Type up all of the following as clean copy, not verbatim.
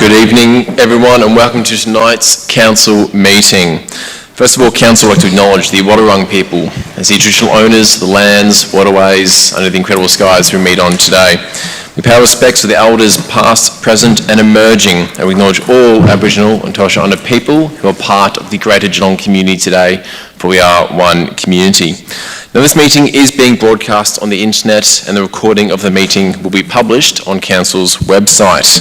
Good evening, everyone, and welcome to tonight's council meeting. First of all, council would like to acknowledge the Wadawurrung people as the traditional owners of the lands, waterways, under the incredible skies we meet on today. We pay our respects to the elders past, present and emerging, and we acknowledge all Aboriginal and Torres Strait Islander people who are part of the greater Geelong community today, for we are one community. Now, this meeting is being broadcast on the internet, and the recording of the meeting will be published on Council's website.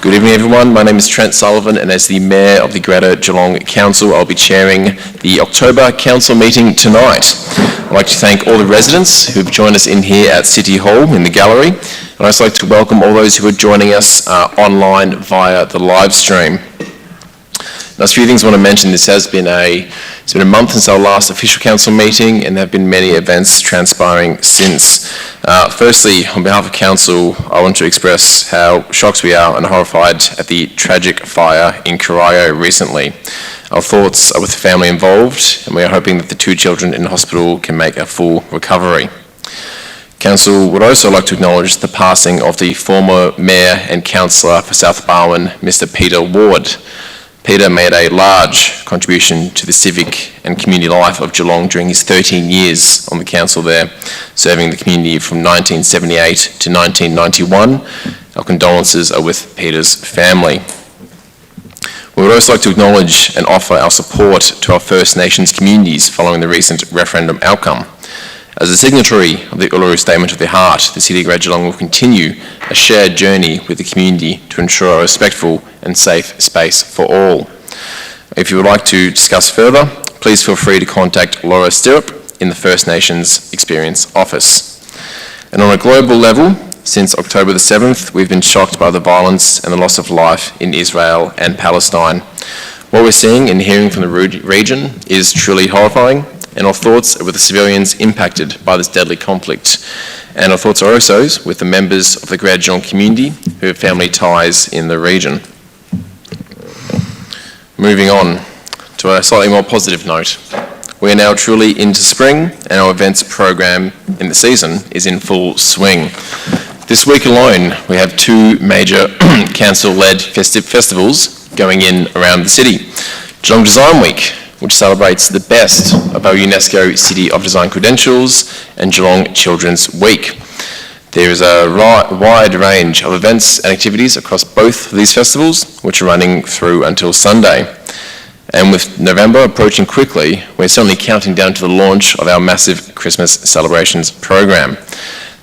Good evening, everyone. My name is Trent Sullivan, and as the Mayor of the Greater Geelong Council, I'll be chairing the October Council meeting tonight. I'd like to thank all the residents who've joined us in here at City Hall in the gallery, and I'd also like to welcome all those who are joining us online via the live stream. Now, a few things I want to mention. It's been a month since our last official council meeting, and there have been many events transpiring since. Firstly, on behalf of council, I want to express how shocked we are and horrified at the tragic fire in Corio recently. Our thoughts are with the family involved, and we are hoping that the two children in the hospital can make a full recovery. Council would also like to acknowledge the passing of the former Mayor and Councillor for South Barwon, Mr. Peter Ward. Peter made a large contribution to the civic and community life of Geelong during his 13 years on the council there, serving the community from 1978 to 1991. Our condolences are with Peter's family. We would also like to acknowledge and offer our support to our First Nations communities following the recent referendum outcome. As a signatory of the Uluru Statement of the Heart, the City of Greater Geelong will continue a shared journey with the community to ensure a respectful and safe space for all. If you would like to discuss further, please feel free to contact Laura Stirrup in the First Nations Experience Office. And on a global level, since October the 7th, we've been shocked by the violence and the loss of life in Israel and Palestine. What we're seeing and hearing from the region is truly horrifying, and our thoughts are with the civilians impacted by this deadly conflict. And our thoughts are also with the members of the Greater Geelong community who have family ties in the region. Moving on to a slightly more positive note. We are now truly into spring, and our events program in the season is in full swing. This week alone, we have two major council-led festivals going in around the city. Geelong Design Week, which celebrates the best of our UNESCO City of Design credentials, and Geelong Children's Week. There is a wide range of events and activities across both of these festivals, which are running through until Sunday. And with November approaching quickly, we're certainly counting down to the launch of our massive Christmas celebrations program.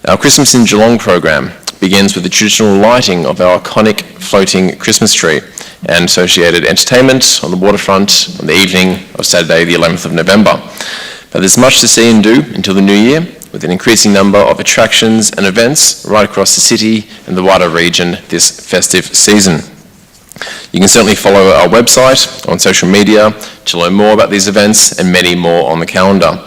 Our Christmas in Geelong program begins with the traditional lighting of our iconic floating Christmas tree and associated entertainment on the waterfront on the evening of Saturday, the 11th of November. But there's much to see and do until the new year, with an increasing number of attractions and events right across the city and the wider region this festive season. You can certainly follow our website on social media to learn more about these events and many more on the calendar.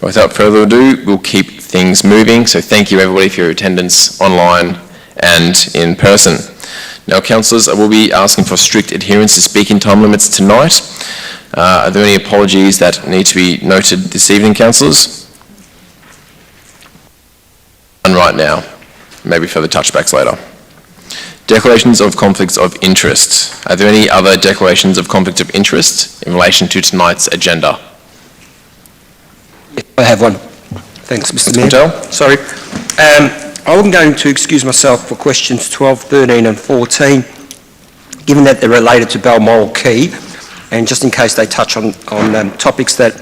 But without further ado, we'll keep things moving. So thank you everybody for your attendance online and in person. Now, councillors, I will be asking for strict adherence to speaking time limits tonight. Are there any apologies that need to be noted this evening, councillors? And right now, maybe further touchbacks later. Declarations of conflicts of interest. Are there any other declarations of conflict of interest in relation to tonight's agenda? I have one. Thanks, Mr. Mayor. Patel? Sorry. I'm going to excuse myself for questions 12, 13 and 14, given that they're related to Balmoral Quay, and just in case they touch on topics that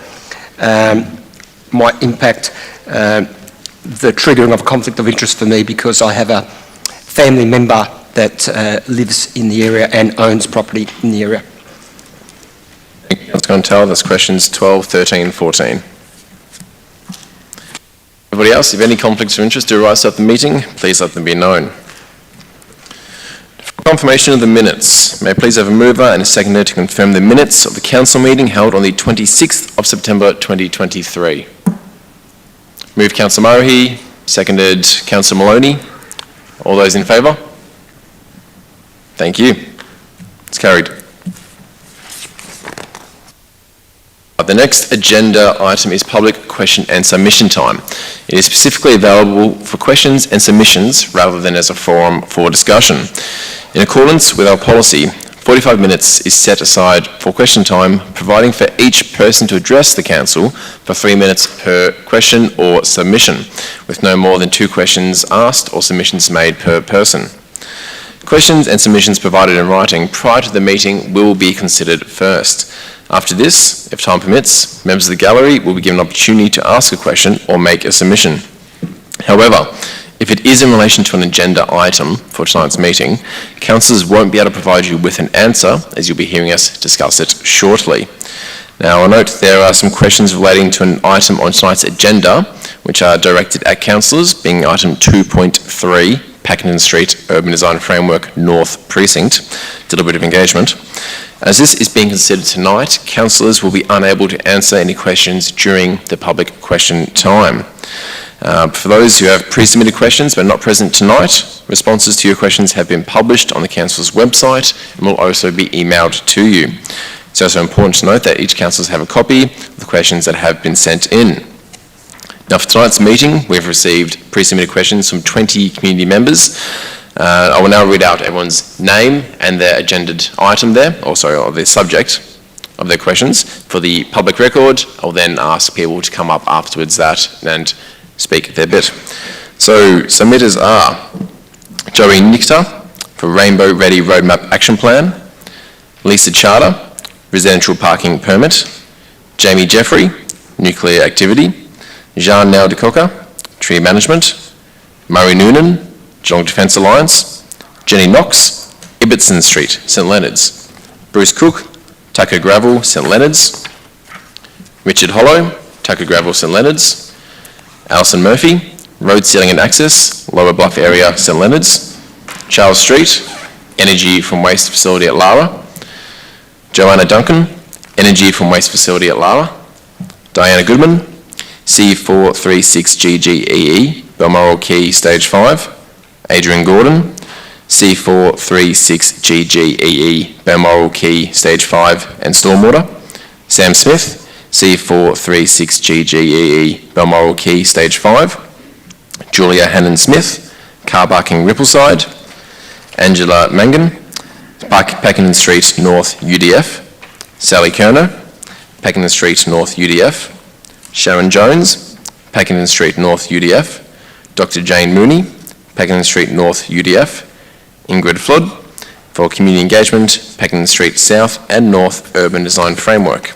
might impact the triggering of a conflict of interest for me, because I have a family member that lives in the area and owns property in the area. Thank you, Councillor Contel. That's questions 12, 13, 14. Everybody else, if any conflicts of interest do arise at the meeting, please let them be known. For confirmation of the minutes, may I please have a mover and a seconder to confirm the minutes of the council meeting held on the 26th of September 2023. Moved Councillor Murray, seconded Councillor Maloney. All those in favour? Thank you. It's carried. the next agenda item is public question and submission time. It is specifically available for questions and submissions rather than as a forum for discussion. In accordance with our policy, 45 minutes is set aside for question time, providing for each person to address the Council for 3 minutes per question or submission, with no more than 2 questions asked or submissions made per person. Questions and submissions provided in writing prior to the meeting will be considered first. After this, if time permits, members of the gallery will be given an opportunity to ask a question or make a submission. However, if it is in relation to an agenda item for tonight's meeting, councillors won't be able to provide you with an answer, as you'll be hearing us discuss it shortly. Now, I note there are some questions relating to an item on tonight's agenda, which are directed at councillors, being item 2.3, Pakenham Street Urban Design Framework North Precinct, deliberative engagement. As this is being considered tonight, councillors will be unable to answer any questions during the public question time. For those who have pre-submitted questions but not present tonight, responses to your questions have been published on the Council's website and will also be emailed to you. It's also important to note that each councillor have a copy of the questions that have been sent in. Now, for tonight's meeting, we've received pre-submitted questions from 20 community members. I will now read out everyone's name and their agended item there, also of their subject of their questions. For the public record, I'll then ask people to come up afterwards that and speak their bit. So, submitters are Joey Nikta for Rainbow Ready Roadmap Action Plan, Lisa Charter, Residential Parking Permit, Jamie Jeffrey, Nuclear Activity, Jean Nel de Coca, Tree Management, Murray Noonan, Geelong Defence Alliance, Jenny Knox, Ibbotson Street, St Leonards, Bruce Cook, Tucker Gravel, St Leonards, Richard Hollow, Tucker Gravel, St Leonards, Alison Murphy, Road Sealing and Access, Lower Bluff Area, St Leonards, Charles Street, Energy from Waste Facility at Lara, Joanna Duncan, Energy from Waste Facility at Lara, Diana Goodman, C436GGEE, Balmoral Quay Stage 5, Adrian Gordon, C436GGEE, Balmoral Quay Stage 5 and Stormwater, Sam Smith, C436GGEE, Balmoral Quay Stage 5, Julia Hannon-Smith, Car Parking Rippleside, Angela Mangan, Pakenham Street North UDF, Sally Kerner, Pakenham Street North UDF, Sharon Jones, Pakenham Street North UDF, Dr. Jane Mooney, Pakenham Street North UDF, Ingrid Flood, for Community Engagement, Pakenham Street South and North Urban Design Framework.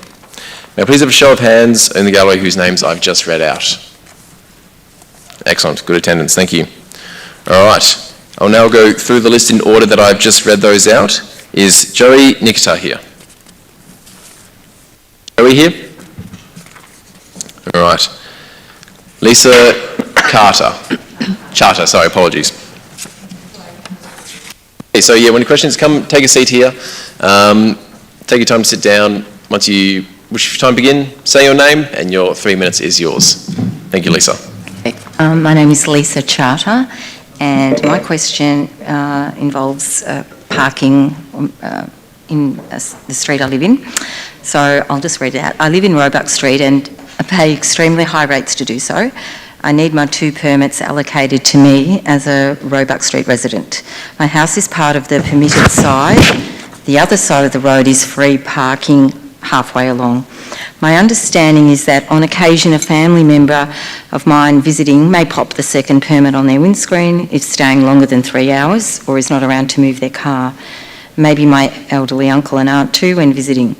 Now please have a show of hands in the gallery whose names I've just read out. Excellent, good attendance, thank you. All right, I'll now go through the list in order that I've just read those out. Is Joey Nikta here? Joey here? All right. Lisa Charter, sorry, apologies. Okay, so yeah, when your questions come, take a seat here. Take your time to sit down. Once you wish your time to begin, say your name and your 3 minutes is yours. Thank you, Lisa. My name is Lisa Charter and my question involves parking in the street I live in. So I'll just read it out. I live in Roebuck Street and I pay extremely high rates to do so. I need my 2 permits allocated to me as a Roebuck Street resident. My house is part of the permitted side. The other side of the road is free parking halfway along. My understanding is that on occasion a family member of mine visiting may pop the second permit on their windscreen if staying longer than 3 hours or is not around to move their car. Maybe my elderly uncle and aunt too when visiting.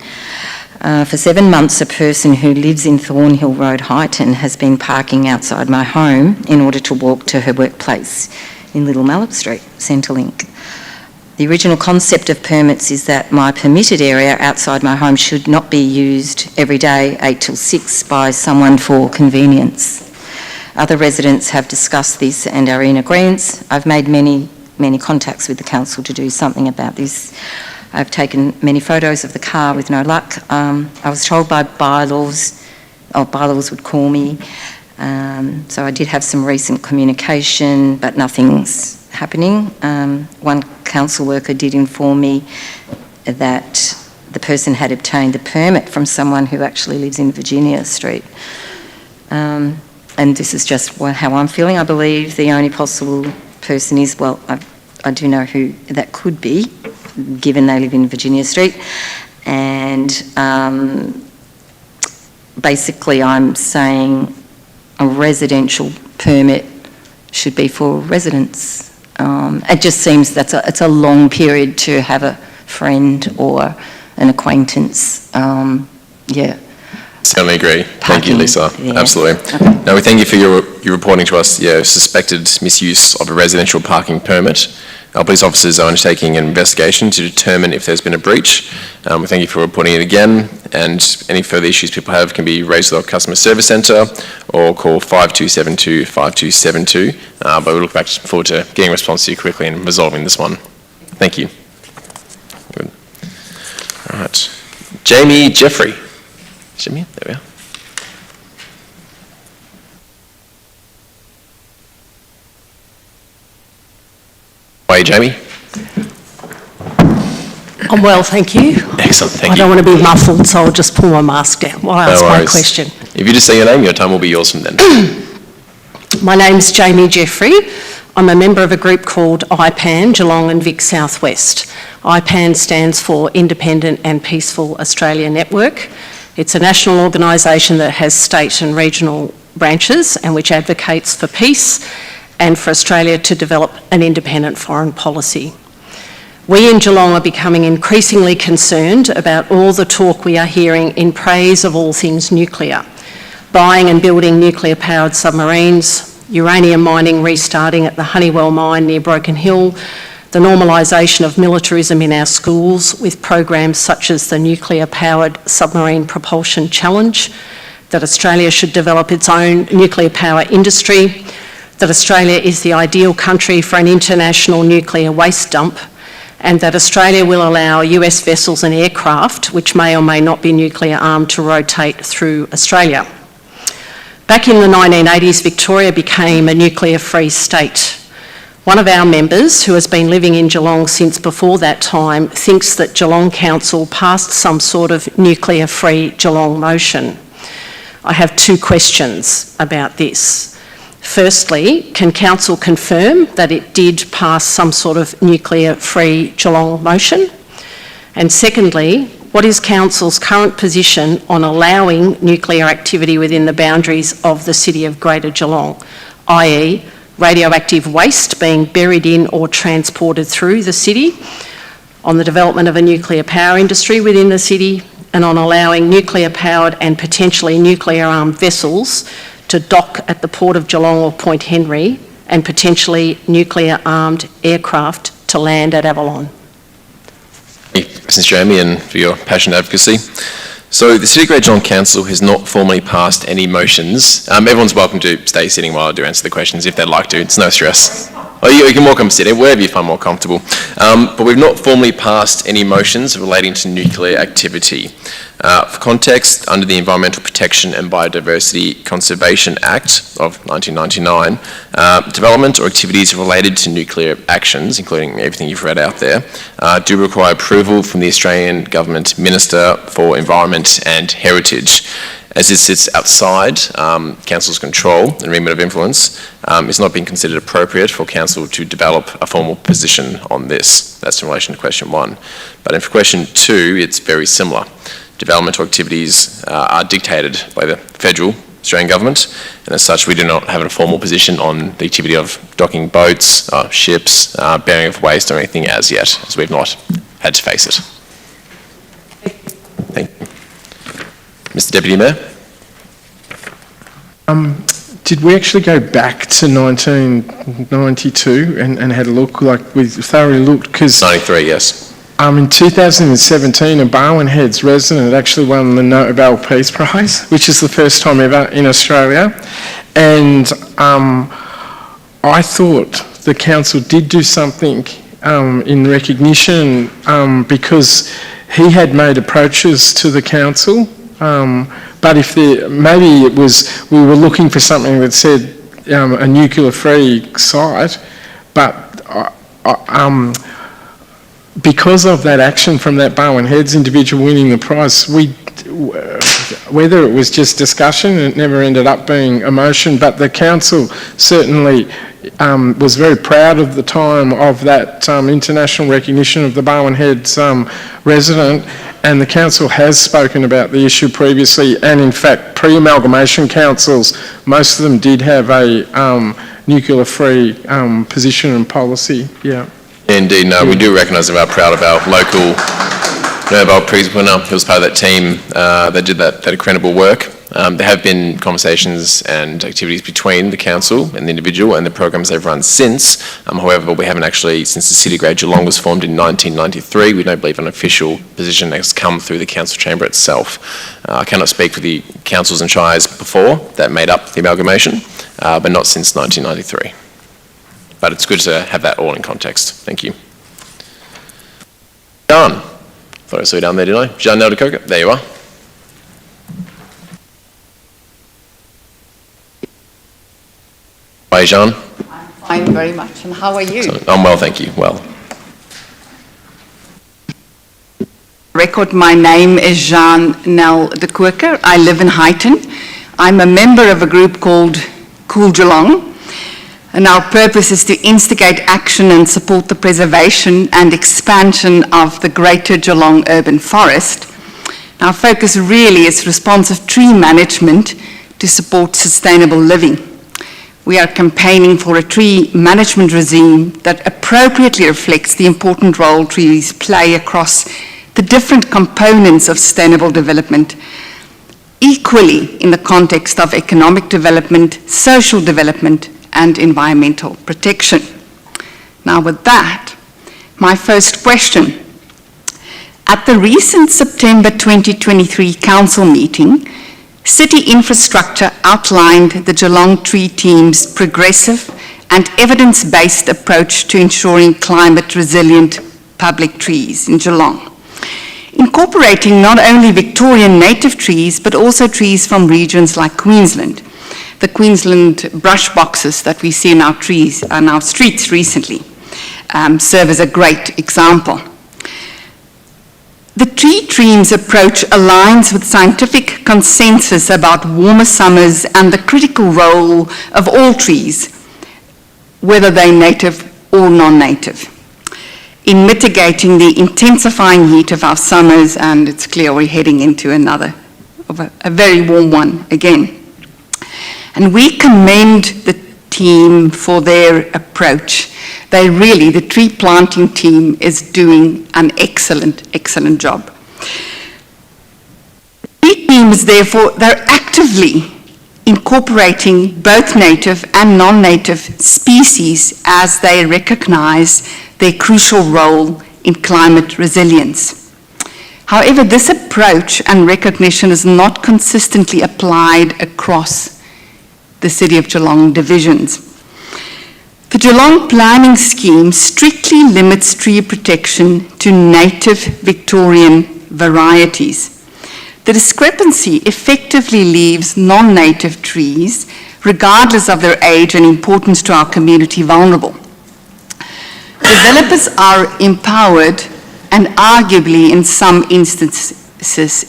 For 7 months, a person who lives in Thornhill Road, Highton, has been parking outside my home in order to walk to her workplace in Little Mallock Street, Centrelink. The original concept of permits is that my permitted area outside my home should not be used every day 8 till 6 by someone for convenience. Other residents have discussed this and are in agreement. I've made many contacts with the council to do something about this. I've taken many photos of the car with no luck. I was told by bylaws would call me. So I did have some recent communication, but nothing's happening. One council worker did inform me that the person had obtained the permit from someone who actually lives in Virginia Street. And this is just how I'm feeling. I believe the only possible person is, well, I do know who that could be, given they live in Virginia Street. And basically I'm saying a residential permit should be for residents. It just seems it's a long period to have a friend or an acquaintance. Yeah. Certainly agree. Thank you, Parking, Lisa. yeah. Absolutely. Okay. No, we thank you for your reporting to us, suspected misuse of a residential parking permit. Our police officers are undertaking an investigation to determine if there's been a breach. We thank you for reporting it again, and any further issues people have can be raised with our customer service centre or call 5272 5272. But we look forward to getting a response to you quickly and resolving this one. Thank you. Good. All right. Jamie Jeffrey. Jimmy, there we are. How are you, Jamie? I'm well, thank you. Excellent, thank I you. don't want to be muffled, so I'll just pull my mask down while I ask No my worries. question. If you just say your name, your time will be yours from then. My name's Jamie Jeffrey. I'm a member of a group called IPAN, Geelong and Vic Southwest. IPAN stands for Independent and Peaceful Australia Network. It's a national organisation that has state and regional branches and which advocates for peace and for Australia to develop an independent foreign policy. We in Geelong are becoming increasingly concerned about all the talk we are hearing in praise of all things nuclear. Buying and building nuclear-powered submarines, uranium mining restarting at the Honeywell mine near Broken Hill, the normalisation of militarism in our schools with programs such as the Nuclear-Powered Submarine Propulsion Challenge, that Australia should develop its own nuclear power industry, that Australia is the ideal country for an international nuclear waste dump, and that Australia will allow US vessels and aircraft, which may or may not be nuclear armed, to rotate through Australia. Back in the 1980s, Victoria became a nuclear-free state. One of our members, who has been living in Geelong since before that time, thinks that Geelong Council passed some sort of nuclear-free Geelong motion. I have two questions about this. Firstly, can Council confirm that it did pass some sort of nuclear-free Geelong motion? And secondly, what is Council's current position on allowing nuclear activity within the boundaries of the City of Greater Geelong, i.e. radioactive waste being buried in or transported through the city, on the development of a nuclear power industry within the city, and on allowing nuclear-powered and potentially nuclear-armed vessels to dock at the Port of Geelong or Point Henry, and potentially nuclear-armed aircraft to land at Avalon? Thank you, Mrs. Jamie, and for your passionate advocacy. So the City of Greater Geelong Council has not formally passed any motions. Everyone's welcome to stay sitting while I do answer the questions if they'd like to. It's no stress. Or you can welcome sitting, wherever you find more comfortable. But we've not formally passed any motions relating to nuclear activity. For context, under the Environmental Protection and Biodiversity Conservation Act of 1999, development or activities related to nuclear actions, including everything you've read out there, do require approval from the Australian Government Minister for Environment and Heritage. As it sits outside Council's control and remit of influence, it's not been considered appropriate for Council to develop a formal position on this. That's in relation to question one. But for question two, it's very similar. Developmental activities are dictated by the federal Australian Government, and as such we do not have a formal position on the activity of docking boats, ships, bearing of waste or anything as yet, as we've not had to face it. Thank you. Mr. Deputy Mayor? Did we actually go back to 1992 and had a look, like we thoroughly looked? Because 93, yes. in 2017, a Barwon Heads resident actually won the Nobel Peace Prize, which is the first time ever in Australia. And I thought the council did do something in recognition because he had made approaches to the council. But if maybe it was, we were looking for something that said a nuclear-free site, but because of that action from that Barwon Heads individual winning the prize, whether it was just discussion, it never ended up being a motion, but the council certainly was very proud of the time of that international recognition of the Barwon Heads resident, and the council has spoken about the issue previously, and in fact pre-amalgamation councils, most of them did have a nuclear-free position and policy. Yeah. Indeed, no, we do recognise and are proud of our local Nobel Prize winner who was part of that team that did that incredible work. There have been conversations and activities between the council and the individual and the programs they've run since. However, we haven't actually, since the City Grade Geelong was formed in 1993, we don't believe an official position has come through the council chamber itself. I cannot speak for the councils and shires before that made up the amalgamation, but not since 1993. But it's good to have that all in context. Thank you. John. Thought I saw you down there, didn't I? Jean Neldecoka. There you are. Hi, Jean. I'm fine very much. And how are you? I'm well, thank you. Well. Record, my name is Jean Nel de Kooker. I live in Highton. I'm a member of a group called Cool Geelong. And our purpose is to instigate action and support the preservation and expansion of the Greater Geelong Urban Forest. Our focus really is responsive tree management to support sustainable living. We are campaigning for a tree management regime that appropriately reflects the important role trees play across the different components of sustainable development, equally in the context of economic development, social development, and environmental protection. Now with that, my first question. At the recent September 2023 council meeting, City Infrastructure outlined the Geelong Tree Team's progressive and evidence-based approach to ensuring climate-resilient public trees in Geelong, incorporating not only Victorian native trees, but also trees from regions like Queensland. The Queensland brush boxes that we see in our trees and our streets recently serve as a great example. The Tree Team's approach aligns with scientific consensus about warmer summers and the critical role of all trees, whether they're native or non-native, in mitigating the intensifying heat of our summers, and it's clear we're heading into another, a very warm one again. And we commend the team for their approach. The tree planting team is doing an excellent, excellent job. The tree team is therefore, they're actively incorporating both native and non-native species as they recognize their crucial role in climate resilience. However, this approach and recognition is not consistently applied across the City of Geelong divisions. The Geelong Planning Scheme strictly limits tree protection to native Victorian varieties. The discrepancy effectively leaves non-native trees, regardless of their age and importance to our community, vulnerable. Developers are empowered and arguably in some instances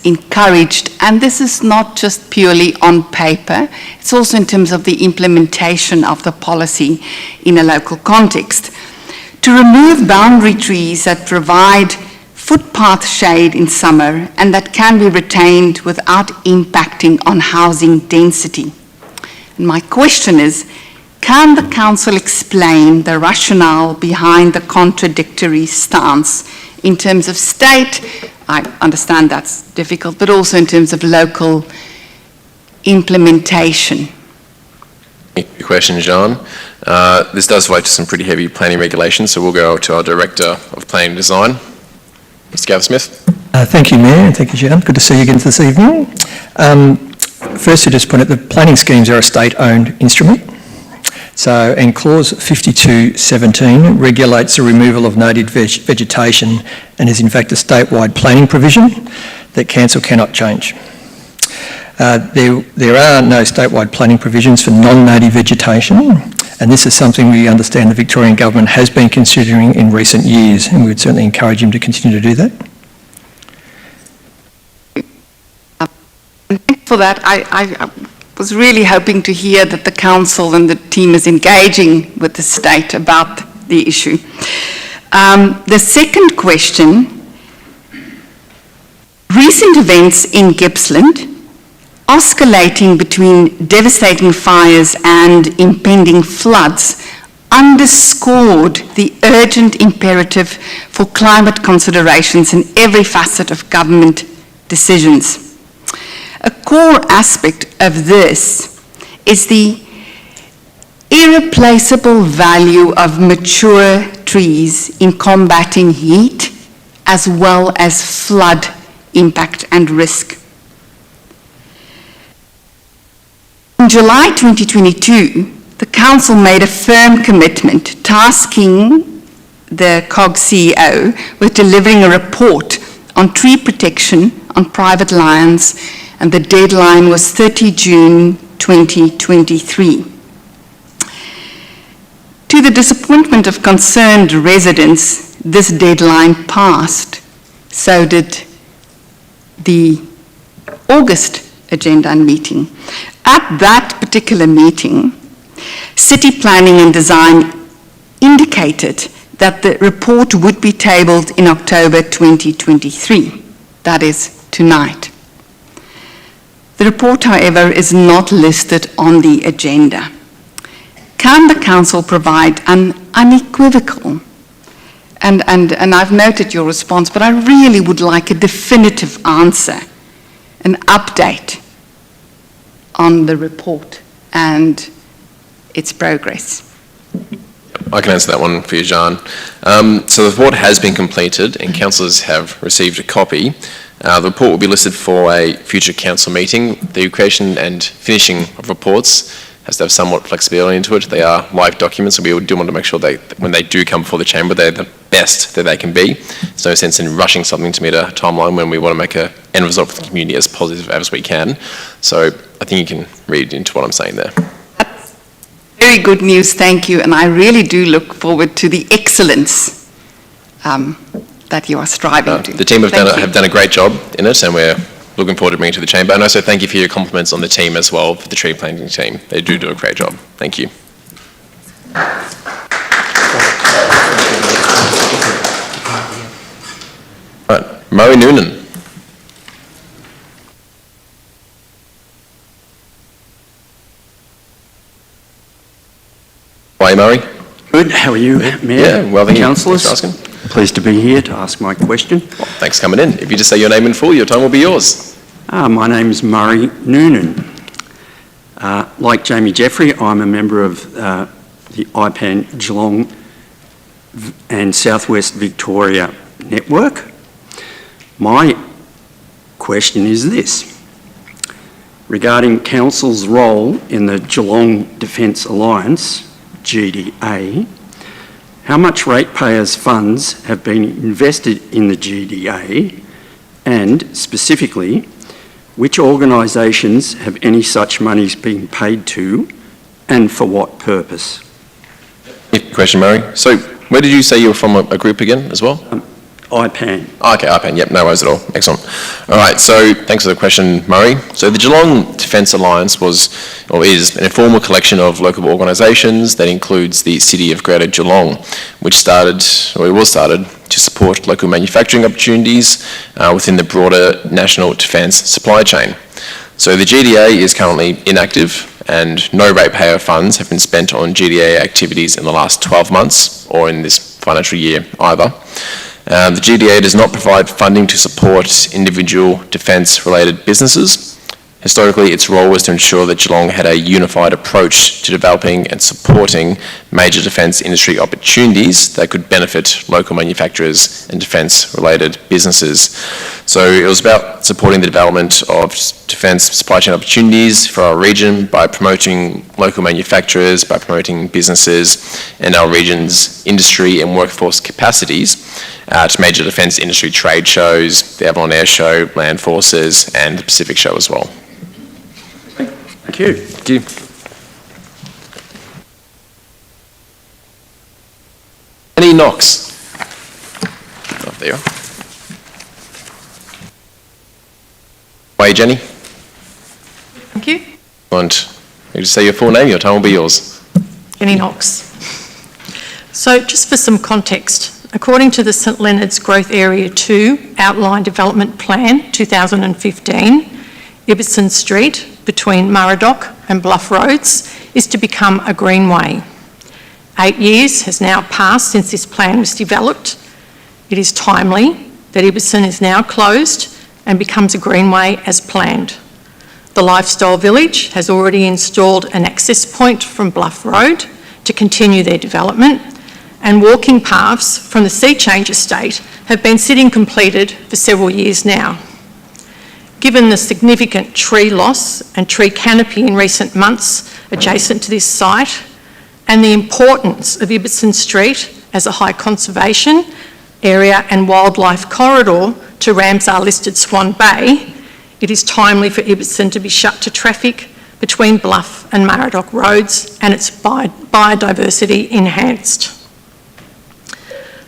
encouraged, and this is not just purely on paper, it's also in terms of the implementation of the policy in a local context, to remove boundary trees that provide footpath shade in summer and that can be retained without impacting on housing density. And my question is, can the council explain the rationale behind the contradictory stance in terms of state? I understand that's difficult, but also in terms of local implementation. Good question, Jean. This does relate to some pretty heavy planning regulations, so we'll go to our Director of Planning and Design, Mr. Gareth Smith. Thank you, Mayor, and thank you, Jean. Good to see you again this evening. First, to just point out, the planning schemes are a state-owned instrument. So, and clause 52.17 regulates the removal of native vegetation and is in fact a statewide planning provision that council cannot change. There are no statewide planning provisions for non-native vegetation, And this is something we understand the Victorian Government has been considering in recent years, and we would certainly encourage him to continue to do that. For that, I was really hoping to hear that the council and the team is engaging with the state about the issue. The second question, recent events in Gippsland, oscillating between devastating fires and impending floods, underscored the urgent imperative for climate considerations in every facet of government decisions. A core aspect of this is the irreplaceable value of mature trees in combating heat as well as flood impact and risk. In July 2022, the Council made a firm commitment tasking the COG CEO with delivering a report on tree protection on private lands, and the deadline was 30 June 2023. To the disappointment of concerned residents, this deadline passed. So did the August agenda and meeting. At that particular meeting, City Planning and Design indicated that the report would be tabled in October 2023. That is tonight. The report, however, is not listed on the agenda. Can the Council provide an unequivocal, and I've noted your response, but I really would like a definitive answer, an update on the report and its progress? I can answer that one for you, Jean. So the report has been completed and councillors have received a copy. The report will be listed for a future council meeting. The creation and finishing of reports has to have somewhat flexibility into it. They are live documents, and we do want to make sure that when they do come before the chamber, they're the best that they can be. There's no sense in rushing something to meet a timeline when we want to make an end result for the community as positive as we can. So I think you can read into what I'm saying there. That's very good news, thank you, and I really do look forward to the excellence that you are striving to. The team have done a great job in it, and we're looking forward to bringing it to the chamber. And also thank you for your compliments on the team as well, for the tree planting team. They do a great job. Thank you. Right, Murray Noonan. How are you, Murray? Good, how are you, Mayor? Yeah, well, thank you. Councillors? Thanks for asking. Pleased to be here to ask my question. Well, thanks for coming in. If you just say your name in full, your time will be yours. My name is Murray Noonan. Like Jamie Jeffrey, I'm a member of the IPAN Geelong and Southwest Victoria network. My question is this: regarding Council's role in the Geelong Defence Alliance, GDA, how much ratepayers' funds have been invested in the GDA, and specifically, which organisations have any such monies been paid to, and for what purpose? Good question, Murray. So where did you say you were from a group again as well? IPAN. Okay, IPAN, yep, no worries at all. Excellent. All right, so thanks for the question, Murray. So the Geelong Defence Alliance is an informal collection of local organisations that includes the City of Greater Geelong, which was started to support local manufacturing opportunities within the broader national defence supply chain. So the GDA is currently inactive, and no ratepayer funds have been spent on GDA activities in the last 12 months or in this financial year either. The GDA does not provide funding to support individual defence-related businesses. Historically, its role was to ensure that Geelong had a unified approach to developing and supporting major defence industry opportunities that could benefit local manufacturers and defence-related businesses. So it was about supporting the development of defence supply chain opportunities for our region by promoting local manufacturers, by promoting businesses and our region's industry and workforce capacities at major defence industry trade shows, the Avalon Air Show, Land Forces and the Pacific Show as well. Thank you. Thank you. Jenny Knox. Oh, there you are. Way, Jenny. Thank you. And you just say your full name, your time will be yours. Jenny Knox. So just for some context, according to the St Leonard's Growth Area 2 Outline Development Plan 2015, Ibbotson Street between Murradock and Bluff Roads is to become a greenway. 8 years has now passed since this plan was developed. It is timely that Ibbotson is now closed and becomes a greenway as planned. The Lifestyle Village has already installed an access point from Bluff Road to continue their development, and walking paths from the Sea Change estate have been sitting completed for several years now. Given the significant tree loss and tree canopy in recent months adjacent to this site, and the importance of Ibbotson Street as a high conservation area and wildlife corridor to Ramsar-listed Swan Bay, it is timely for Ibbotson to be shut to traffic between Bluff and Murradock roads and its biodiversity enhanced.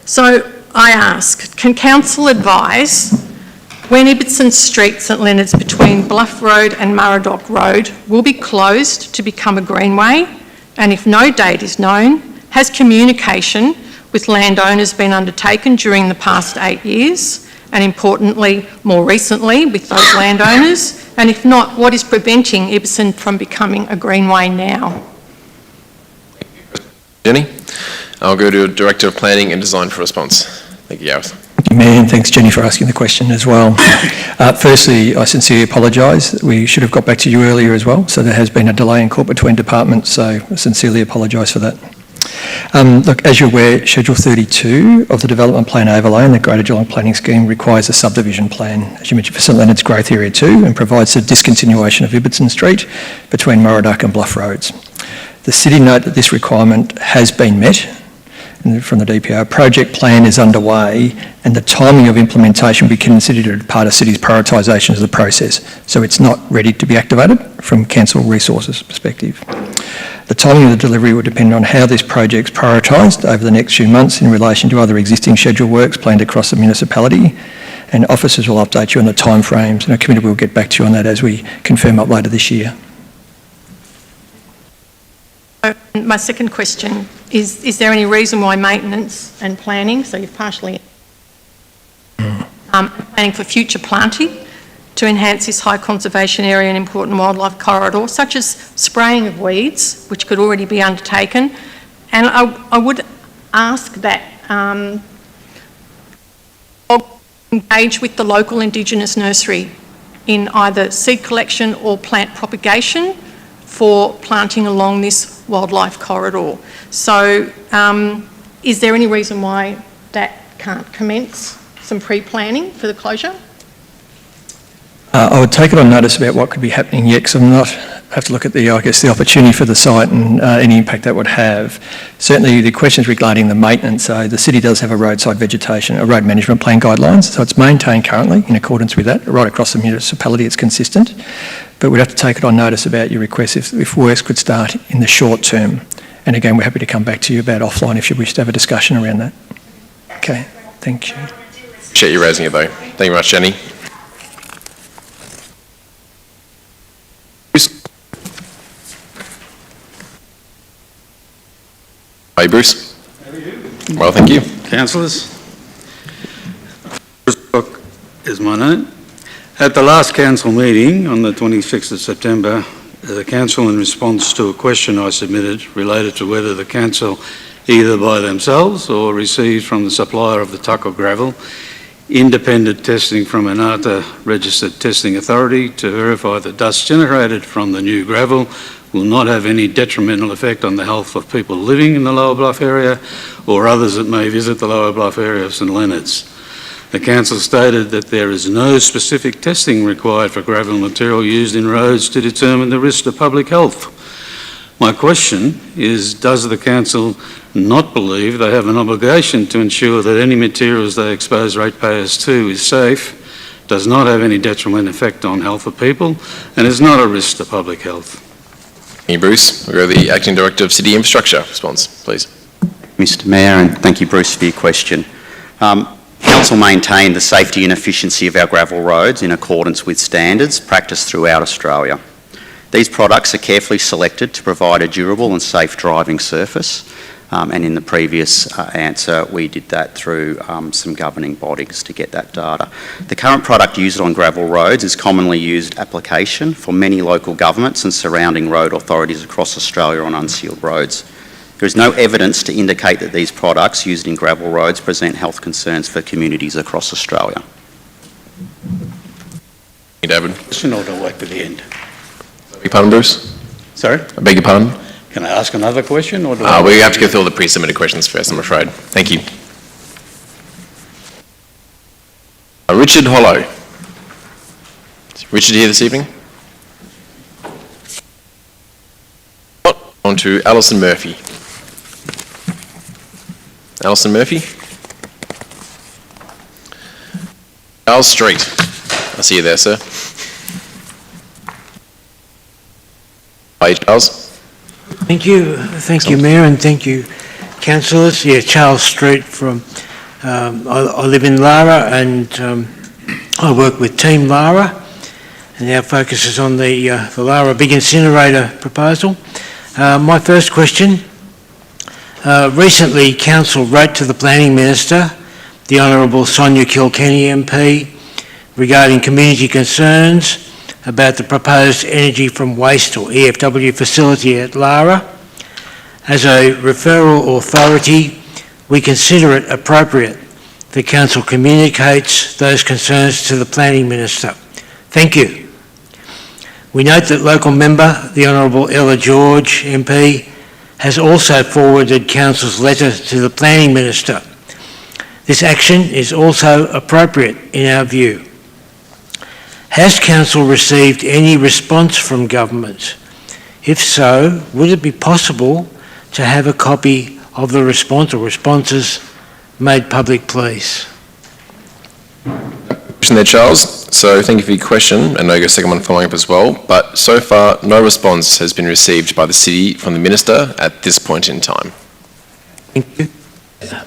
So I ask, can Council advise when Ibbotson Street, St Leonard's between Bluff Road and Murradock Road will be closed to become a greenway, and if no date is known, has communication with landowners been undertaken during the past 8 years, and importantly, more recently, with those landowners? And if not, what is preventing Ibbotson from becoming a greenway now? Jenny. I'll go to Director of Planning and Design for response. Thank you, Gareth. Thank you, Mayor, and thanks, Jenny, for asking the question as well. Firstly, I sincerely apologise. We should have got back to you earlier as well, so there has been a delay in court between departments, so I sincerely apologise for that. Look, as you're aware, Schedule 32 of the Development Plan Overlay and the Greater Geelong Planning Scheme requires a subdivision plan, as you mentioned, for St Leonard's Growth Area 2 and provides the discontinuation of Ibbotson Street between Murradock and Bluff Roads. The City note that this requirement has been met from the DPO. A project plan is underway and the timing of implementation will be considered part of City's prioritisation of the process, so it's not ready to be activated from council resources perspective. The timing of the delivery will depend on how this project is prioritised over the next few months in relation to other existing scheduled works planned across the municipality, and officers will update you on the timeframes, and a committee will get back to you on that as we confirm up later this year. My second question is there any reason why maintenance and planning, so you've partially planning for future planting to enhance this high conservation area and important wildlife corridor, such as spraying of weeds, which could already be undertaken? And I would ask that engage with the local Indigenous nursery in either seed collection or plant propagation for planting along this wildlife corridor. So is there any reason why that can't commence some pre-planning for the closure? I would take it on notice about what could be happening yet, because I'm not have to look at the opportunity for the site and any impact that would have. Certainly the questions regarding the maintenance, so the city does have a roadside vegetation, a road management plan guidelines, so it's maintained currently in accordance with that. Right across the municipality it's consistent, but we'd have to take it on notice about your request if works could start in the short term. And again, we're happy to come back to you about offline if you wish to have a discussion around that. Okay, thank you. Appreciate you raising it though. Thank you very much, Jenny. Bruce? Hi, Bruce. How are you? Well, thank you. Councillors, Bruce Cook is my name. At the last council meeting on the 26th of September, the council, in response to a question I submitted related to whether the council, either by themselves or received from the supplier of the Tuckle gravel, independent testing from an ARTA registered testing authority to verify that dust generated from the new gravel will not have any detrimental effect on the health of people living in the Lower Bluff area or others that may visit the Lower Bluff area of St Leonard's. The council stated that there is no specific testing required for gravel material used in roads to determine the risk to public health. My question is, does the council not believe they have an obligation to ensure that any materials they expose ratepayers to is safe, does not have any detrimental effect on health of people, and is not a risk to public health? Thank you, Bruce. We'll go to the Acting Director of City Infrastructure response, please. Mr Mayor, and thank you, Bruce, for your question. Council maintained the safety and efficiency of our gravel roads in accordance with standards practiced throughout Australia. These products are carefully selected to provide a durable and safe driving surface, and in the previous answer we did that through some governing bodies to get that data. The current product used on gravel roads is commonly used application for many local governments and surrounding road authorities across Australia on unsealed roads. There is no evidence to indicate that these products used in gravel roads present health concerns for communities across Australia. Thank you, David. Question or do I wait to the end? Beg your pardon, Bruce? Sorry? I beg your pardon? Can I ask another question or do We have to go through all the pre-submitted questions first, I'm afraid. Thank you. Richard Hollow. Is Richard here this evening? On to Alison Murphy. Alison Murphy. Charles Street. I see you there, sir. Hi, Charles. Thank you, Mayor, and thank you, councillors. Yeah, Charles Street from, I live in Lara and I work with Team Lara, and our focus is on the Lara Big Incinerator proposal. My first question, recently Council wrote to the Planning Minister, the Honourable Sonia Kilkenny MP, regarding community concerns about the proposed energy from waste or EFW facility at Lara. As a referral authority, we consider it appropriate the Council communicates those concerns to the Planning Minister. Thank you. We note that local member, the Honourable Ella George MP, has also forwarded Council's letter to the Planning Minister. This action is also appropriate in our view. Has Council received any response from Government? If so, would it be possible to have a copy of the response or responses made public, please? Question there, Charles. So thank you for your question, and I know your second one following up as well. But so far, no response has been received by the City from the Minister at this point in time. Thank you.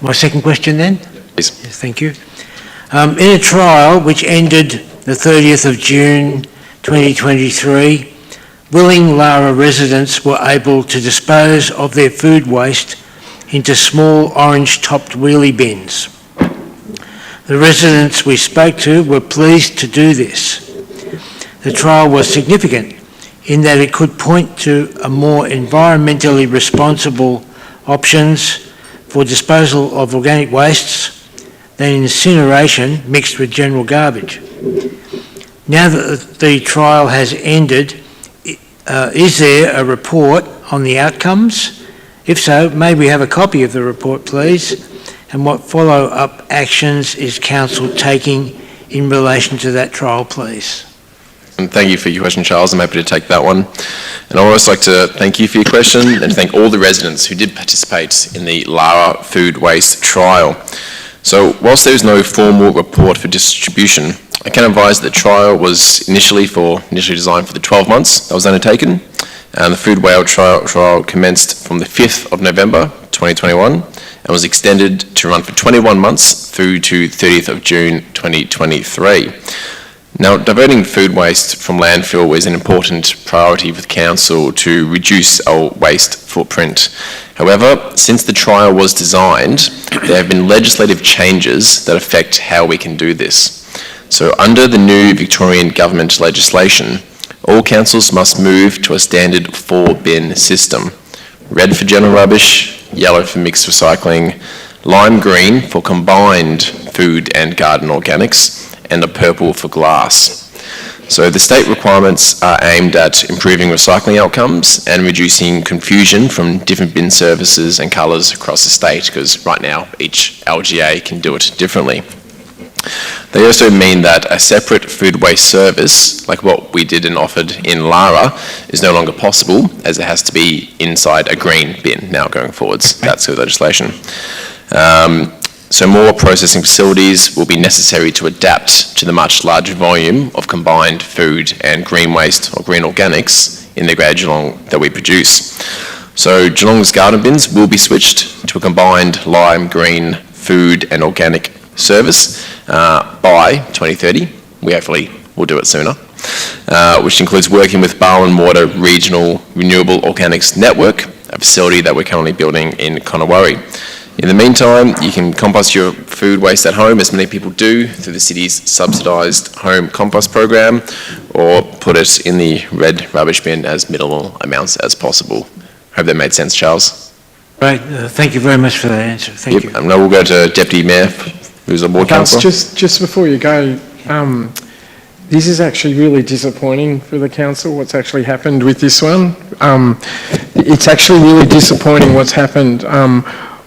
My second question then? Please. Yes, thank you. In a trial which ended the 30th of June 2023, willing Lara residents were able to dispose of their food waste into small orange-topped wheelie bins. The residents we spoke to were pleased to do this. The trial was significant in that it could point to a more environmentally responsible options for disposal of organic wastes than incineration mixed with general garbage. Now that the trial has ended, is there a report on the outcomes? If so, may we have a copy of the report, please? And what follow-up actions is Council taking in relation to that trial, please? And thank you for your question, Charles. I'm happy to take that one. And I'd also like to thank you for your question and thank all the residents who did participate in the Lara food waste trial. So whilst there is no formal report for distribution, I can advise that the trial was initially designed for the 12 months that was undertaken, and the food waste trial commenced from the 5th of November 2021 and was extended to run for 21 months through to 30th of June 2023. Now, diverting food waste from landfill is an important priority for the Council to reduce our waste footprint. However, since the trial was designed, there have been legislative changes that affect how we can do this. So under the new Victorian Government legislation, all councils must move to a standard 4-bin system. Red for general rubbish, yellow for mixed recycling, lime green for combined food and garden organics, and a purple for glass. So the state requirements are aimed at improving recycling outcomes and reducing confusion from different bin services and colours across the state, because right now each LGA can do it differently. They also mean that a separate food waste service, like what we did and offered in Lara, is no longer possible, as it has to be inside a green bin now going forwards. That's the legislation. So more processing facilities will be necessary to adapt to the much larger volume of combined food and green waste or green organics in the Greater Geelong that we produce. So Geelong's garden bins will be switched to a combined lime, green, food and organic service by 2030. We hopefully will do it sooner, which includes working with Barwon Water Regional Renewable Organics Network, a facility that we're currently building in Conowari. In the meantime, you can compost your food waste at home, as many people do, through the city's subsidised home compost program, or put it in the red rubbish bin as minimal amounts as possible. Hope that made sense, Charles. Right, thank you very much for that answer. Thank you. And now we'll go to Deputy Mayor, who's a ward councillor. Just before you go, this is actually really disappointing for the council, what's actually happened with this one. It's actually really disappointing what's happened.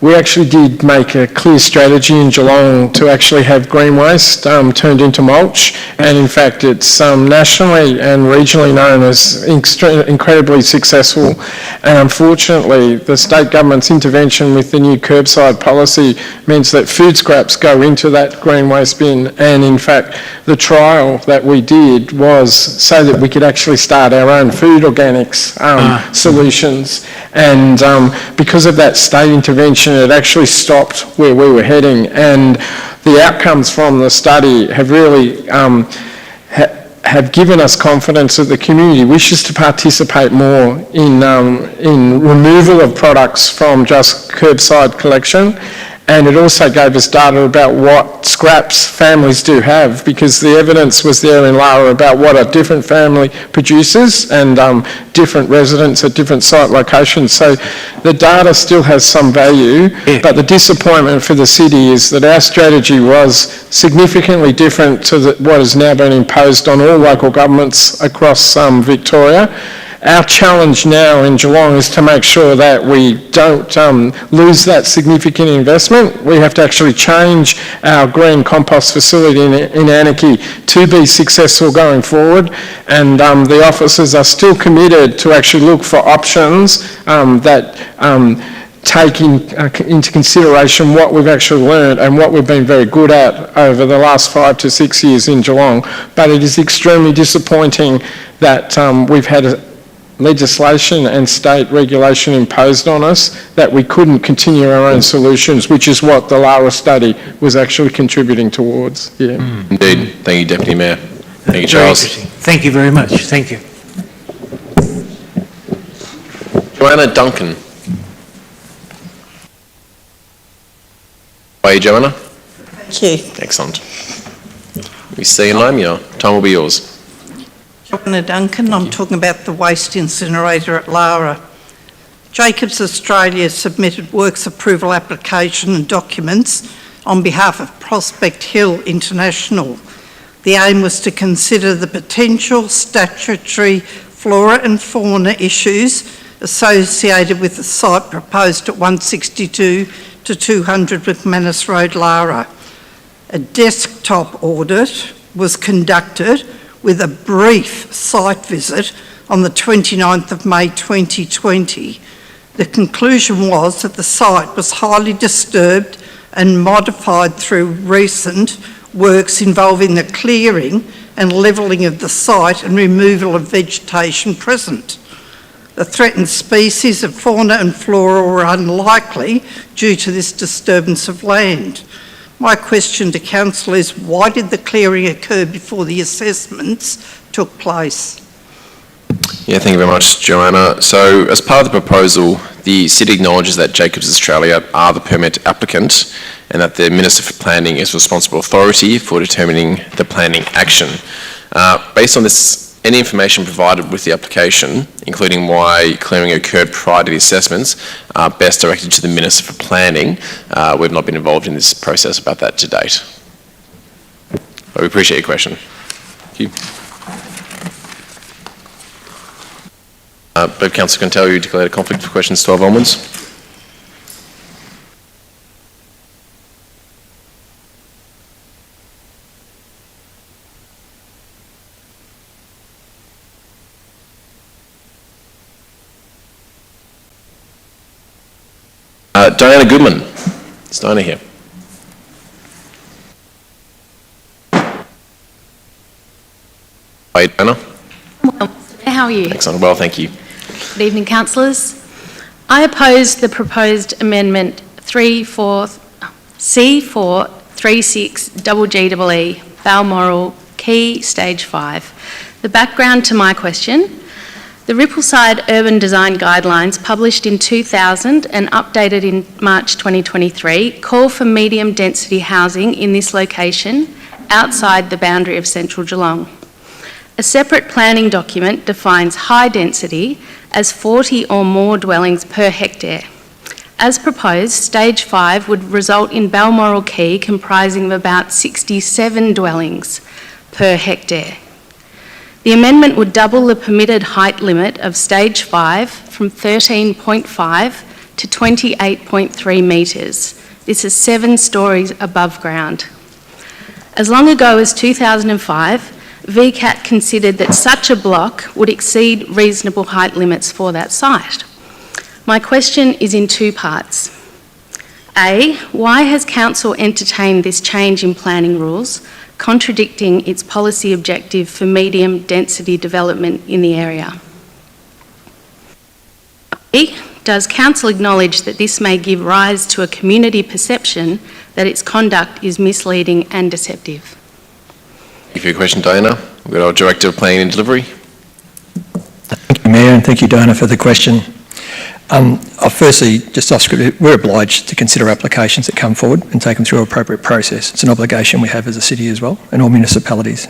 We actually did make a clear strategy in Geelong to actually have green waste turned into mulch, and in fact it's nationally and regionally known as incredibly successful. And unfortunately, the state government's intervention with the new curbside policy means that food scraps go into that green waste bin, and in fact the trial that we did was so that we could actually start our own food organics solutions. And because of that state intervention, it actually stopped where we were heading, and the outcomes from the study have really have given us confidence that the community wishes to participate more in removal of products from just curbside collection. And it also gave us data about what scraps families do have, because the evidence was there in Lara about what a different family produces and different residents at different site locations. So the data still has some value, but the disappointment for the city is that our strategy was significantly different to what has now been imposed on all local governments across Victoria. Our challenge now in Geelong is to make sure that we don't lose that significant investment. We have to actually change our green compost facility in Anakie to be successful going forward, and the officers are still committed to actually look for options that take into consideration what we've actually learned and what we've been very good at over the last 5 to 6 years in Geelong. But it is extremely disappointing that we've had legislation and state regulation imposed on us that we couldn't continue our own solutions, which is what the Lara study was actually contributing towards. Yeah. Indeed. Thank you, Deputy Mayor. Thank you, Charles. Thank you very much. Thank you. Joanna Duncan. How are you, Joanna? Thank you. Excellent. We see your name, your time will be yours. Joanna Duncan, I'm talking about the waste incinerator at Lara. Jacobs Australia submitted works approval application and documents on behalf of Prospect Hill International. The aim was to consider the potential statutory flora and fauna issues associated with the site proposed at 162 to 200 McManus Road, Lara. A desktop audit was conducted with a brief site visit on the 29th of May 2020. The conclusion was that the site was highly disturbed and modified through recent works involving the clearing and levelling of the site and removal of vegetation present. The threatened species of fauna and flora were unlikely due to this disturbance of land. My question to Council is, why did the clearing occur before the assessments took place? Yeah, thank you very much, Joanna. So, as part of the proposal, the City acknowledges that Jacobs Australia are the permit applicant and that the Minister for Planning is responsible authority for determining the planning action. Based on this, any information provided with the application, including why clearing occurred prior to the assessments, are best directed to the Minister for Planning. We've not been involved in this process about that to date. But we appreciate your question. Thank you. But Councillor can tell you declared a conflict for questions 12 onwards. Diana Goodman. Is Diana here? Hi, Diana. How are you? Excellent. Well, thank you. Good evening, councillors. I oppose the proposed amendment C436GGEE, Balmoral, Key, Stage 5. The background to my question: the Rippleside Urban Design Guidelines, published in 2000 and updated in March 2023, call for medium-density housing in this location outside the boundary of central Geelong. A separate planning document defines high density as 40 or more dwellings per hectare. As proposed, Stage 5 would result in Balmoral Key comprising of about 67 dwellings per hectare. The amendment would double the permitted height limit of Stage 5 from 13.5 to 28.3 metres. This is 7 stories above ground. As long ago as 2005, VCAT considered that such a block would exceed reasonable height limits for that site. My question is in 2 parts. A, why has Council entertained this change in planning rules, contradicting its policy objective for medium density development in the area? B, does Council acknowledge that this may give rise to a community perception that its conduct is misleading and deceptive? Thank you for your question, Diana. We've got our Director of Planning and Delivery. Thank you, Mayor, and thank you, Diana, for the question. Firstly, just off script, we're obliged to consider applications that come forward and take them through an appropriate process. It's an obligation we have as a city as well, and all municipalities.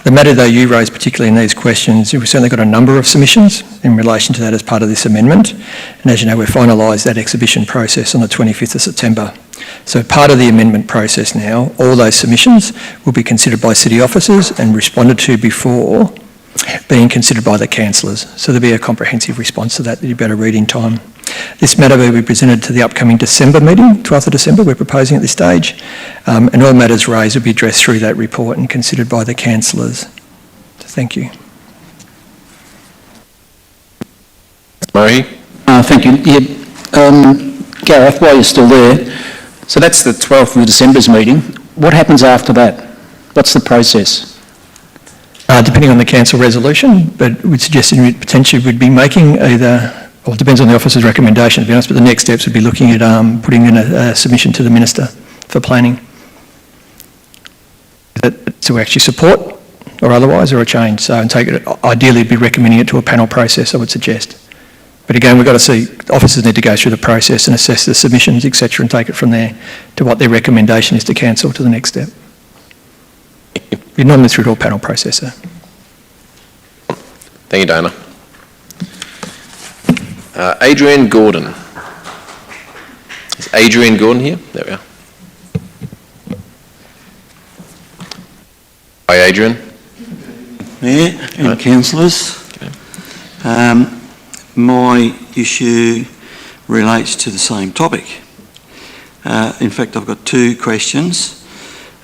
The matter, though, you raised, particularly in these questions, we've certainly got a number of submissions in relation to that as part of this amendment. And as you know, we've finalised that exhibition process on the 25th of September. So part of the amendment process now, all those submissions will be considered by city officers and responded to before being considered by the councillors. So there'll be a comprehensive response to that you'd better read in time. This matter will be presented to the upcoming December meeting, 12th of December, we're proposing at this stage, and all matters raised will be addressed through that report and considered by the councillors. So thank you. Murray? Thank you. Gareth, while you're still there, so that's the 12th of December's meeting. What happens after that? What's the process? Depending on the council resolution, but we'd suggest it potentially would be making either, or it depends on the officer's recommendation, to be honest, but the next steps would be looking at putting in a submission to the Minister for Planning. To actually support or otherwise, or a change. So, and take it, ideally be recommending it to a panel process, I would suggest. But again, we've got to see, officers need to go through the process and assess the submissions, etc., and take it from there to what their recommendation is to council to the next step. You're normally through to a panel process, sir. Thank you, Diana. Adrian Gordon. Is Adrian Gordon here? There we are. Hi, Adrian. Mayor and councillors. My issue relates to the same topic. In fact, I've got 2 questions.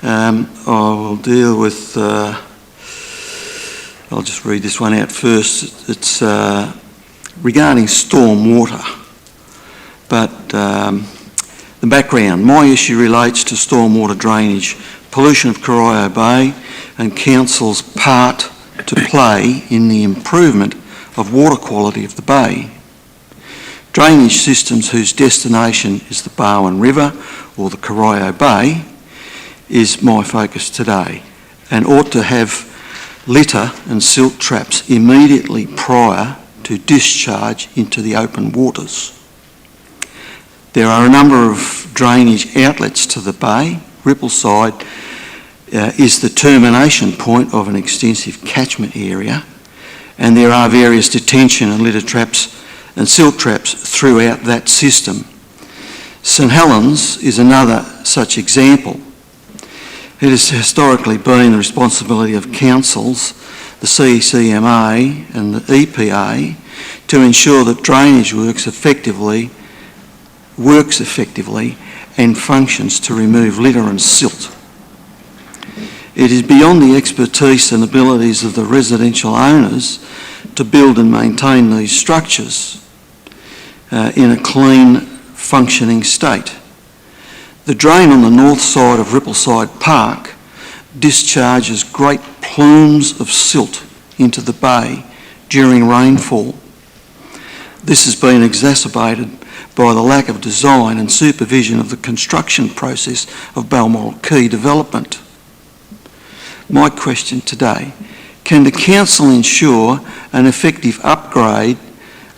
I will deal with, I'll just read this one out first. It's regarding storm water. But the background, my issue relates to stormwater drainage, pollution of Corio Bay and Council's part to play in the improvement of water quality of the bay. Drainage systems whose destination is the Barwon River or the Corio Bay is my focus today, and ought to have litter and silt traps immediately prior to discharge into the open waters. There are a number of drainage outlets to the bay. Rippleside is the termination point of an extensive catchment area, and there are various detention and litter traps and silt traps throughout that system. St Helens is another such example. It has historically been the responsibility of councils, the CECMA and the EPA, to ensure that drainage works effectively and functions to remove litter and silt. It is beyond the expertise and abilities of the residential owners to build and maintain these structures in a clean, functioning state. The drain on the north side of Rippleside Park discharges great plumes of silt into the bay during rainfall. This has been exacerbated by the lack of design and supervision of the construction process of Balmoral Quay development. My question today, can the council ensure an effective upgrade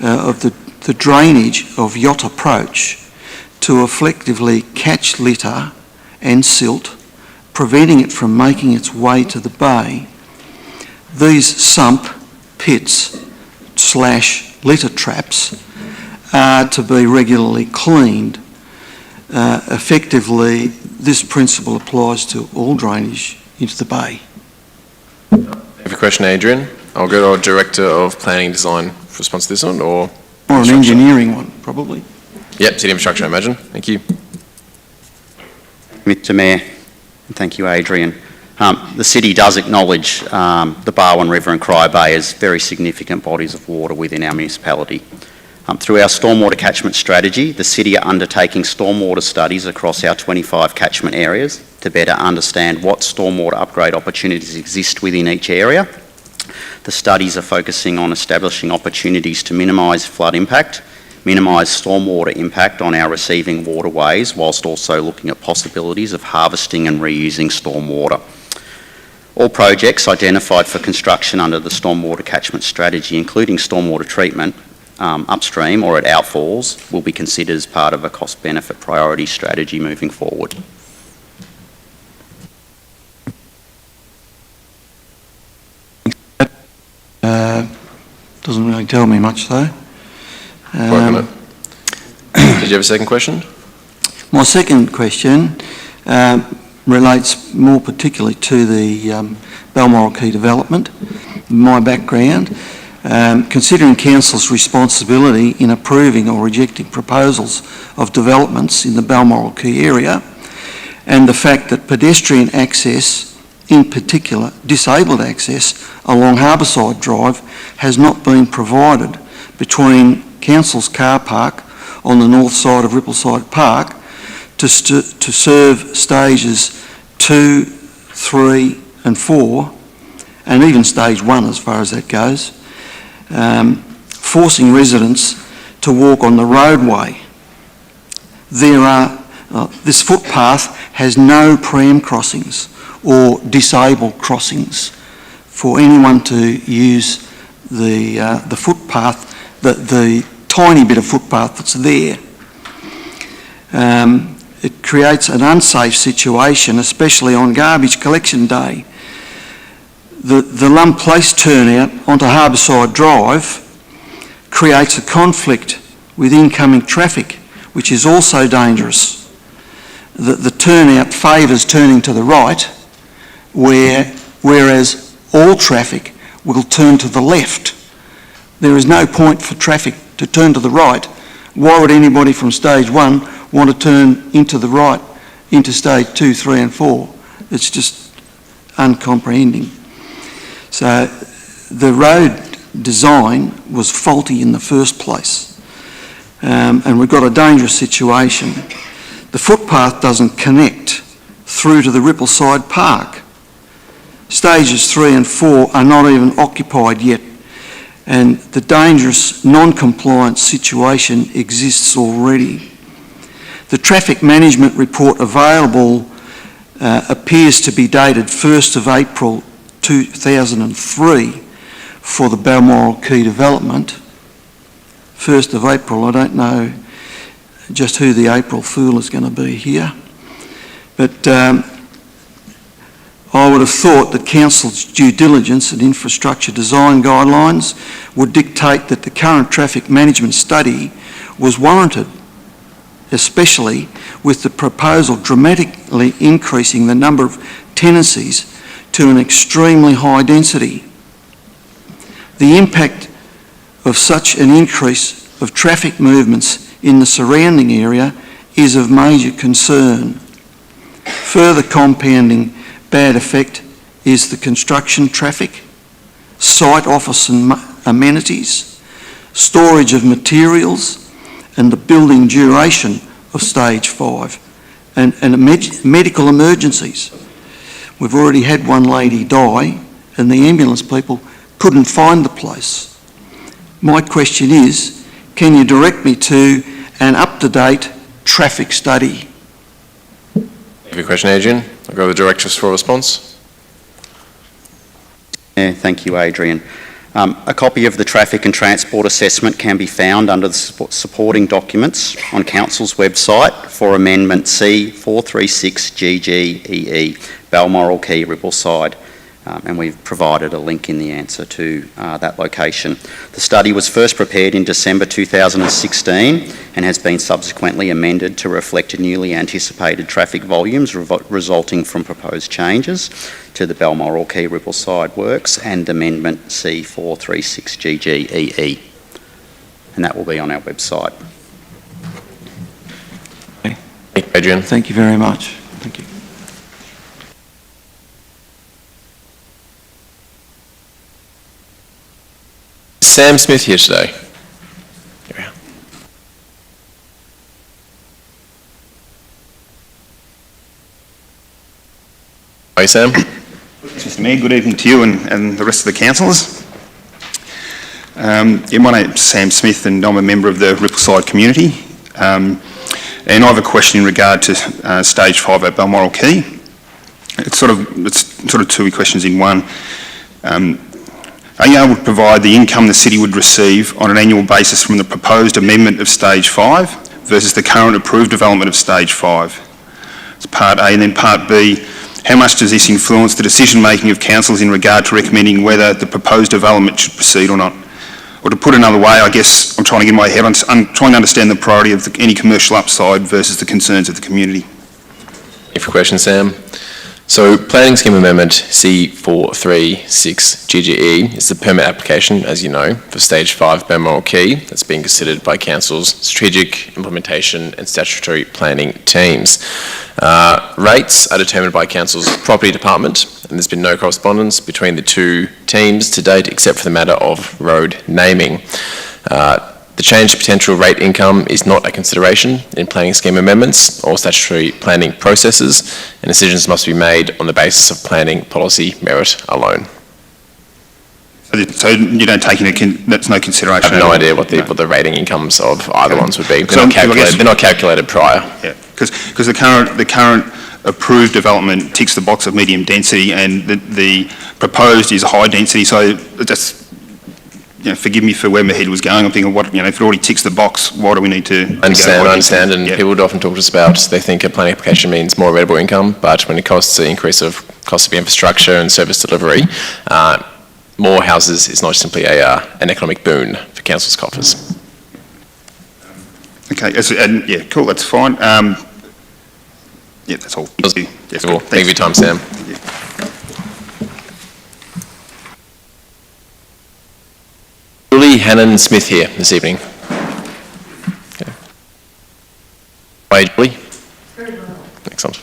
of the drainage of Yacht Approach to effectively catch litter and silt, preventing it from making its way to the bay? These sump pits / litter traps are to be regularly cleaned. Effectively, this principle applies to all drainage into the bay. Have a question, Adrian? I'll go to our Director of Planning and Design for response to this one, or an engineering one, probably. Yep, City Infrastructure, I imagine. Thank you. Mr Mayor, and thank you, Adrian. The City does acknowledge the Barwon River and Cry Bay as very significant bodies of water within our municipality. Through our stormwater catchment strategy, the City are undertaking stormwater studies across our 25 catchment areas to better understand what stormwater upgrade opportunities exist within each area. The studies are focusing on establishing opportunities to minimise flood impact, minimise stormwater impact on our receiving waterways, whilst also looking at possibilities of harvesting and reusing stormwater. All projects identified for construction under the stormwater catchment strategy, including stormwater treatment, upstream or at outfalls, will be considered as part of a cost-benefit priority strategy moving forward. Doesn't really tell me much though. Working it. Did you have a second question? My second question relates more particularly to the Balmoral Quay development. My background, considering Council's responsibility in approving or rejecting proposals of developments in the Balmoral Quay area, and the fact that pedestrian access, in particular disabled access along Harbourside Drive, has not been provided between Council's car park on the north side of Rippleside Park to serve stages 2, 3 and 4, and even stage 1 as far as that goes, forcing residents to walk on the roadway. This footpath has no pram crossings or disabled crossings for anyone to use the footpath, the tiny bit of footpath that's there. It creates an unsafe situation, especially on garbage collection day. The Lum Place turnout onto Harbourside Drive creates a conflict with incoming traffic, which is also dangerous. The turnout favours turning to the right, whereas all traffic will turn to the left. There is no point for traffic to turn to the right. Why would anybody from stage 1 want to turn into the right into stage 2, 3 and 4? It's just uncomprehending. So the road design was faulty in the first place, and we've got a dangerous situation. The footpath doesn't connect through to the Rippleside Park. Stages 3 and 4 are not even occupied yet, and the dangerous non-compliance situation exists already. The traffic management report available appears to be dated 1st of April 2003 for the Balmoral Quay development. 1st of April, I don't know just who the April Fool is going to be here, but I would have thought that Council's due diligence and infrastructure design guidelines would dictate that the current traffic management study was warranted, especially with the proposal dramatically increasing the number of tenancies to an extremely high density. The impact of such an increase of traffic movements in the surrounding area is of major concern. Further compounding bad effect is the construction traffic, site office and amenities, storage of materials, and the building duration of stage 5, and medical emergencies. We've already had one lady die and the ambulance people couldn't find the place. My question is, can you direct me to an up-to-date traffic study? Thank you for your question, Adrian. I'll go to the directors for a response. Yeah, thank you, Adrian. A copy of the traffic and transport assessment can be found under the supporting documents on Council's website for Amendment C436GGEE, Balmoral Quay, Rippleside, and we've provided a link in the answer to that location. The study was first prepared in December 2016 and has been subsequently amended to reflect newly anticipated traffic volumes resulting from proposed changes to the Balmoral Quay Rippleside works and Amendment C436GGEE. And that will be on our website. Thank you, Adrian. Thank you very much. Thank you. Is Sam Smith here today? Here we are. Hi, Sam. Mr Mayor, good evening to you and the rest of the councillors. My name's Sam Smith and I'm a member of the Rippleside community. And I have a question in regard to Stage 5 at Balmoral Quay. It's sort of two questions in one. Are you able to provide the income the city would receive on an annual basis from the proposed amendment of Stage 5 versus the current approved development of Stage 5? It's part A, and then part B, how much does this influence the decision-making of councils in regard to recommending whether the proposed development should proceed or not? Or to put another way, I guess I'm trying to get my head on, I'm trying to understand the priority of any commercial upside versus the concerns of the community. Thank you for your question, Sam. So Planning Scheme Amendment C436GGE is the permit application, as you know, for Stage 5 Balmoral Quay that's being considered by Council's strategic, implementation and statutory planning teams. Rates are determined by Council's property department, and there's been no correspondence between the two teams to date except for the matter of road naming. The change to potential rate income is not a consideration in planning scheme amendments or statutory planning processes, and decisions must be made on the basis of planning policy merit alone. So you don't take into that's no consideration? I have no idea what the rating incomes of either ones would be. They're not calculated prior. Yeah, because the current approved development ticks the box of medium density, and the proposed is high density. So that's, forgive me for where my head was going. I'm thinking, if it already ticks the box, why do we need to? I understand, and people would often talk to us about they think a planning application means more available income, but when it costs the increase of cost of infrastructure and service delivery, more houses is not simply an economic boon for council's coffers. Okay, yeah, cool, that's fine. Yeah, that's all. Thank you. Yes, cool. Thank you for your time, Sam. Julie Hannon-Smith here this evening. Okay. Hi, Julie. Very well. Excellent.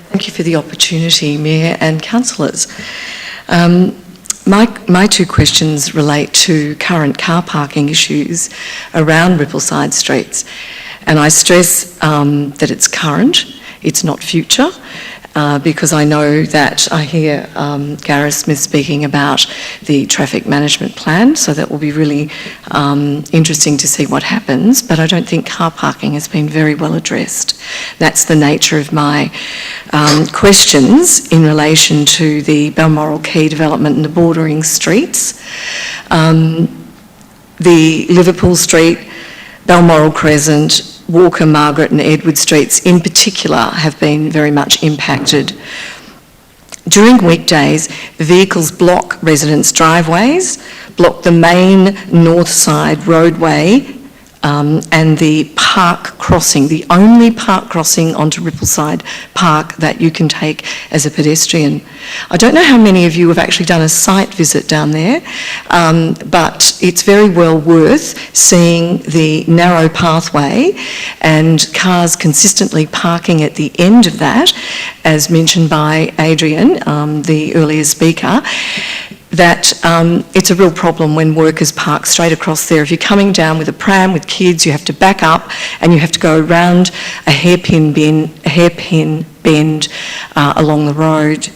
Thank you for the opportunity, Mayor and councillors. My two questions relate to current car parking issues around Rippleside streets. And I stress that it's current, it's not future, because I know that I hear Gareth Smith speaking about the traffic management plan, so that will be really interesting to see what happens, but I don't think car parking has been very well addressed. That's the nature of my questions in relation to the Balmoral Quay development and the bordering streets. The Liverpool Street, Balmoral Crescent, Walker, Margaret and Edward Streets in particular have been very much impacted. During weekdays, vehicles block residents' driveways, block the main north side roadway and the park crossing, the only park crossing onto Rippleside Park that you can take as a pedestrian. I don't know how many of you have actually done a site visit down there, but it's very well worth seeing the narrow pathway and cars consistently parking at the end of that, as mentioned by Adrian, the earlier speaker, that it's a real problem when workers park straight across there. If you're coming down with a pram with kids, you have to back up and you have to go around a hairpin bend along the road.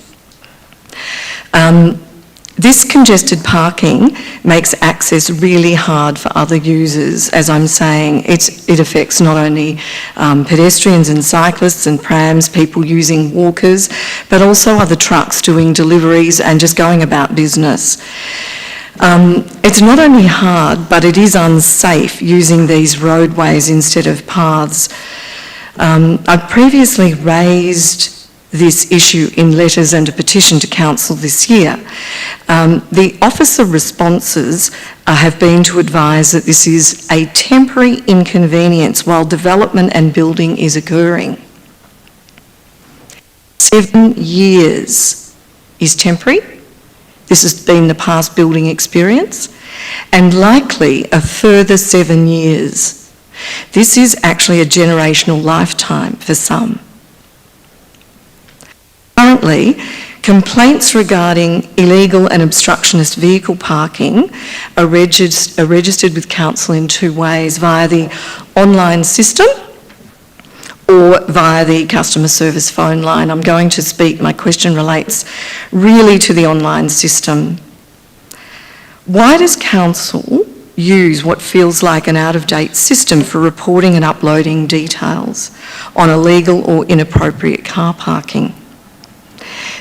This congested parking makes access really hard for other users. As I'm saying, it affects not only pedestrians and cyclists and prams, people using walkers, but also other trucks doing deliveries and just going about business. It's not only hard, but it is unsafe using these roadways instead of paths. I've previously raised this issue in letters and a petition to Council this year. The officer responses have been to advise that this is a temporary inconvenience while development and building is occurring. 7 years is temporary. This has been the past building experience, and likely a further 7 years. This is actually a generational lifetime for some. Currently, complaints regarding illegal and obstructionist vehicle parking are registered with Council in 2 ways, via the online system or via the customer service phone line. I'm going to speak, my question relates really to the online system. Why does Council use what feels like an out-of-date system for reporting and uploading details on illegal or inappropriate car parking?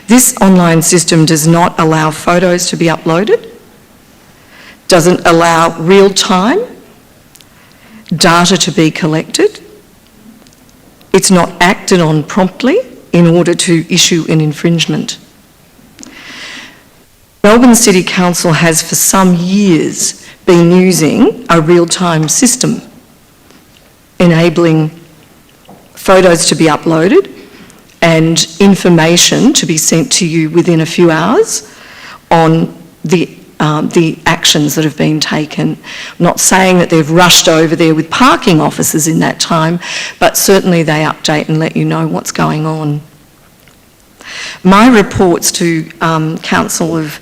This online system does not allow photos to be uploaded, doesn't allow real-time data to be collected. It's not acted on promptly in order to issue an infringement. Melbourne City Council has for some years been using a real-time system enabling photos to be uploaded and information to be sent to you within a few hours on the actions that have been taken. I'm not saying that they've rushed over there with parking officers in that time, but certainly they update and let you know what's going on. My reports to Council of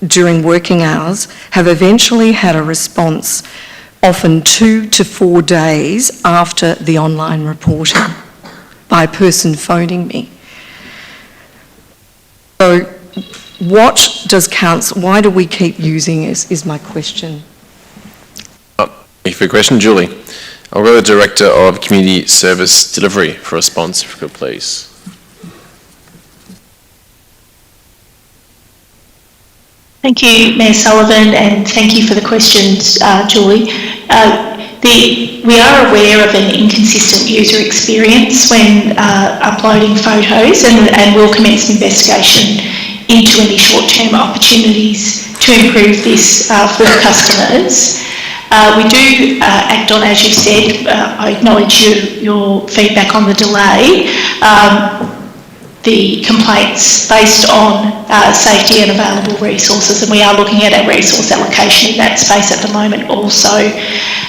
during working hours have eventually had a response, often 2 to 4 days after the online reporting, by a person phoning me. So what does Council, why do we keep using this, is my question. Thank you for your question, Julie. I'll go to the Director of Community Service Delivery for a response, if you could please. Thank you, Mayor Sullivan, and thank you for the questions, Julie. We are aware of an inconsistent user experience when uploading photos, and will commence an investigation into any short-term opportunities to improve this for customers. We do act on, as you've said, I acknowledge your feedback on the delay, the complaints based on safety and available resources, and we are looking at our resource allocation in that space at the moment also.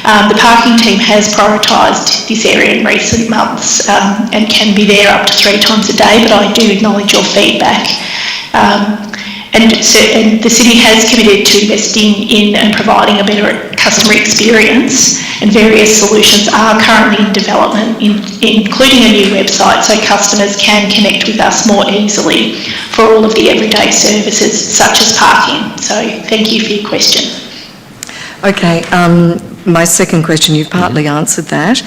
The parking team has prioritised this area in recent months and can be there up to 3 times a day, but I do acknowledge your feedback. And the City has committed to investing in and providing a better customer experience, and various solutions are currently in development, including a new website so customers can connect with us more easily for all of the everyday services such as parking. So thank you for your question. Okay, my second question, you've partly answered that,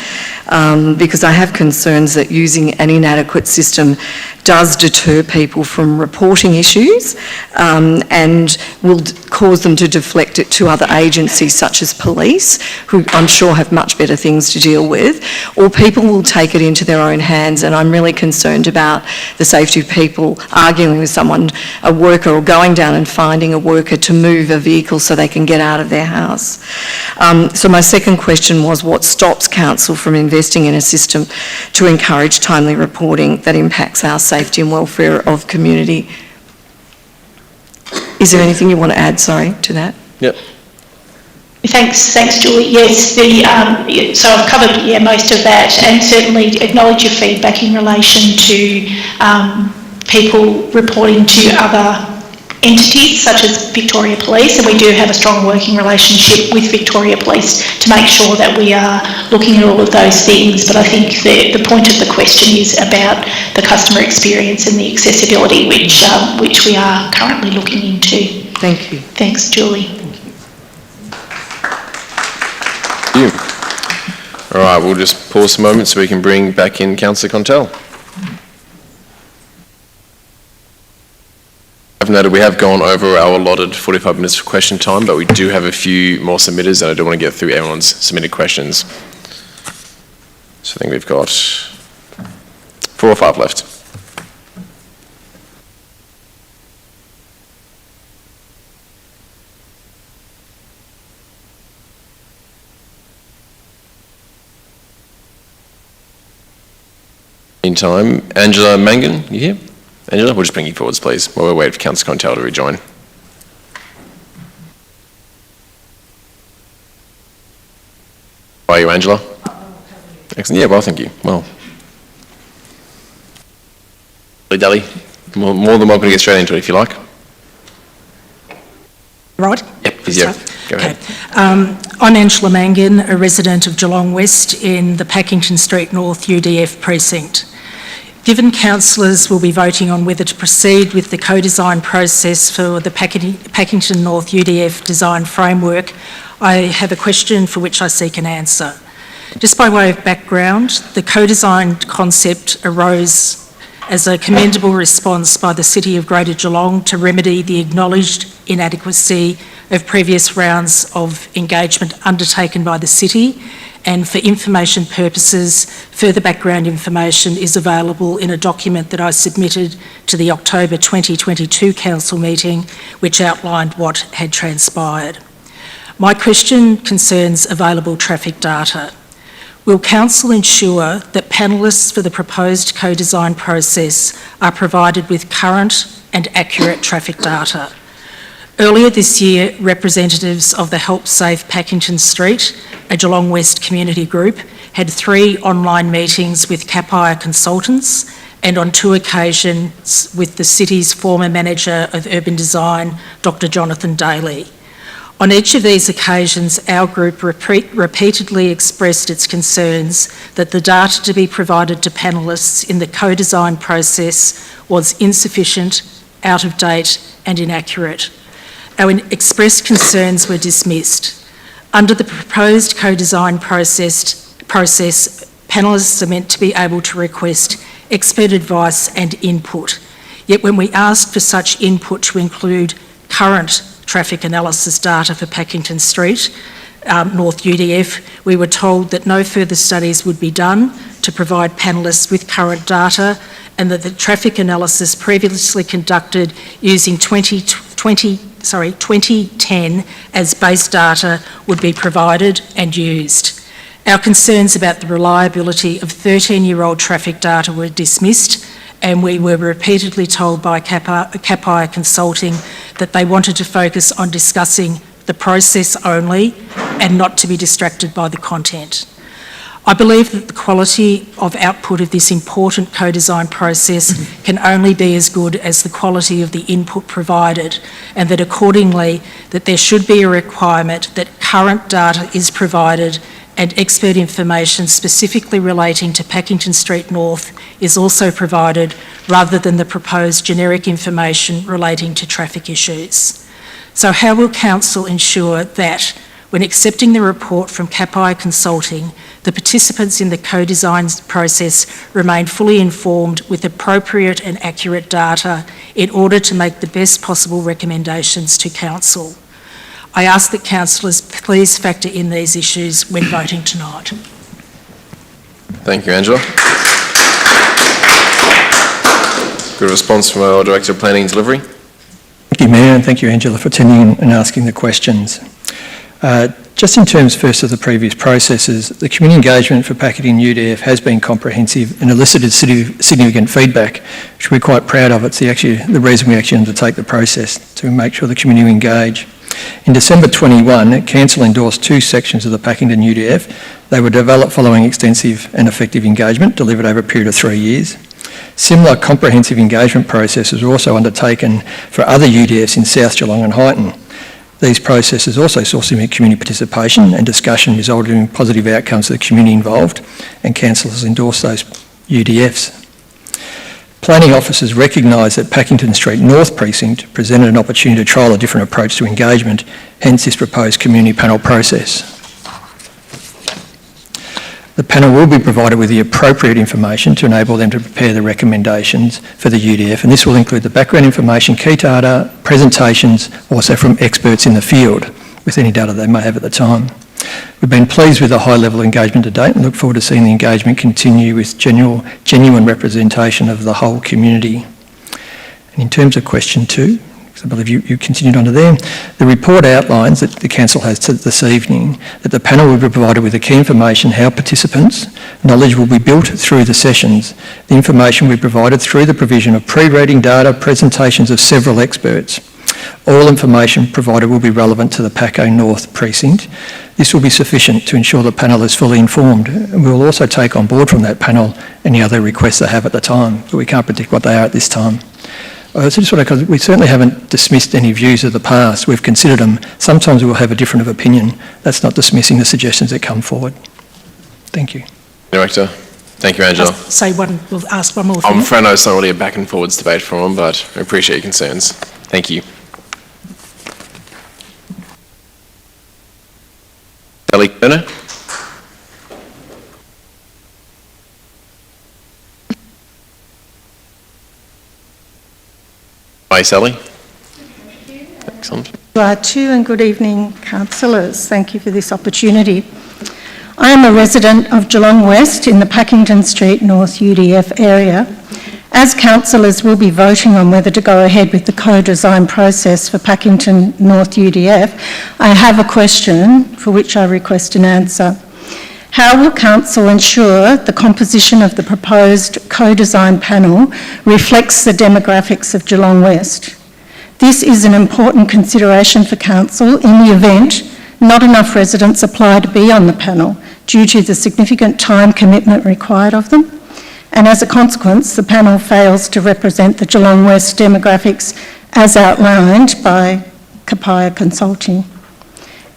because I have concerns that using an inadequate system does deter people from reporting issues and will cause them to deflect it to other agencies such as police, who I'm sure have much better things to deal with, or people will take it into their own hands, and I'm really concerned about the safety of people arguing with someone, a worker, or going down and finding a worker to move a vehicle so they can get out of their house. So my second question was, what stops Council from investing in a system to encourage timely reporting that impacts our safety and welfare of community? Is there anything you want to add, sorry, to that? Yep. Thanks, Julie. Yes, so I've covered most of that, and certainly acknowledge your feedback in relation to people reporting to other entities such as Victoria Police, and we do have a strong working relationship with Victoria Police to make sure that we are looking at all of those things. But I think the point of the question is about the customer experience and the accessibility, which we are currently looking into. Thank you. Thanks, Julie. Thank you. All right, we'll just pause a moment so we can bring back in Councillor Contell. I've noted we have gone over our allotted 45 minutes for question time, but we do have a few more submitters and I don't want to get through everyone's submitted questions. So I think we've got 4 or 5 left. Meantime, Angela Mangan, you here? Angela, we'll just bring you forwards, please, while we're waiting for Councillor Contell to rejoin. How are you, Angela? Excellent. Yeah, well, thank you. Well. Dilly, more than welcome to get straight into it if you like. Right? Yep, please, yeah. Go ahead. I'm Angela Mangan, a resident of Geelong West in the Packington Street North UDF precinct. Given councillors will be voting on whether to proceed with the co-design process for the Packington North UDF design framework, I have a question for which I seek an answer. Just by way of background, the co-design concept arose as a commendable response by the City of Greater Geelong to remedy the acknowledged inadequacy of previous rounds of engagement undertaken by the City, and for information purposes, further background information is available in a document that I submitted to the October 2022 Council meeting, which outlined what had transpired. My question concerns available traffic data. Will Council ensure that panellists for the proposed co-design process are provided with current and accurate traffic data? Earlier this year, representatives of the Help Safe Packington Street, a Geelong West community group, had 3 online meetings with Capire Consultants and on 2 occasions with the City's former Manager of Urban Design, Dr. Jonathan Daly. On each of these occasions, our group repeatedly expressed its concerns that the data to be provided to panellists in the co-design process was insufficient, out of date and inaccurate. Our expressed concerns were dismissed. Under the proposed co-design process, panellists are meant to be able to request expert advice and input. Yet when we asked for such input to include current traffic analysis data for Packington Street, North UDF, we were told that no further studies would be done to provide panellists with current data, and that the traffic analysis previously conducted using 2010 as base data would be provided and used. Our concerns about the reliability of 13-year-old traffic data were dismissed, and we were repeatedly told by Capire Consulting that they wanted to focus on discussing the process only and not to be distracted by the content. I believe that the quality of output of this important co-design process can only be as good as the quality of the input provided, and that accordingly that there should be a requirement that current data is provided and expert information specifically relating to Packington Street North is also provided, rather than the proposed generic information relating to traffic issues. So how will Council ensure that, when accepting the report from Capire Consulting, the participants in the co-design process remain fully informed with appropriate and accurate data in order to make the best possible recommendations to Council? I ask that councillors please factor in these issues when voting tonight. Thank you, Angela. Good response from our Director of Planning and Delivery. Thank you, Mayor, and thank you, Angela, for attending and asking the questions. Just in terms first of the previous processes, the community engagement for Packington UDF has been comprehensive and elicited significant feedback, which we're quite proud of. It's the reason we actually undertake the process, to make sure the community engage. In December 21, Council endorsed 2 sections of the Packington UDF. They were developed following extensive and effective engagement delivered over a period of 3 years. Similar comprehensive engagement processes are also undertaken for other UDFs in South Geelong and Highton. These processes also saw significant community participation and discussion resulted in positive outcomes for the community involved, and councillors endorsed those UDFs. Planning officers recognised that Packington Street North Precinct presented an opportunity to trial a different approach to engagement, hence this proposed community panel process. The panel will be provided with the appropriate information to enable them to prepare the recommendations for the UDF, and this will include the background information, key data, presentations, also from experts in the field, with any data they may have at the time. We've been pleased with the high level of engagement to date and look forward to seeing the engagement continue with genuine representation of the whole community. And in terms of question 2, I believe you continued on to there. The report outlines that the Council has this evening that the panel will be provided with the key information how participants' knowledge will be built through the sessions. The information will be provided through the provision of pre-reading data, presentations of several experts. All information provided will be relevant to the Paco North Precinct. This will be sufficient to ensure the panel is fully informed, and we will also take on board from that panel any other requests they have at the time, but we can't predict what they are at this time. We certainly haven't dismissed any views of the past. We've considered them. Sometimes we'll have a different of opinion. That's not dismissing the suggestions that come forward. Thank you. Director. Thank you, Angela. We'll ask one more thing. I'm afraid I know it's not really a back and forwards debate forum, but I appreciate your concerns. Thank you. Sally Kerner. Hi, Sally. Excellent. And good evening, councillors. Thank you for this opportunity. I am a resident of Geelong West in the Packington Street North UDF area. As councillors will be voting on whether to go ahead with the co-design process for Packington North UDF, I have a question for which I request an answer. How will Council ensure the composition of the proposed co-design panel reflects the demographics of Geelong West? This is an important consideration for Council in the event not enough residents apply to be on the panel due to the significant time commitment required of them, and as a consequence, the panel fails to represent the Geelong West demographics as outlined by Capaya Consulting.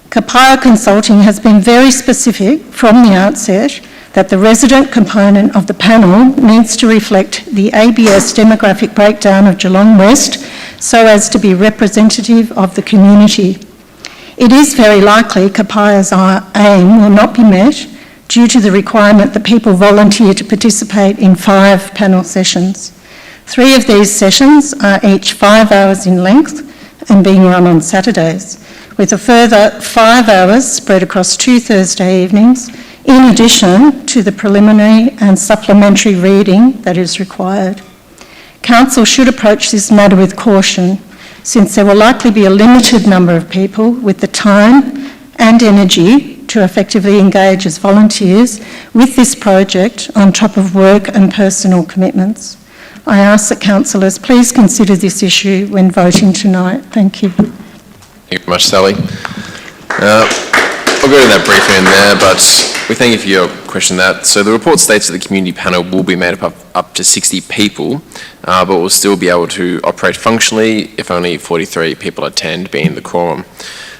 Capaya Consulting has been very specific from the outset that the resident component of the panel needs to reflect the ABS demographic breakdown of Geelong West so as to be representative of the community. It is very likely Capaya's aim will not be met due to the requirement that people volunteer to participate in 5 panel sessions. 3 of these sessions are each 5 hours in length and being run on Saturdays, with a further 5 hours spread across 2 Thursday evenings, in addition to the preliminary and supplementary reading that is required. Council should approach this matter with caution, since there will likely be a limited number of people with the time and energy to effectively engage as volunteers with this project on top of work and personal commitments. I ask that councillors please consider this issue when voting tonight. Thank you. Thank you very much, Sally. I'll go to that briefly in there, but we thank you for your question that. So the report states that the community panel will be made up to 60 people, but will still be able to operate functionally if only 43 people attend, being the quorum.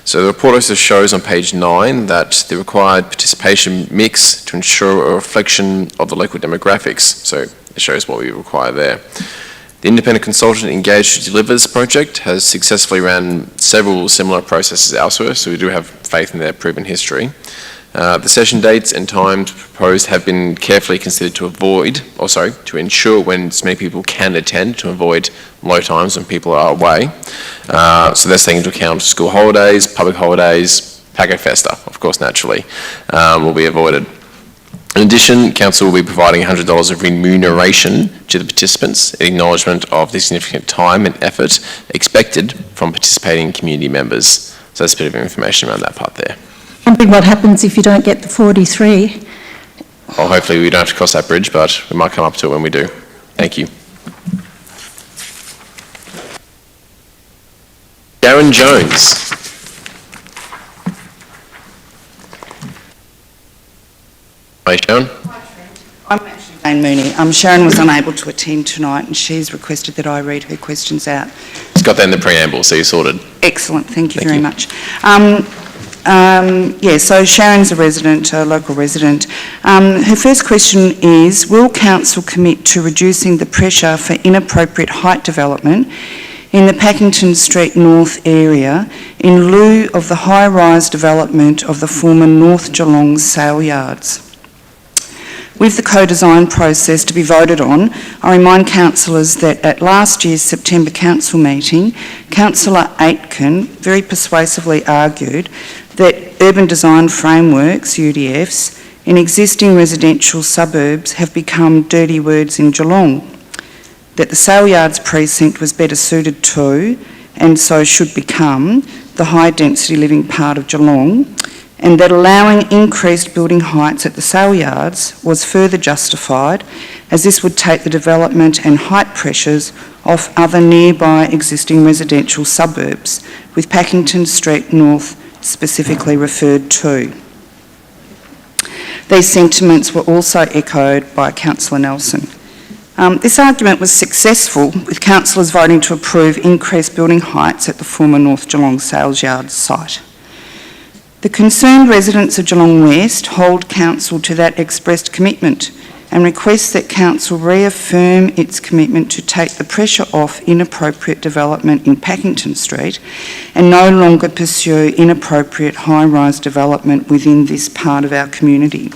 So the report also shows on page 9 that the required participation mix to ensure a reflection of the local demographics. So it shows what we require there. The independent consultant engaged to deliver this project has successfully ran several similar processes elsewhere, so we do have faith in their proven history. The session dates and times proposed have been carefully considered to ensure when as many people can attend, to avoid low times when people are away. So that's taking into account school holidays, public holidays, Paco Festa, of course, naturally, will be avoided. In addition, Council will be providing $100 of remuneration to the participants in acknowledgement of the significant time and effort expected from participating community members. So that's a bit of information around that part there. Wondering what happens if you don't get the 43? Well, hopefully we don't have to cross that bridge, but we might come up to it when we do. Thank you. Darren Jones. Hi, Sharon. I'm actually Jane Mooney. Sharon was unable to attend tonight and she's requested that I read her questions out. It's got that in the preamble, so you're sorted. Excellent, thank you very much. So Sharon's a resident, a local resident. Her first question is, will council commit to reducing the pressure for inappropriate height development in the Packington Street North area in lieu of the high-rise development of the former North Geelong sale yards? With the co-design process to be voted on, I remind councillors that at last year's September council meeting, Councillor Aitken very persuasively argued that urban design frameworks, UDFs, in existing residential suburbs have become dirty words in Geelong, that the sale yards precinct was better suited to, and so should become, the high-density living part of Geelong, and that allowing increased building heights at the sale yards was further justified, as this would take the development and height pressures off other nearby existing residential suburbs, with Packington Street North specifically referred to. These sentiments were also echoed by Councillor Nelson. This argument was successful, with councillors voting to approve increased building heights at the former North Geelong sales yards site. The concerned residents of Geelong West hold council to that expressed commitment and request that council reaffirm its commitment to take the pressure off inappropriate development in Packington Street and no longer pursue inappropriate high-rise development within this part of our community.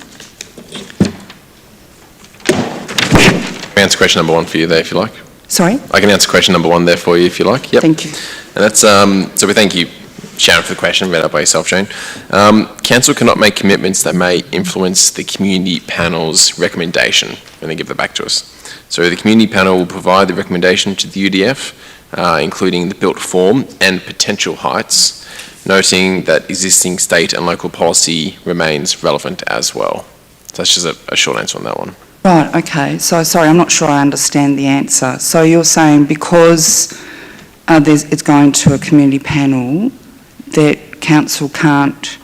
I can answer question number one for you there, if you like. Sorry? I can answer question number one there for you, if you like. Yep. Thank you. And that's, so we thank you, Sharon, for the question, read out by yourself, Jane. Council cannot make commitments that may influence the community panel's recommendation when they give it back to us. So the community panel will provide the recommendation to the UDF, including the built form and potential heights, noting that existing state and local policy remains relevant as well. So that's just a short answer on that one. Right, okay. So, sorry, I'm not sure I understand the answer. So you're saying because it's going to a community panel, that council can't...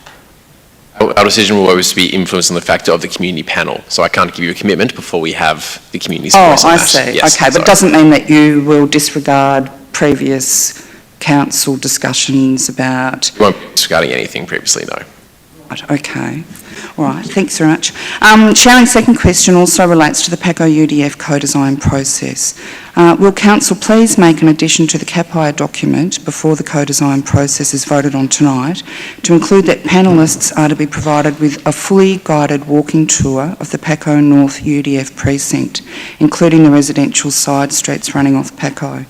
Our decision will always be influenced on the factor of the community panel. So I can't give you a commitment before we have the community's voice on that. I see. Yes, okay, but it doesn't mean that you will disregard previous council discussions about... We won't be disregarding anything previously, no. Right, okay. All right, thanks very much. Sharon's second question also relates to the PACO UDF co-design process. Will council please make an addition to the CAPI document before the co-design process is voted on tonight to include that panellists are to be provided with a fully guided walking tour of the PACO North UDF precinct, including the residential side streets running off PACO.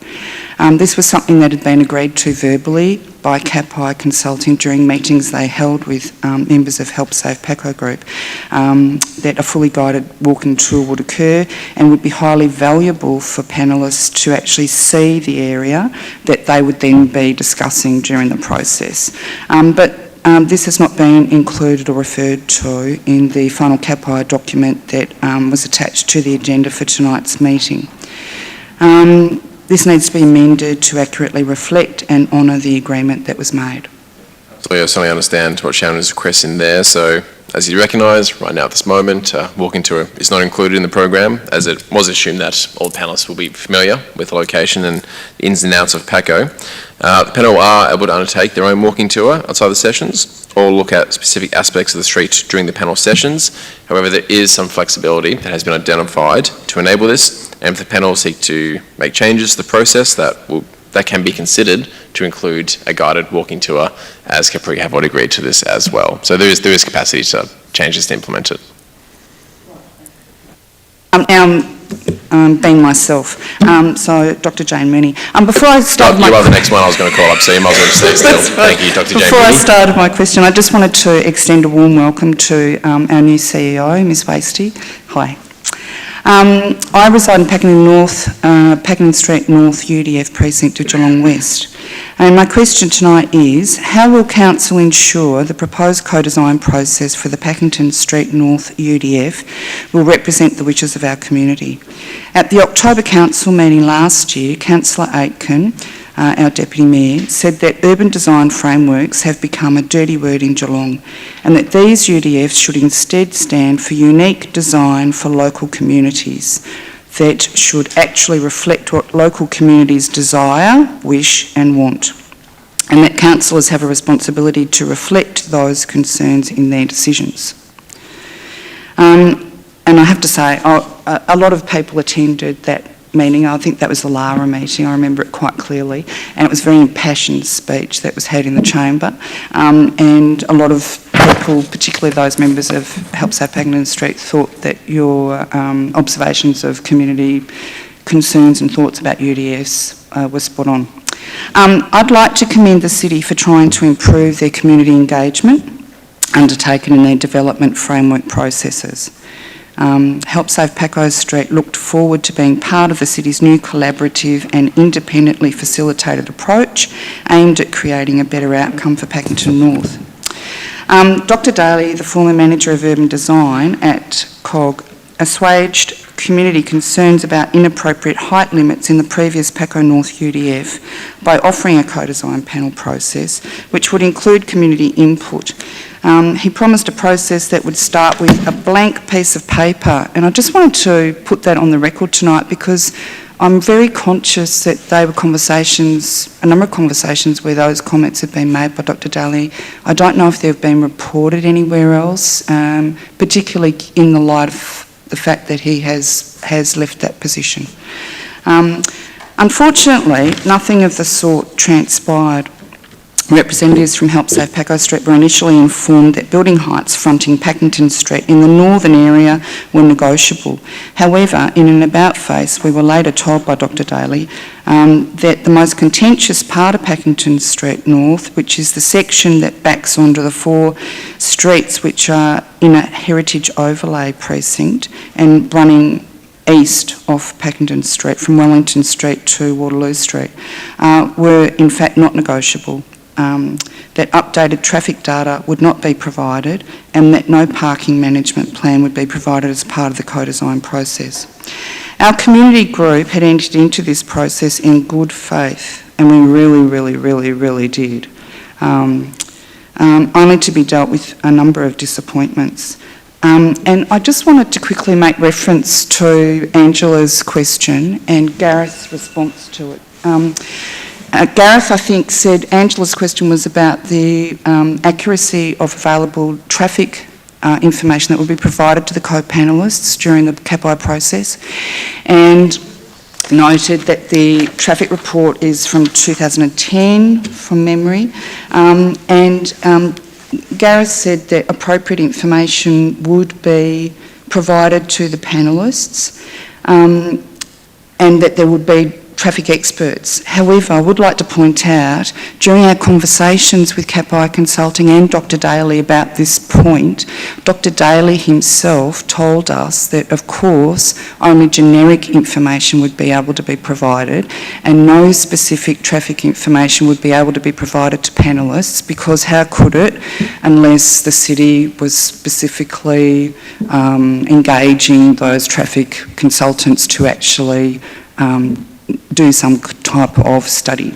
This was something that had been agreed to verbally by CAPI Consulting during meetings they held with members of Help Save PACO Group, that a fully guided walking tour would occur and would be highly valuable for panellists to actually see the area that they would then be discussing during the process. But this has not been included or referred to in the final CAPI document that was attached to the agenda for tonight's meeting. This needs to be amended to accurately reflect and honour the agreement that was made. So I certainly understand what Sharon is requesting there. So as you recognise, right now at this moment, walking tour is not included in the program, as it was assumed that all panellists will be familiar with the location and the ins and outs of PACO. The panel are able to undertake their own walking tour outside the sessions, or look at specific aspects of the street during the panel sessions. However, there is some flexibility that has been identified to enable this, and if the panel seek to make changes to the process, that can be considered to include a guided walking tour, as Capri have already agreed to this as well. So there is capacity to change this to implement it. Being myself, so Dr. Jane Mooney. Before I start, you are the next one I was going to call up, so you might as well just stay still. Right. Thank you, Dr. Jane Before Mooney. I started my question, I just wanted to extend a warm welcome to our new CEO, Ms. Wasty. Hi. I reside in Packington Street North UDF precinct of Geelong West. And my question tonight is, how will council ensure the proposed co-design process for the Packington Street North UDF will represent the wishes of our community? At the October council meeting last year, Councillor Aitken our Deputy Mayor, said that urban design frameworks have become a dirty word in Geelong and that these UDFs should instead stand for unique design for local communities that should actually reflect what local communities desire, wish and want, and that councillors have a responsibility to reflect those concerns in their decisions. And I have to say, a lot of people attended that meeting. I think that was the Lara meeting, I remember it quite clearly, and it was a very impassioned speech that was had in the chamber, and a lot of people, particularly those members of Help Save Pakenham Street, thought that your observations of community concerns and thoughts about UDFs were spot on. I'd like to commend the City for trying to improve their community engagement undertaken in their development framework processes. Help Save Paco Street looked forward to being part of the City's new collaborative and independently facilitated approach aimed at creating a better outcome for Pakenham North. Dr Daly, the former Manager of Urban Design at COG, assuaged community concerns about inappropriate height limits in the previous Paco North UDF by offering a co-design panel process which would include community input. He promised a process that would start with a blank piece of paper, and I just wanted to put that on the record tonight because I'm very conscious that they were conversations, a number of conversations where those comments have been made by Dr Daly. I don't know if they've been reported anywhere else, particularly in the light of the fact that he has left that position. Unfortunately, nothing of the sort transpired. Representatives from Help Save Paco Street were initially informed that building heights fronting Pakenham Street in the northern area were negotiable. However, in an about-face, we were later told by Dr Daly that the most contentious part of Pakenham Street North, which is the section that backs onto the 4 streets which are in a heritage overlay precinct and running east of Pakenham Street from Wellington Street to Waterloo Street, were in fact not negotiable. That updated traffic data would not be provided and that no parking management plan would be provided as part of the co-design process. Our community group had entered into this process in good faith, and we really did, only to be dealt with a number of disappointments. And I just wanted to quickly make reference to Angela's question and Gareth's response to it. Gareth, I think, said Angela's question was about the accuracy of available traffic information that would be provided to the co-panellists during the CAPI process, and noted that the traffic report is from 2010 from memory, and Gareth said that appropriate information would be provided to the panellists and that there would be traffic experts. However, I would like to point out, during our conversations with CAPI Consulting and Dr Daly about this point, Dr Daly himself told us that, of course, only generic information would be able to be provided and no specific traffic information would be able to be provided to panellists, because how could it unless the City was specifically engaging those traffic consultants to actually do some type of study.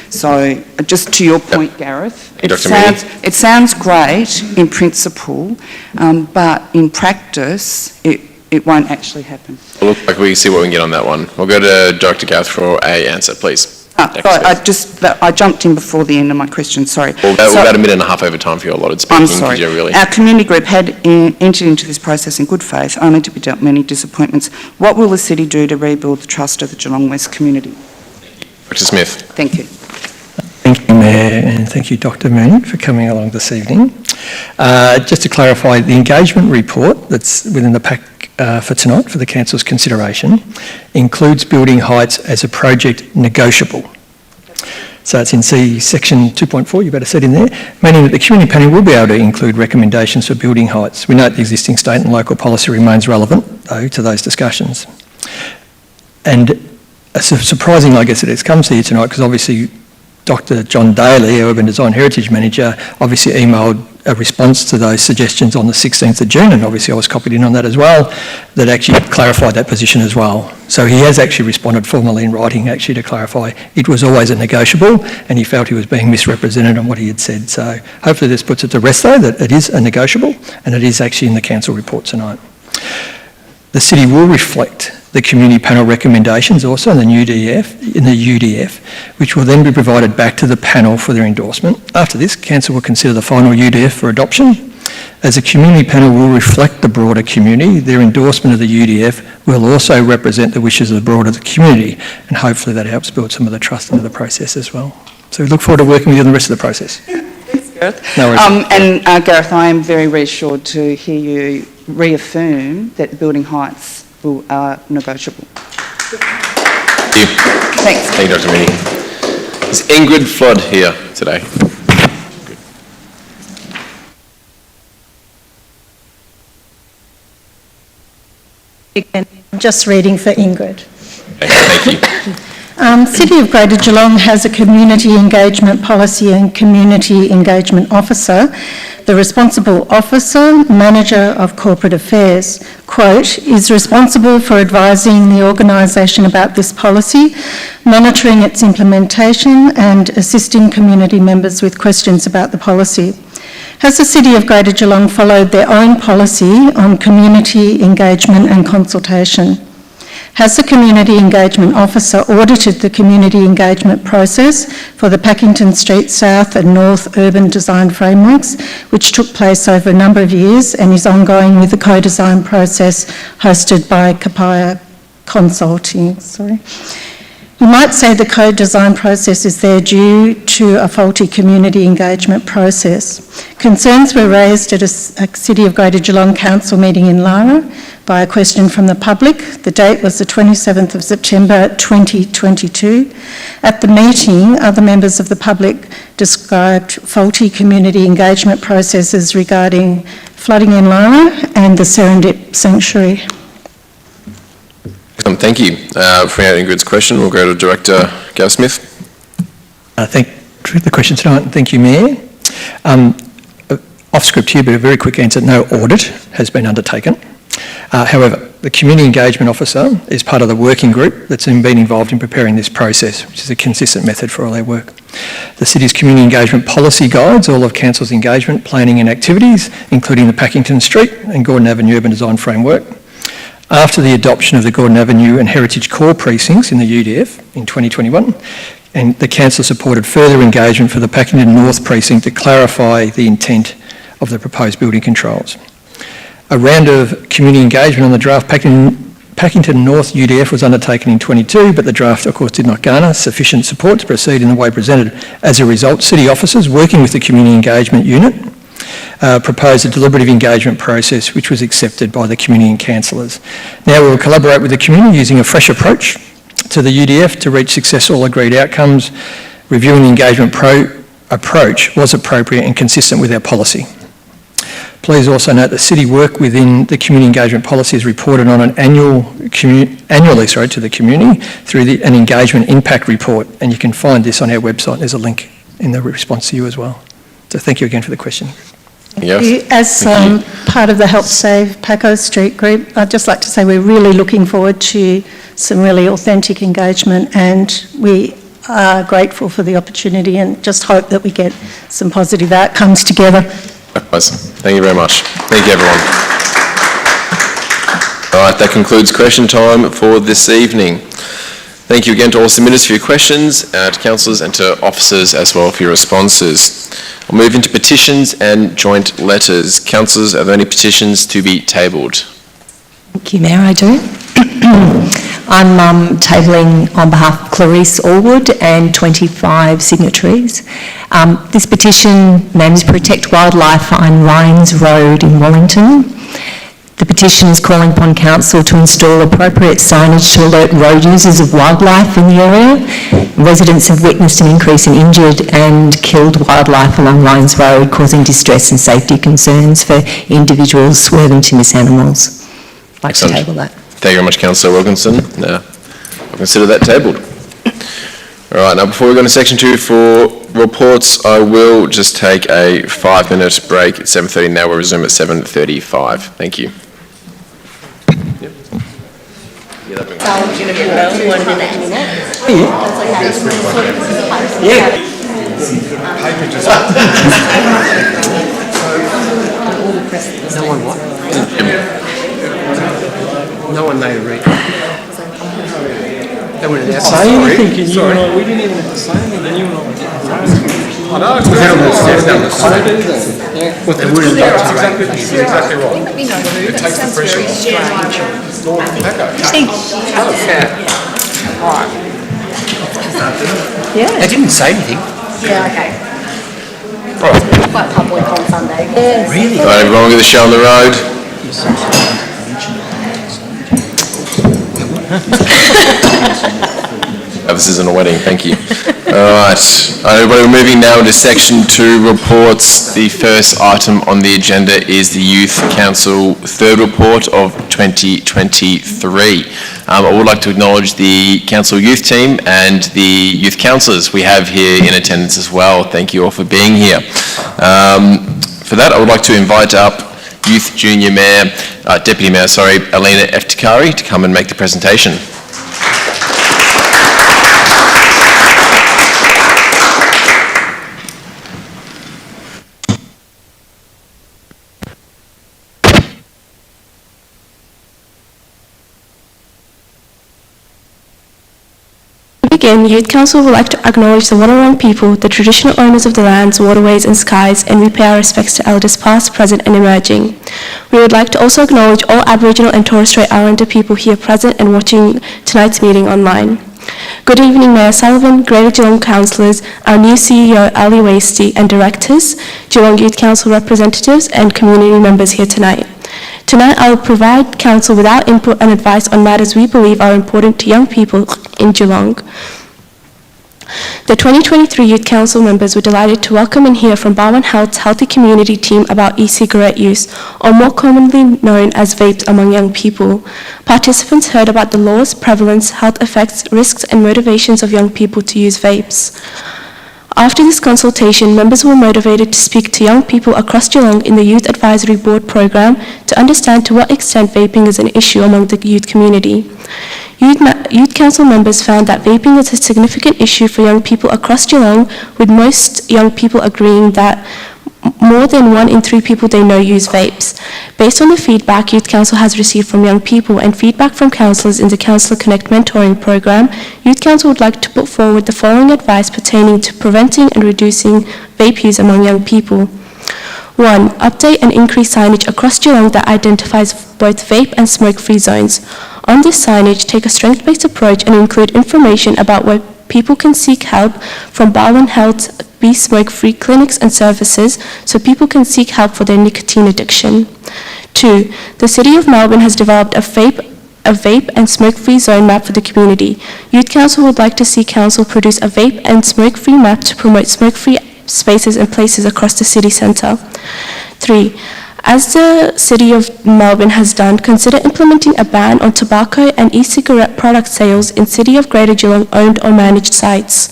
So just to your point, Gareth, it sounds great in principle, but in practice it won't actually happen. It looks like we can see what we can get on that one. We'll go to Dr Gareth for a answer, please. I jumped in before the end of my question, sorry. Well, we're about a minute and a half over time for your allotted speaking. I'm sorry. Really... Our community group had entered into this process in good faith, only to be dealt many disappointments. What will the City do to rebuild the trust of the Geelong West community? Dr Smith. Thank you. Thank you, Mayor, and thank you, Dr Mooney, for coming along this evening. Just to clarify, the engagement report that's within the pack for tonight for the Council's consideration includes building heights as a project negotiable. So it's in C section 2.4, you better set in there, meaning that the community panel will be able to include recommendations for building heights. We note the existing state and local policy remains relevant, though, to those discussions. And surprising, I guess, that it's come to you tonight, because obviously Dr John Daly, our Urban Design Heritage Manager, obviously emailed a response to those suggestions on the 16th of June, and obviously I was copied in on that as well, that actually clarified that position as well. So he has actually responded formally in writing actually to clarify it was always a negotiable and he felt he was being misrepresented on what he had said. So hopefully this puts it to rest though that it is a negotiable and it is actually in the council report tonight. The city will reflect the community panel recommendations also in the UDF, which will then be provided back to the panel for their endorsement. After this, council will consider the final UDF for adoption. As the community panel will reflect the broader community, their endorsement of the UDF will also represent the wishes of the broader community, and hopefully that helps build some of the trust into the process as well. So we look forward to working with you on the rest of the process. Thanks, Gareth. No worries. Gareth, I am very reassured to hear you reaffirm that building heights are negotiable. Thank you. Thanks. Thank you, Dr. Meany. Is Ingrid Flood here today? Just reading for Ingrid. Thank you. City of Greater Geelong has a community engagement policy and community engagement officer. The responsible officer, manager of corporate affairs, quote, is responsible for advising the organisation about this policy, monitoring its implementation and assisting community members with questions about the policy. Has the City of Greater Geelong followed their own policy on community engagement and consultation? Has the Community Engagement Officer audited the community engagement process for the Packington Street South and North Urban Design Frameworks, which took place over a number of years and is ongoing with the co-design process hosted by Kapaya Consulting? You might say the co-design process is there due to a faulty community engagement process. Concerns were raised at a City of Greater Geelong Council meeting in Lara by a question from the public. The date was the 27th of September 2022. At the meeting, other members of the public described faulty community engagement processes regarding flooding in Lara and the Serendip Sanctuary. Thank you. For Ingrid's question, we'll go to Director Gav Smith. Thank you for the question tonight. Thank you, Mayor. Off script here, but a very quick answer. No audit has been undertaken. However, the Community Engagement Officer is part of the working group that's been involved in preparing this process, which is a consistent method for all their work. The City's Community Engagement Policy guides all of Council's engagement, planning and activities, including the Packington Street and Gordon Avenue Urban Design Framework. After the adoption of the Gordon Avenue and Heritage Core precincts in the UDF in 2021, and the Council supported further engagement for the Packington North precinct to clarify the intent of the proposed building controls. A round of community engagement on the draft Packington North UDF was undertaken in 22, but the draft, of course, did not garner sufficient support to proceed in the way presented. As a result, City officers working with the Community Engagement Unit proposed a deliberative engagement process which was accepted by the community and councillors. Now we will collaborate with the community using a fresh approach to the UDF to reach successful agreed outcomes. Reviewing the engagement approach was appropriate and consistent with our policy. Please also note that City work within the community engagement policy is reported on an annually to the community through an engagement impact report, and you can find this on our website. There's a link in the response to you as well. So thank you again for the question. Yes. As part of the Help Save Paco Street group, I'd just like to say we're really looking forward to some really authentic engagement, and we are grateful for the opportunity and just hope that we get some positive outcomes together. Likewise. Thank you very much. Thank you, everyone. All right, that concludes question time for this evening. Thank you again to all submitters for your questions, to councillors and to officers as well for your responses. I'll move into petitions and joint letters. Councillors, are there any petitions to be tabled? Thank you, Mayor, I do. I'm tabling on behalf of Clarice Allwood and 25 signatories. This petition names Protect Wildlife on Rhines Road in Wellington. The petition is calling upon Council to install appropriate signage to alert road users of wildlife in the area. Residents have witnessed an increase in injured and killed wildlife along Rhines Road, causing distress and safety concerns for individuals swerving to miss animals. I'd like to table that. Thank you very much, Councillor Wilkinson. I'll consider that tabled. All right, now before we go to section 2 for reports, I will just take a 5-minute break at 7:30 now. We'll resume at 7:35. Thank you. Yep. No one what? No one made a read. They were there. Say anything, and you and I, we didn't even have to say anything, you and I. I know, it's What they would have done. That's exactly right. It takes the pressure off. They didn't say anything. Yeah, okay. Quite public on Sunday. Really? All right, everyone, we'll get the show on the road. Oh, this isn't a wedding, thank you. All right, everybody, we're moving now into section 2, reports. The first item on the agenda is the Youth Council third report of 2023. I would like to acknowledge the council youth team and the youth councillors we have here in attendance as well. Thank you all for being here. For that, I would like to invite up Youth Junior Mayor, Deputy Mayor, Alina Eftikari to come and make the presentation. Again, the Youth Council would like to acknowledge the Wadawurrung people, the traditional owners of the lands, waterways and skies, and we pay our respects to elders past, present and emerging. We would like to also acknowledge all Aboriginal and Torres Strait Islander people here present and watching tonight's meeting online. Good evening, Mayor Sullivan, Greater Geelong councillors, our new CEO Ali Wasty and directors, Geelong Youth Council representatives and community members here tonight. Tonight, I will provide Council with our input and advice on matters we believe are important to young people in Geelong. The 2023 Youth Council members were delighted to welcome and hear from Barwon Health's Healthy Community team about e-cigarette use, or more commonly known as vapes among young people. Participants heard about the laws, prevalence, health effects, risks and motivations of young people to use vapes. After this consultation, members were motivated to speak to young people across Geelong in the Youth Advisory Board program to understand to what extent vaping is an issue among the youth community. Youth Council members found that vaping is a significant issue for young people across Geelong, with most young people agreeing that more than 1 in 3 people they know use vapes. Based on the feedback Youth Council has received from young people and feedback from councillors in the Councillor Connect mentoring program, Youth Council would like to put forward the following advice pertaining to preventing and reducing vape use among young people. 1. Update and increase signage across Geelong that identifies both vape and smoke-free zones. On this signage, take a strength-based approach and include information about where people can seek help from Barwon Health's Be Smoke-Free clinics and services so people can seek help for their nicotine addiction. 2. The City of Melbourne has developed a vape and smoke-free zone map for the community. Youth Council would like to see Council produce a vape and smoke-free map to promote smoke-free spaces and places across the city centre. 3. As the City of Melbourne has done, consider implementing a ban on tobacco and e-cigarette product sales in City of Greater Geelong owned or managed sites.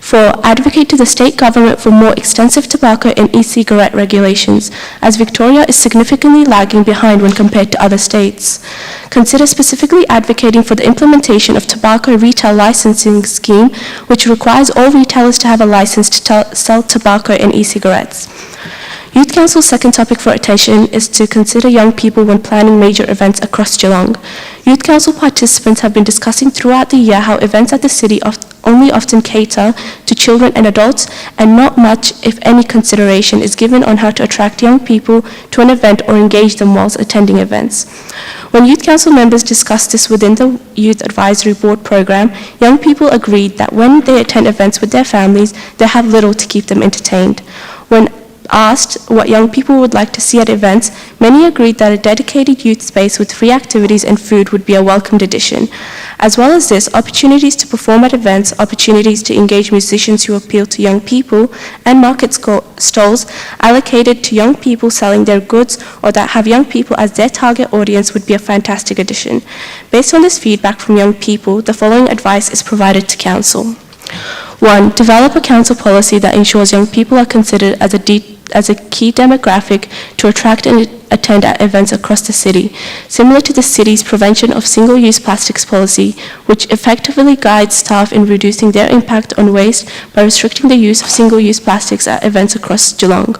4. Advocate to the state government for more extensive tobacco and e-cigarette regulations, as Victoria is significantly lagging behind when compared to other states. Consider specifically advocating for the implementation of tobacco retail licensing scheme, which requires all retailers to have a license to sell tobacco and e-cigarettes. Youth Council's second topic for attention is to consider young people when planning major events across Geelong. Youth Council participants have been discussing throughout the year how events at the city only often cater to children and adults, and not much, if any, consideration is given on how to attract young people to an event or engage them whilst attending events. When Youth Council members discussed this within the Youth Advisory Board program, young people agreed that when they attend events with their families, they have little to keep them entertained. When asked what young people would like to see at events, many agreed that a dedicated youth space with free activities and food would be a welcomed addition. As well as this, opportunities to perform at events, opportunities to engage musicians who appeal to young people, and market stalls allocated to young people selling their goods or that have young people as their target audience would be a fantastic addition. Based on this feedback from young people, the following advice is provided to Council. 1. Develop a council policy that ensures young people are considered as a key demographic to attract and attend at events across the city, similar to the city's prevention of single-use plastics policy, which effectively guides staff in reducing their impact on waste by restricting the use of single-use plastics at events across Geelong.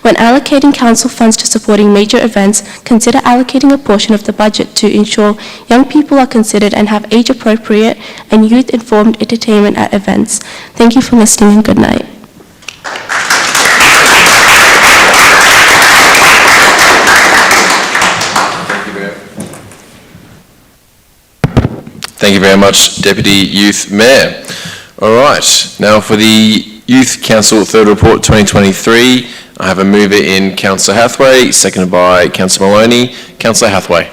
When allocating council funds to supporting major events, consider allocating a portion of the budget to ensure young people are considered and have age-appropriate and youth-informed entertainment at events. Thank you for listening and good night. Thank you very much, Deputy Youth Mayor. All right, now for the Youth Council Third Report 2023, I have a mover in Councillor Hathaway, seconded by Councillor Maloney. Councillor Hathaway.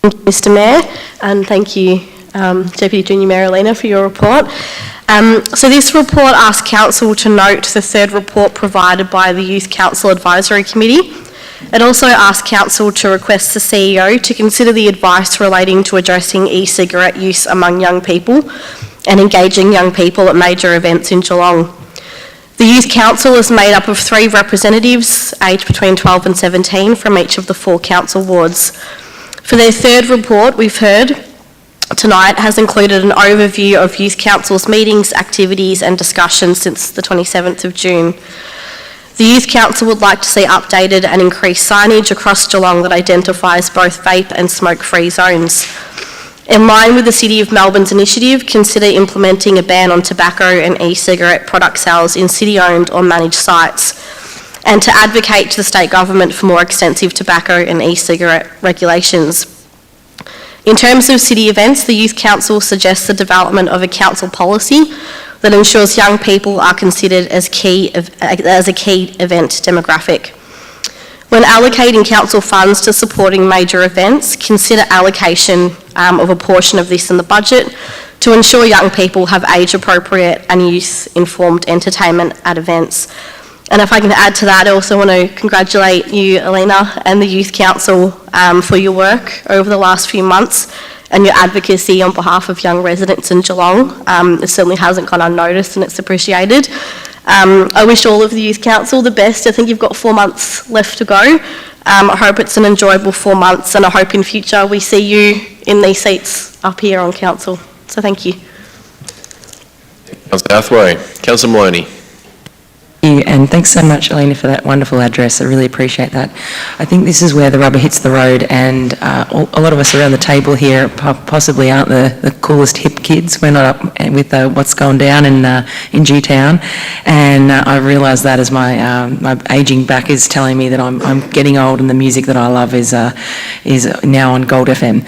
Thank you, Mr Mayor, and thank you, Deputy Junior Mayor Elena, for your report. So this report asks Council to note the third report provided by the Youth Council Advisory Committee. It also asks Council to request the CEO to consider the advice relating to addressing e-cigarette use among young people and engaging young people at major events in Geelong. The Youth Council is made up of 3 representatives aged between 12 and 17 from each of the 4 council wards. For their third report, we've heard tonight has included an overview of Youth Council's meetings, activities and discussions since the 27th of June. The Youth Council would like to see updated and increased signage across Geelong that identifies both vape and smoke-free zones. In line with the City of Melbourne's initiative, consider implementing a ban on tobacco and e-cigarette product sales in city-owned or managed sites, and to advocate to the state government for more extensive tobacco and e-cigarette regulations. In terms of city events, the Youth Council suggests the development of a council policy that ensures young people are considered as a key event demographic. When allocating council funds to supporting major events, consider allocation of a portion of this in the budget to ensure young people have age-appropriate and youth-informed entertainment at events. And if I can add to that, I also want to congratulate you, Elena, and the Youth Council for your work over the last few months and your advocacy on behalf of young residents in Geelong. It certainly hasn't gone unnoticed and it's appreciated. I wish all of the Youth Council the best. I think you've got 4 months left to go. I hope it's an enjoyable 4 months and I hope in future we see you in these seats up here on council. So thank you. Councillor Hathaway. Councillor Maloney. And thanks so much, Elena, for that wonderful address. I really appreciate that. I think this is where the rubber hits the road, and a lot of us around the table here possibly aren't the coolest hip kids. We're not up with what's going down in G-Town, and I realise that as my ageing back is telling me that I'm getting old, and the music that I love is now on Gold FM.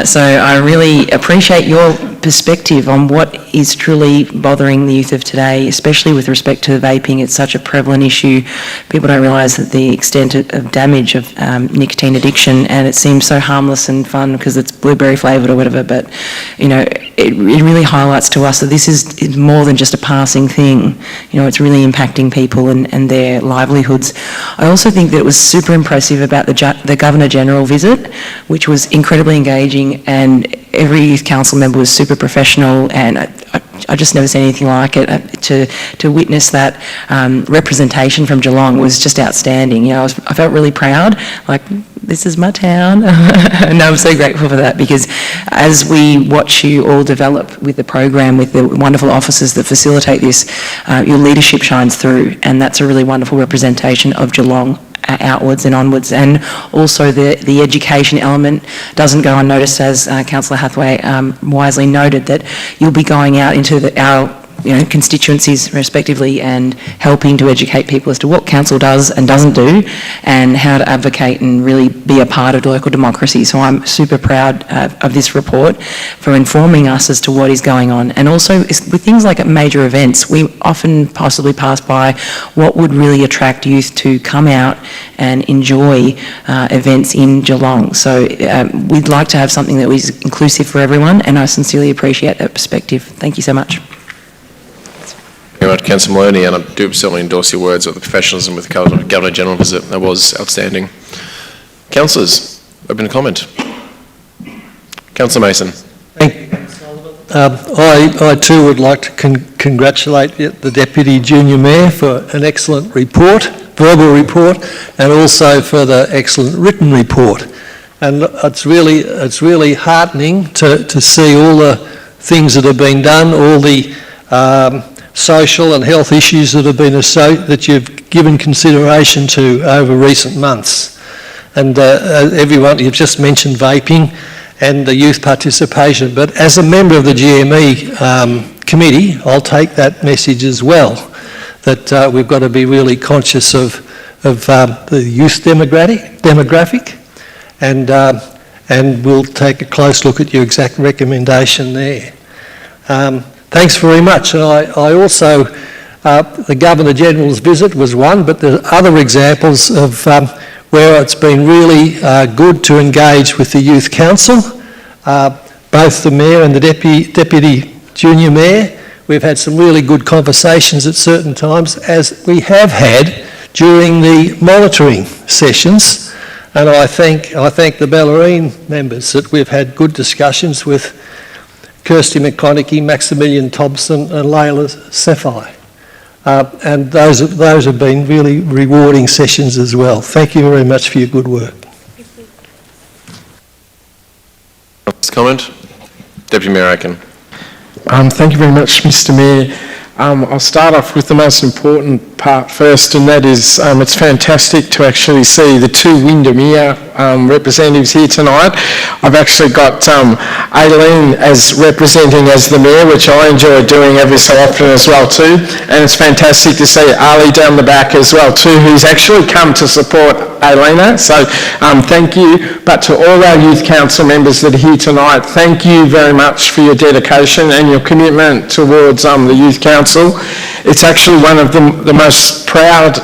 So I really appreciate your perspective on what is truly bothering the youth of today, especially with respect to vaping. It's such a prevalent issue. People don't realise that the extent of damage of nicotine addiction, and it seems so harmless and fun because it's blueberry flavoured or whatever, but you know, it really highlights to us that this is more than just a passing thing. You know, it's really impacting people and their livelihoods. I also think that it was super impressive about the Governor-General visit, which was incredibly engaging, and every youth council member was super professional, and I just never seen anything like it. To witness that representation from Geelong was just outstanding. You know, I felt really proud, like, this is my town. And I'm so grateful for that, because as we watch you all develop with the program, with the wonderful officers that facilitate this, your leadership shines through, and that's a really wonderful representation of Geelong outwards and onwards. And also the education element doesn't go unnoticed, as Councillor Hathaway wisely noted, that you'll be going out into our constituencies respectively and helping to educate people as to what council does and doesn't do, and how to advocate and really be a part of local democracy. So I'm super proud of this report for informing us as to what is going on. And also with things like at major events, we often possibly pass by what would really attract youth to come out and enjoy events in Geelong. So we'd like to have something that is inclusive for everyone, and I sincerely appreciate that perspective. Thank you so much. Very much, Councillor Maloney, and I do certainly endorse your words of the professionalism with the Governor-General visit. That was outstanding. Councillors, open to comment. Councillor Mason. Thank you. I too would like to congratulate the Deputy Junior Mayor for an excellent report, verbal report, and also for the excellent written report. And it's really heartening to see all the things that have been done, all the social and health issues that have been that you've given consideration to over recent months. And everyone, you've just mentioned vaping and the youth participation, but as a member of the GME committee, I'll take that message as well, that we've got to be really conscious of the youth demographic, and we'll take a close look at your exact recommendation there. Thanks very much. And I also, the Governor-General's visit was one, but there are other examples of where it's been really good to engage with the Youth Council, both the Mayor and the Deputy Junior Mayor. We've had some really good conversations at certain times, as we have had during the monitoring sessions. And I thank the Bellarine members that we've had good discussions with Kirsty McConaughey, Maximilian Thompson and Layla Safai. And those have been really rewarding sessions as well. Thank you very much for your good work. Comment? Deputy Mayor Aiken. Thank you very much, Mr. Mayor. I'll start off with the most important part first, and that is it's fantastic to actually see the two Windermere representatives here tonight. I've actually got Aileen as representing as the Mayor, which I enjoy doing every so often as well too, and it's fantastic to see Ali down the back as well too, who's actually come to support Ailena, so thank you. But to all our Youth Council members that are here tonight, thank you very much for your dedication and your commitment towards the Youth Council. It's actually one of the most proud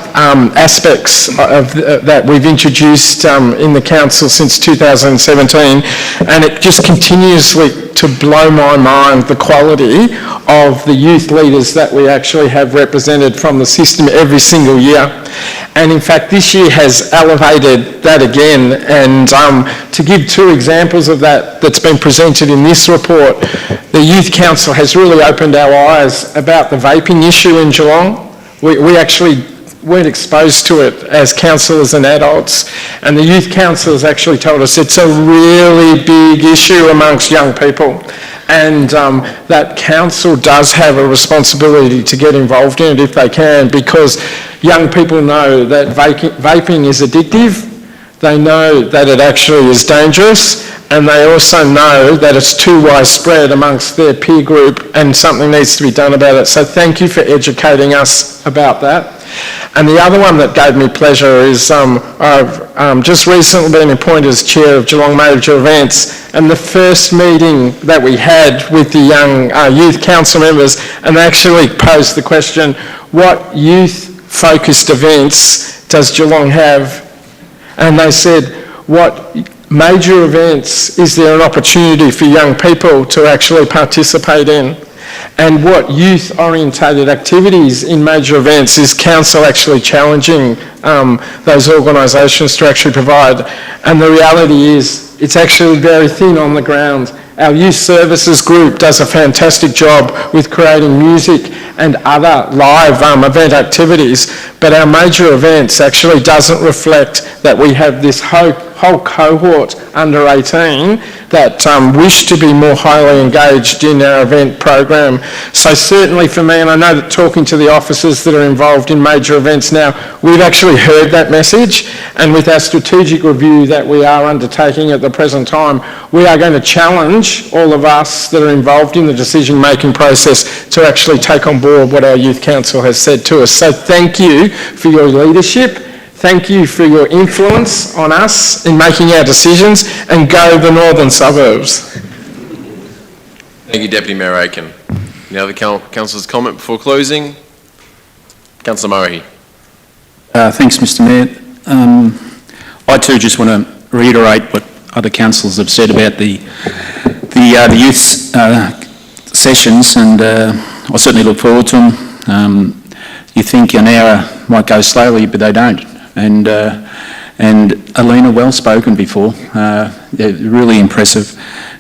aspects of that we've introduced in the Council since 2017, and it just continuously to blow my mind the quality of the youth leaders that we actually have represented from the system every single year. And in fact, this year has elevated that again. And to give two examples of that's been presented in this report, the Youth Council has really opened our eyes about the vaping issue in Geelong. We actually weren't exposed to it as councillors and adults, and the Youth Council has actually told us it's a really big issue amongst young people, and that council does have a responsibility to get involved in it if they can, because young people know that vaping is addictive, they know that it actually is dangerous, and they also know that it's too widespread amongst their peer group and something needs to be done about it. So thank you for educating us about that. And the other one that gave me pleasure is I've just recently been appointed as Chair of Geelong Major Events, and the first meeting that we had with the young Youth Council members, and they actually posed the question, what youth-focused events does Geelong have? And they said, what major events is there an opportunity for young people to actually participate in? And what youth-orientated activities in major events is Council actually challenging those organisations to actually provide? And the reality is it's actually very thin on the ground. Our Youth Services group does a fantastic job with creating music and other live event activities, but our major events actually doesn't reflect that we have this whole cohort under 18 that wish to be more highly engaged in our event program. So certainly for me, and I know that talking to the officers that are involved in major events now, we've actually heard that message, and with our strategic review that we are undertaking at the present time, we are going to challenge all of us that are involved in the decision-making process to actually take on board what our Youth Council has said to us. So thank you for your leadership. Thank you for your influence on us in making our decisions, and go the northern suburbs. Thank you, Deputy Mayor Aiken. Any other councillors' comment before closing? Councillor Murray. Thanks, Mr. Mayor. I too just want to reiterate what other councillors have said about the youth sessions, and I certainly look forward to them. You think an hour might go slowly, but they don't. And Alina, well spoken before, really impressive.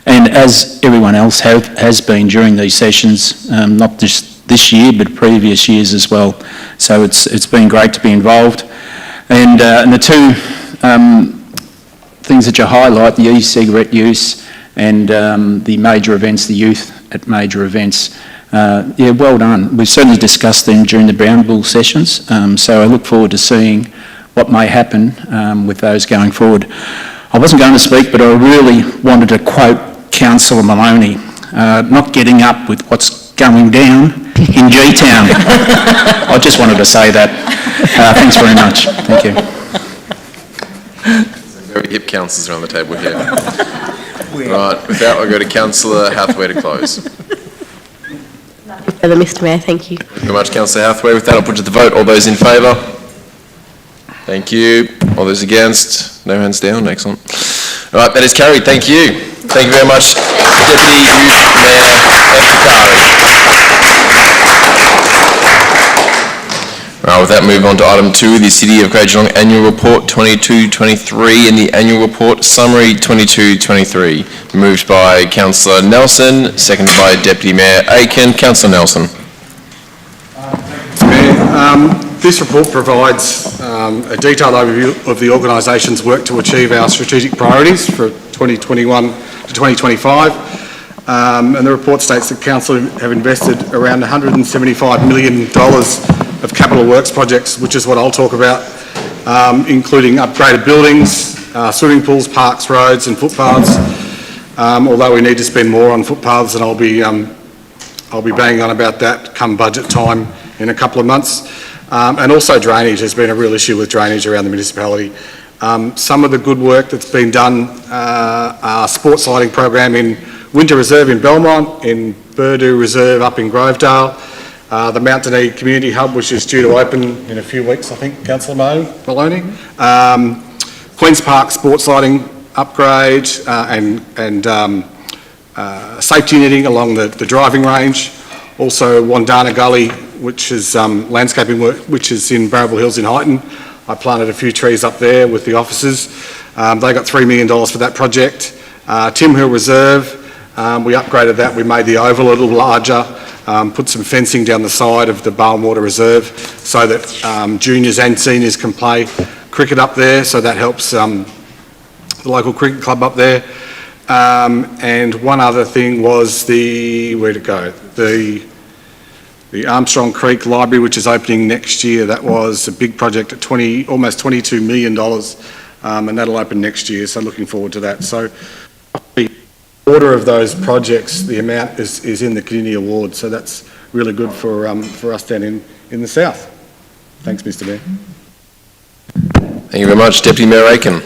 And as everyone else has been during these sessions, not just this year, but previous years as well. So it's been great to be involved. And the two things that you highlight, the e-cigarette use and the major events, the youth at major events, yeah, well done. We've certainly discussed them during the Brown Bull sessions, so I look forward to seeing what may happen with those going forward. I wasn't going to speak, but I really wanted to quote Councillor Maloney, not getting up with what's going down in G-Town. I just wanted to say that. Thanks very much. Thank you. Very hip councillors around the table here. Right, with that, I'll go to Councillor Hathaway to close. Mr Mayor, thank you. Thank you very much, Councillor Hathaway. With that, I'll put to the vote. All those in favour? Thank you. All those against? No hands down. Excellent. All right, that is carried. Thank you. Thank you very much, Deputy Youth Mayor Eftikari. Right, with that, move on to item 2, the City of Greater Geelong Annual Report 22-23 and the Annual Report Summary 22-23. Moved by Councillor Nelson, seconded by Deputy Mayor Aiken. Councillor Nelson. This report provides a detailed overview of the organisation's work to achieve our strategic priorities for 2021 to 2025. And the report states that Council have invested around $175 million of capital works projects, which is what I'll talk about, including upgraded buildings, swimming pools, parks, roads and footpaths. Although we need to spend more on footpaths, and I'll be banging on about that come budget time in a couple of months. And also drainage. There's been a real issue with drainage around the municipality. Some of the good work that's been done are sports lighting program in Winter Reserve in Belmont, in Burdu Reserve up in Grovedale, the Mount Dunedin Community Hub, which is due to open in a few weeks, I think, Councillor Maloney. Queen's Park sports lighting upgrade and safety netting along the driving range. Also Wandana Gully, which is landscaping work, which is in Barrabil Hills in Highton. I planted a few trees up there with the officers. They got $3 million for that project. Tim Hill Reserve, we upgraded that. We made the oval a little larger, put some fencing down the side of the Barwon Reserve so that juniors and seniors can play cricket up there. So that helps the local cricket club up there. And one other thing was where'd it go? The Armstrong Creek Library, which is opening next year. That was a big project at almost $22 million, and that'll open next year, so looking forward to that. So the order of those projects, the amount is in the Community Award, so that's really good for us down in the south. Thanks, Mr Mayor. Thank you very much. Deputy Mayor Aiken.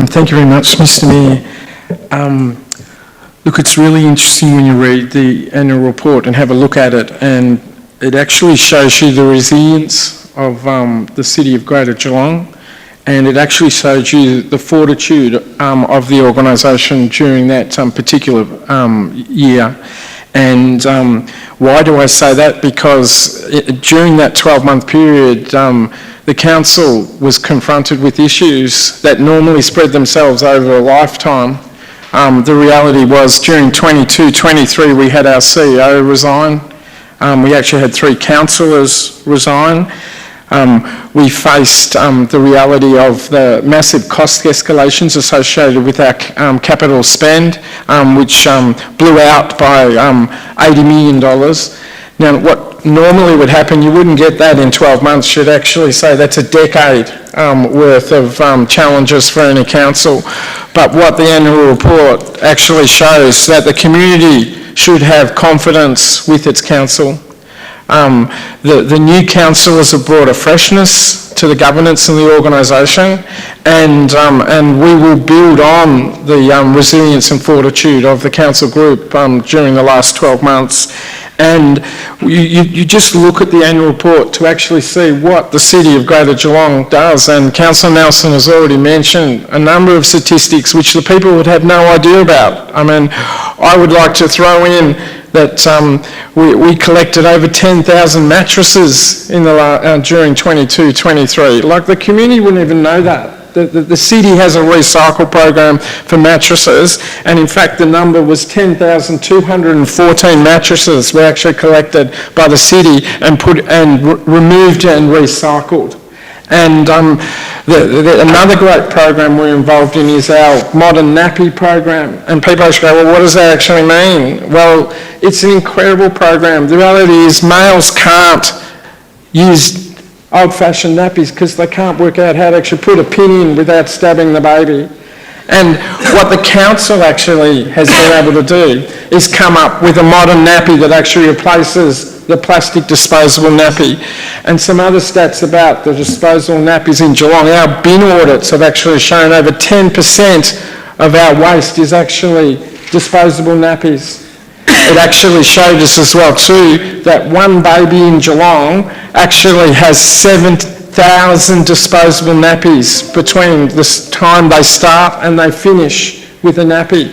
Thank you very much, Mr Mayor. Look, it's really interesting when you read the annual report and have a look at it, and it actually shows you the resilience of the City of Greater Geelong, and it actually shows you the fortitude of the organisation during that particular year. And why do I say that? Because during that 12-month period, the council was confronted with issues that normally spread themselves over a lifetime. The reality was during 22-23 we had our CEO resign. We actually had 3 councillors resign. We faced the reality of the massive cost escalations associated with our capital spend, which blew out by $80 million. Now, what normally would happen, you wouldn't get that in 12 months. You'd actually say that's a decade worth of challenges for any council. But what the annual report actually shows that the community should have confidence with its council. The new councillors have brought a freshness to the governance and the organisation, and we will build on the resilience and fortitude of the council group during the last 12 months. And you just look at the annual report to actually see what the City of Greater Geelong does, and Councillor Nelson has already mentioned a number of statistics which the people would have no idea about. I mean, I would like to throw in that we collected over 10,000 mattresses in during 22-23. Like, the community wouldn't even know that the city has a recycle program for mattresses, and in fact the number was 10,214 mattresses were actually collected by the city and removed and recycled. And another great program we're involved in is our modern nappy program. And people actually go, well, what does that actually mean? Well, it's an incredible program. The reality is males can't use old-fashioned nappies because they can't work out how to actually put a pin in without stabbing the baby. And what the council actually has been able to do is come up with a modern nappy that actually replaces the plastic disposable nappy. And some other stats about the disposable nappies in Geelong, our bin audits have actually shown over 10% of our waste is actually disposable nappies. It actually showed us as well too that one baby in Geelong actually has 7,000 disposable nappies between the time they start and they finish with a nappy.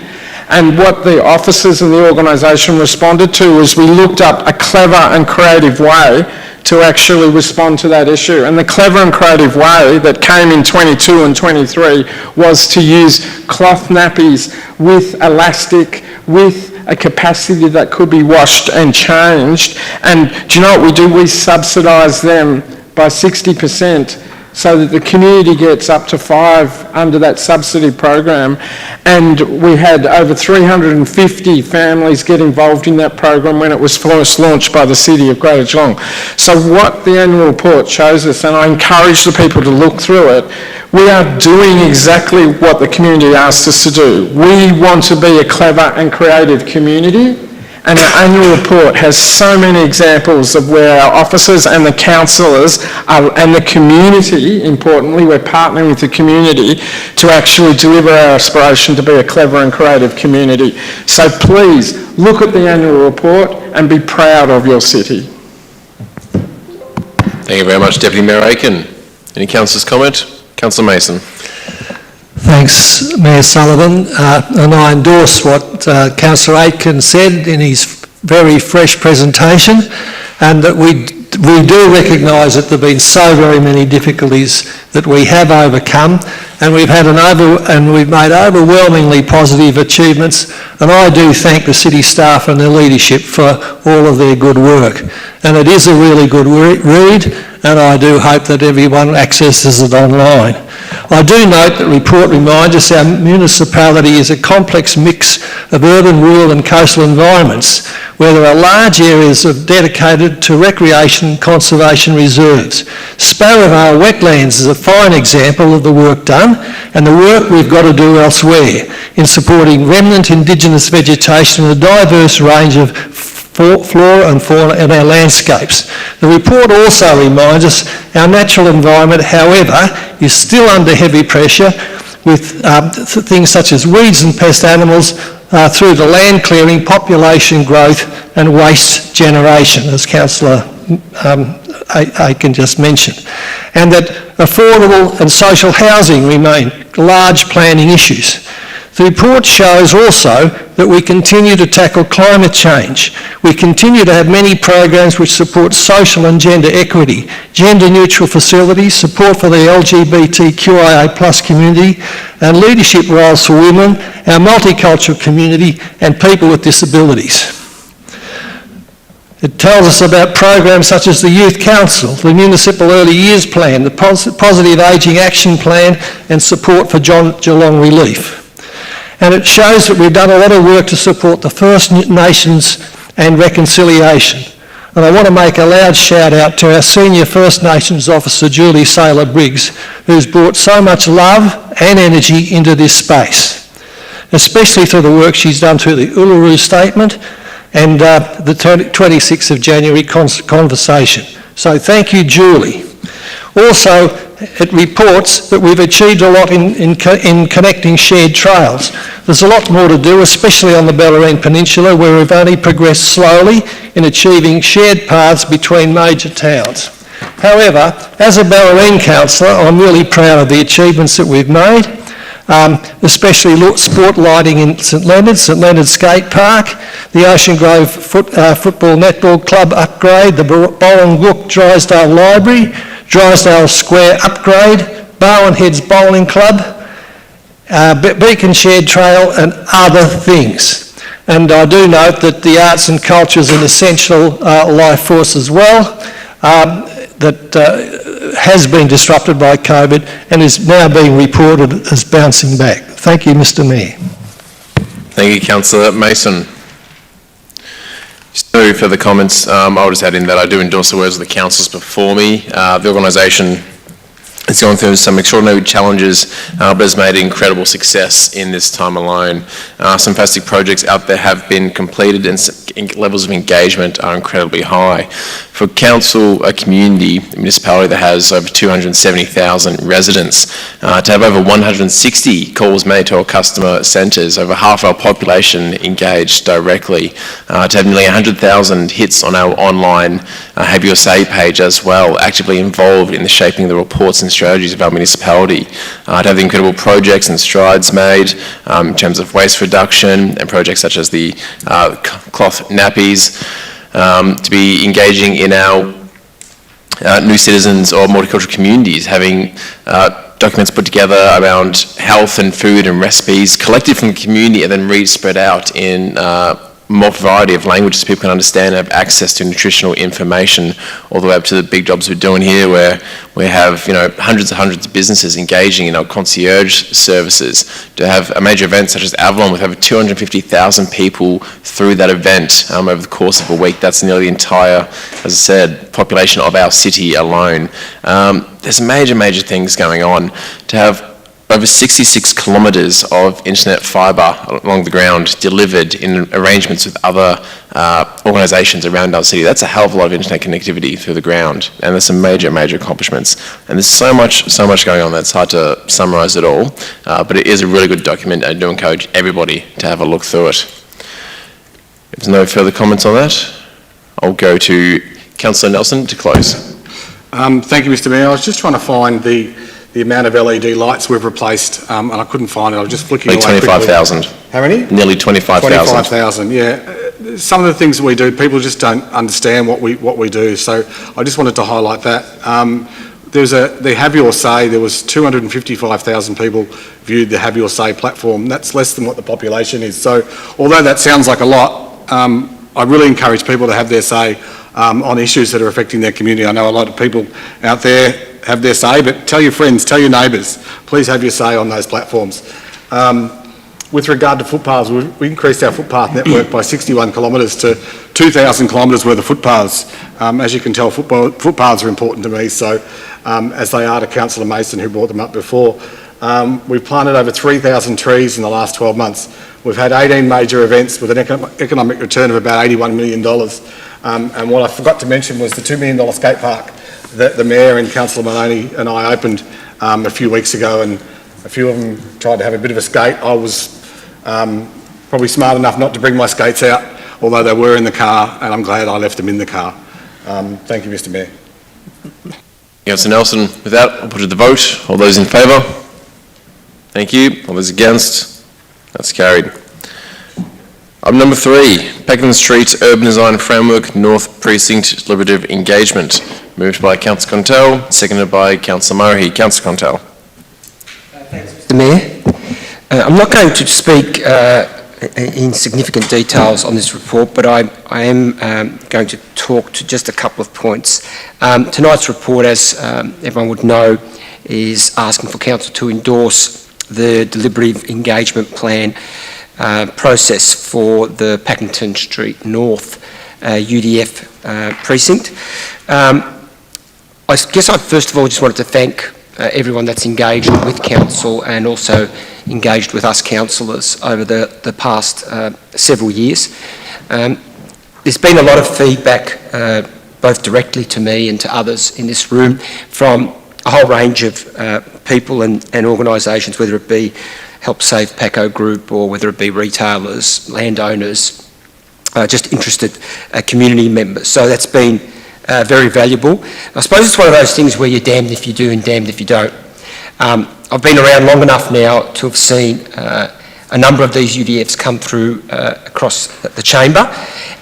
And what the officers of the organisation responded to was we looked up a clever and creative way to actually respond to that issue. And the clever and creative way that came in 22 and 23 was to use cloth nappies with elastic, with a capacity that could be washed and changed. And do you know what we do? We subsidise them by 60%. So that the community gets up to 5 under that subsidy program. And we had over 350 families get involved in that program when it was first launched by the City of Greater Geelong. So what the annual report shows us, and I encourage the people to look through it, we are doing exactly what the community asked us to do. We want to be a clever and creative community. And our annual report has so many examples of where our officers and the councillors and the community, importantly, we're partnering with the community to actually deliver our aspiration to be a clever and creative community. So please, look at the annual report and be proud of your city. Thank you very much, Deputy Mayor Aiken. Any councillors comment? Councillor Mason. Thanks, Mayor Sullivan, and I endorse what Councillor Aitken said in his very fresh presentation, and that we do recognise that there have been so very many difficulties that we have overcome, and we've made overwhelmingly positive achievements, and I do thank the city staff and their leadership for all of their good work. And it is a really good read, and I do hope that everyone accesses it online. I do note that the report reminds us our municipality is a complex mix of urban, rural and coastal environments where there are large areas dedicated to recreation and conservation reserves. Sparrow Vale Wetlands is a fine example of the work done and the work we've got to do elsewhere in supporting remnant Indigenous vegetation and a diverse range of flora and fauna in our landscapes. The report also reminds us our natural environment, however, is still under heavy pressure with things such as weeds and pest animals through to land clearing, population growth and waste generation, as Councillor Aitken just mentioned. And that affordable and social housing remain large planning issues. The report shows also that we continue to tackle climate change. We continue to have many programs which support social and gender equity, gender neutral facilities, support for the LGBTQIA+ community and leadership roles for women, our multicultural community and people with disabilities. It tells us about programs such as the Youth Council, the Municipal Early Years Plan, the Positive Ageing Action Plan and support for Geelong Relief. And it shows that we've done a lot of work to support the First Nations and reconciliation. And I want to make a loud shout out to our Senior First Nations Officer, Julie Saylor-Briggs, who's brought so much love and energy into this space, especially through the work she's done through the Uluru Statement and the 26th of January conversation. So thank you, Julie. Also, it reports that we've achieved a lot in connecting shared trails. There's a lot more to do, especially on the Bellarine Peninsula, where we've only progressed slowly in achieving shared paths between major towns. However, as a Bellarine councillor, I'm really proud of the achievements that we've made, especially sport lighting in St Leonard's Skate Park, the Ocean Grove Football Netball Club upgrade, the Borongook Drysdale Library, Drysdale Square upgrade, Barwon Heads Bowling Club, Beacon Shed Trail and other things. And I do note that the arts and culture is an essential life force as well, that has been disrupted by COVID and is now being reported as bouncing back. Thank you, Mr Mayor. Thank you, Councillor Mason. Just no further comments. I'll just add in that I do endorse the words of the councillors before me. The organisation has gone through some extraordinary challenges, but has made incredible success in this time alone. Some fantastic projects out there have been completed and levels of engagement are incredibly high. For council, a community, a municipality that has over 270,000 residents, to have over 160 calls made to our customer centres, over half our population engaged directly, to have nearly 100,000 hits on our online Have Your Say page as well, actively involved in the shaping of the reports and strategies of our municipality, to have the incredible projects and strides made in terms of waste reduction and projects such as the cloth nappies, to be engaging in our new citizens or multicultural communities, having documents put together around health and food and recipes collected from the community and then re-spread out in more variety of languages people can understand and have access to nutritional information, all the way up to the big jobs we're doing here where we have hundreds of businesses engaging in our concierge services, to have a major event such as Avalon with over 250,000 people through that event over the course of a week. That's nearly the entire, as I said, population of our city alone. There's major things going on. To have over 66 kilometres of internet fibre along the ground delivered in arrangements with other organisations around our city. That's a hell of a lot of internet connectivity through the ground, and there's some major accomplishments. And there's so much going on that's hard to summarise it all, but it is a really good document, and I do encourage everybody to have a look through it. If there's no further comments on that, I'll go to Councillor Nelson to close. Thank you, Mr Mayor. I was just trying to find the amount of LED lights we've replaced, and I couldn't find it. I was just flicking away. 25,000. How many? Nearly 25,000. 25,000, yeah. Some of the things that we do, people just don't understand what we do, so I just wanted to highlight that. The Have Your Say, there was 255,000 people viewed the Have Your Say platform. That's less than what the population is. So although that sounds like a lot, I really encourage people to have their say on issues that are affecting their community. I know a lot of people out there have their say, but tell your friends, tell your neighbours, please have your say on those platforms. With regard to footpaths, we increased our footpath network by 61 kilometres to 2,000 kilometres worth of footpaths. As you can tell, footpaths are important to me, so as they are to Councillor Mason, who brought them up before. We've planted over 3,000 trees in the last 12 months. We've had 18 major events with an economic return of about $81 million. And what I forgot to mention was the $2 million skate park that the Mayor and Councillor Maloney and I opened a few weeks ago, and a few of them tried to have a bit of a skate. I was probably smart enough not to bring my skates out, although they were in the car, and I'm glad I left them in the car. Thank you, Mr Mayor. Councillor Nelson, with that, I'll put it to the vote. All those in favour? Thank you. All those against? That's carried. Item number 3, Pakenham Street Urban Design Framework North Precinct Deliberative Engagement. Moved by Councillor Contell, seconded by Councillor Murray. Councillor Contell. Thanks, Mr Mayor. I'm not going to speak in significant details on this report, but I am going to talk to just a couple of points. Tonight's report, as everyone would know, is asking for Council to endorse the deliberative engagement plan process for the Pakenham Street North UDF precinct. I guess I first of all just wanted to thank everyone that's engaged with Council and also engaged with us councillors over the past several years. There's been a lot of feedback, both directly to me and to others in this room, from a whole range of people and organisations, whether it be Help Save Paco Group or whether it be retailers, landowners, just interested community members. So that's been very valuable. I suppose it's one of those things where you're damned if you do and damned if you don't. I've been around long enough now to have seen a number of these UDFs come through across the chamber,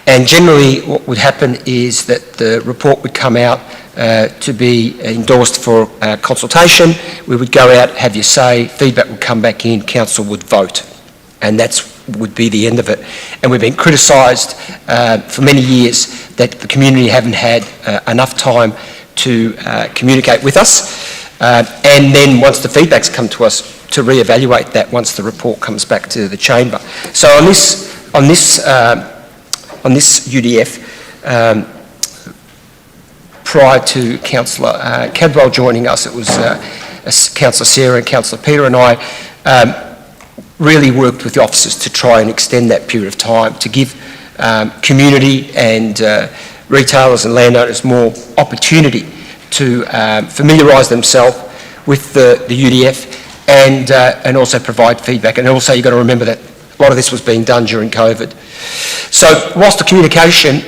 and generally what would happen is that the report would come out to be endorsed for consultation. We would go out, have your say, feedback would come back in, council would vote, and that would be the end of it. And we've been criticised for many years that the community haven't had enough time to communicate with us, and then once the feedback's come to us, to re-evaluate that once the report comes back to the chamber. So on this UDF, prior to Councillor Cadwell joining us, it was Councillor Sarah and Councillor Peter and I really worked with the officers to try and extend that period of time to give community and retailers and landowners more opportunity to familiarise themselves with the UDF and also provide feedback. And also you've got to remember that a lot of this was being done during COVID. So whilst the communication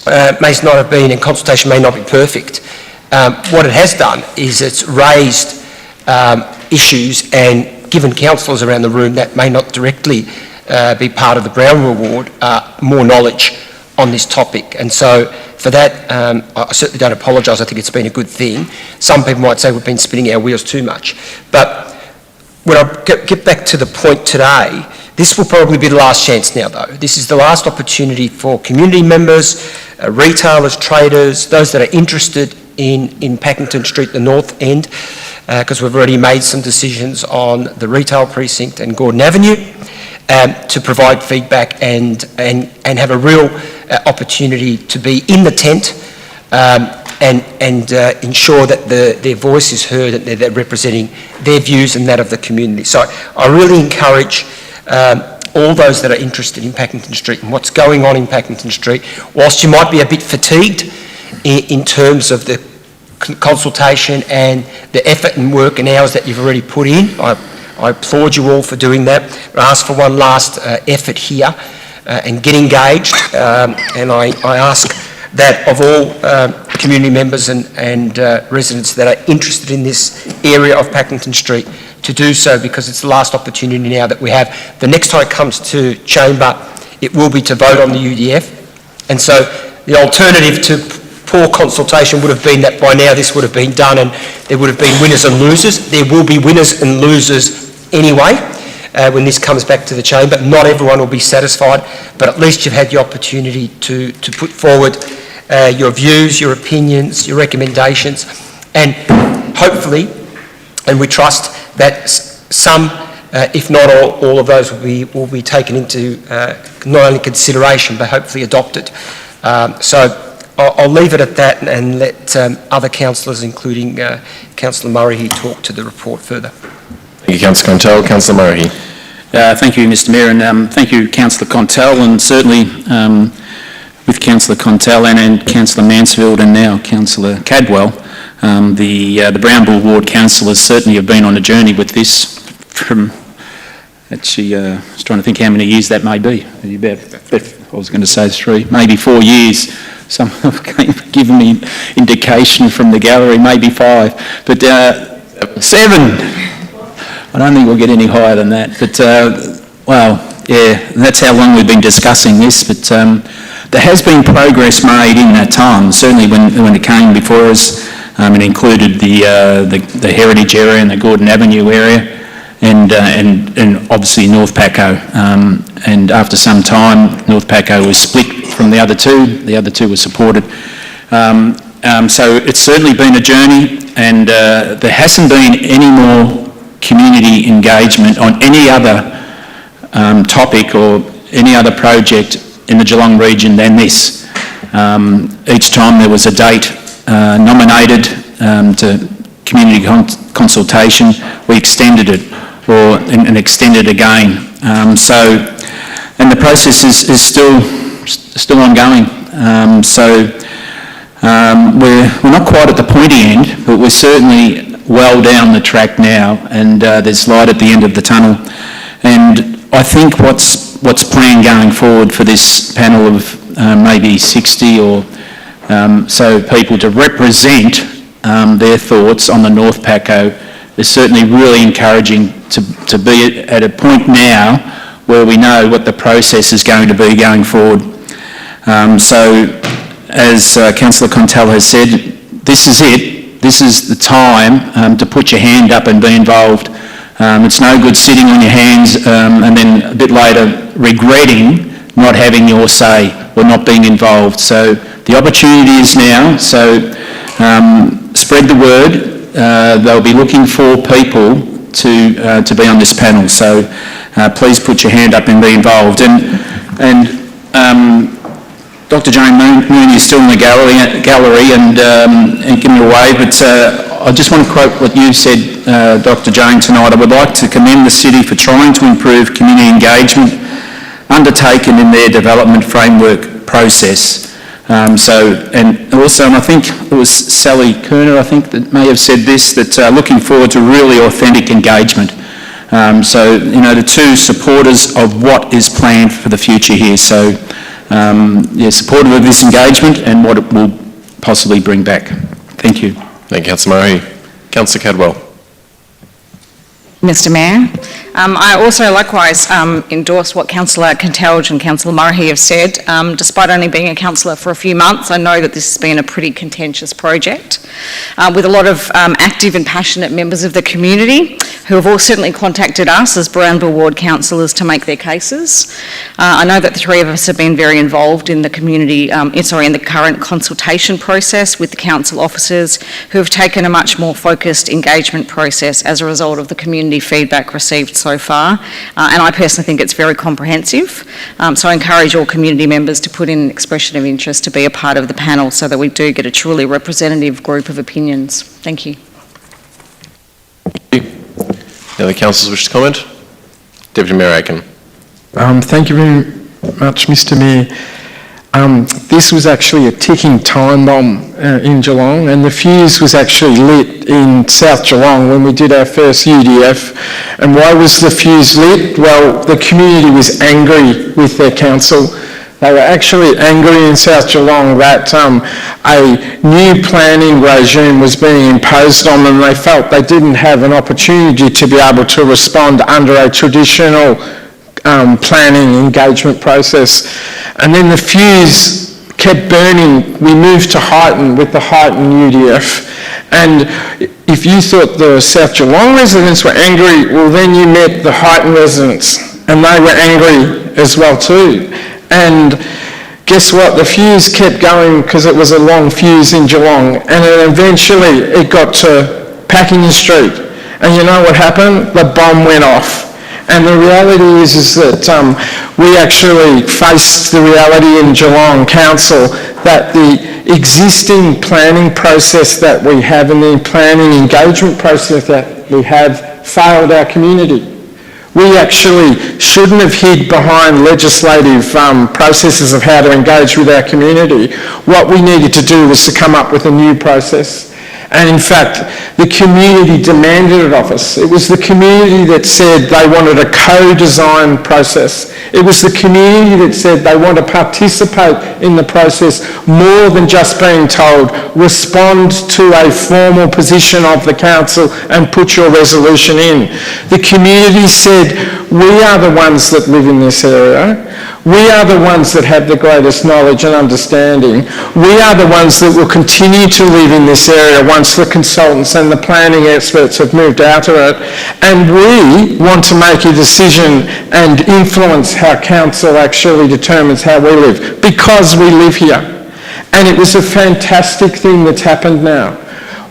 may not have been, and consultation may not be perfect, what it has done is it's raised issues and given councillors around the room that may not directly be part of the Brown Reward more knowledge on this topic. And so for that, I certainly don't apologise. I think it's been a good thing. Some people might say we've been spinning our wheels too much. But when I get back to the point today, this will probably be the last chance now, though. This is the last opportunity for community members, retailers, traders, those that are interested in Packington Street, the north end, because we've already made some decisions on the retail precinct and Gordon Avenue, to provide feedback and have a real opportunity to be in the tent and ensure that their voice is heard and they're representing their views and that of the community. So I really encourage all those that are interested in Packington Street and what's going on in Packington Street, whilst you might be a bit fatigued in terms of the consultation and the effort and work and hours that you've already put in. I applaud you all for doing that. I ask for one last effort here and get engaged, and I ask that of all community members and residents that are interested in this area of Packington Street to do so, because it's the last opportunity now that we have. The next time it comes to chamber, it will be to vote on the UDF, and so the alternative to poor consultation would have been that by now this would have been done and there would have been winners and losers. There will be winners and losers anyway when this comes back to the chamber. Not everyone will be satisfied, but at least you've had the opportunity to put forward your views, your opinions, your recommendations, and hopefully, and we trust that some, if not all of those will be taken into not only consideration but hopefully adopted. So I'll leave it at that and let other councillors, including Councillor Murray, talk to the report further. Thank you, Councillor Contell. Councillor Murray. Thank you, Mr Mayor, and thank you, Councillor Contell, and certainly with Councillor Contell and Councillor Mansfield and now Councillor Cadwell, the Brown Bull Ward councillors certainly have been on a journey with this from, actually, I was trying to think how many years that may be. I was going to say 3, maybe 4 years. Some have given me indication from the gallery, maybe 5, but 7. I don't think we'll get any higher than that. But, well, yeah, that's how long we've been discussing this. But there has been progress made in that time. Certainly when it came before us, it included the heritage area and the Gordon Avenue area, and obviously North Paco. And after some time, North Paco was split from the other two. The other two were supported. So it's certainly been a journey, and there hasn't been any more community engagement on any other topic or any other project in the Geelong region than this. Each time there was a date nominated to community consultation, we extended it and extended again. And the process is still ongoing. We're not quite at the pointy end, but we're certainly well down the track now, and there's light at the end of the tunnel. And I think what's planned going forward for this panel of maybe 60 or so people to represent their thoughts on the North Paco is certainly really encouraging to be at a point now where we know what the process is going to be going forward. So as Councillor Contell has said, this is it. This is the time to put your hand up and be involved. It's no good sitting on your hands and then a bit later regretting not having your say or not being involved. So the opportunity is now. So spread the word. They'll be looking for people to be on this panel. So please put your hand up and be involved. And Dr. Jane Mooney is still in the gallery and give me a wave, but I just want to quote what you said, Dr. Jane, tonight. I would like to commend the city for trying to improve community engagement undertaken in their development framework process. And I think it was Sally Kerner, I think, that may have said this, that looking forward to really authentic engagement. The two supporters of what is planned for the future here. So, supportive of this engagement and what it will possibly bring back. Thank you. Thank you, Councillor Murray. Councillor Cadwell. Mr Mayor. I also likewise endorse what Councillor Kintelge and Councillor Murray have said. Despite only being a councillor for a few months, I know that this has been a pretty contentious project with a lot of active and passionate members of the community who have all certainly contacted us as Brownville Ward councillors to make their cases. I know that the three of us have been very involved in the community, in the current consultation process with the council officers who have taken a much more focused engagement process as a result of the community feedback received so far, and I personally think it's very comprehensive. So I encourage all community members to put in an expression of interest to be a part of the panel so that we do get a truly representative group of opinions. Thank you. Any other councillors wish to comment? Deputy Mayor Aiken. Thank you very much, Mr Mayor. This was actually a ticking time bomb in Geelong, and the fuse was actually lit in South Geelong when we did our first UDF. And why was the fuse lit? Well, the community was angry with their council. They were actually angry in South Geelong that a new planning regime was being imposed on them. They felt they didn't have an opportunity to be able to respond under a traditional planning engagement process. And then the fuse kept burning. We moved to Highton with the Highton UDF. And if you thought the South Geelong residents were angry, well then you met the Highton residents and they were angry as well too. And guess what? The fuse kept going because it was a long fuse in Geelong, and then eventually it got to Pakenham Street. And you know what happened? The bomb went off. And the reality is that we actually faced the reality in Geelong Council that the existing planning process that we have and the planning engagement process that we have failed our community. We actually shouldn't have hid behind legislative processes of how to engage with our community. What we needed to do was to come up with a new process. And in fact, the community demanded it of us. It was the community that said they wanted a co-design process. It was the community that said they want to participate in the process more than just being told, respond to a formal position of the council and put your resolution in. The community said, we are the ones that live in this area. We are the ones that have the greatest knowledge and understanding. We are the ones that will continue to live in this area once the consultants and the planning experts have moved out of it. And we want to make a decision and influence how council actually determines how we live, because we live here. And it was a fantastic thing that's happened now.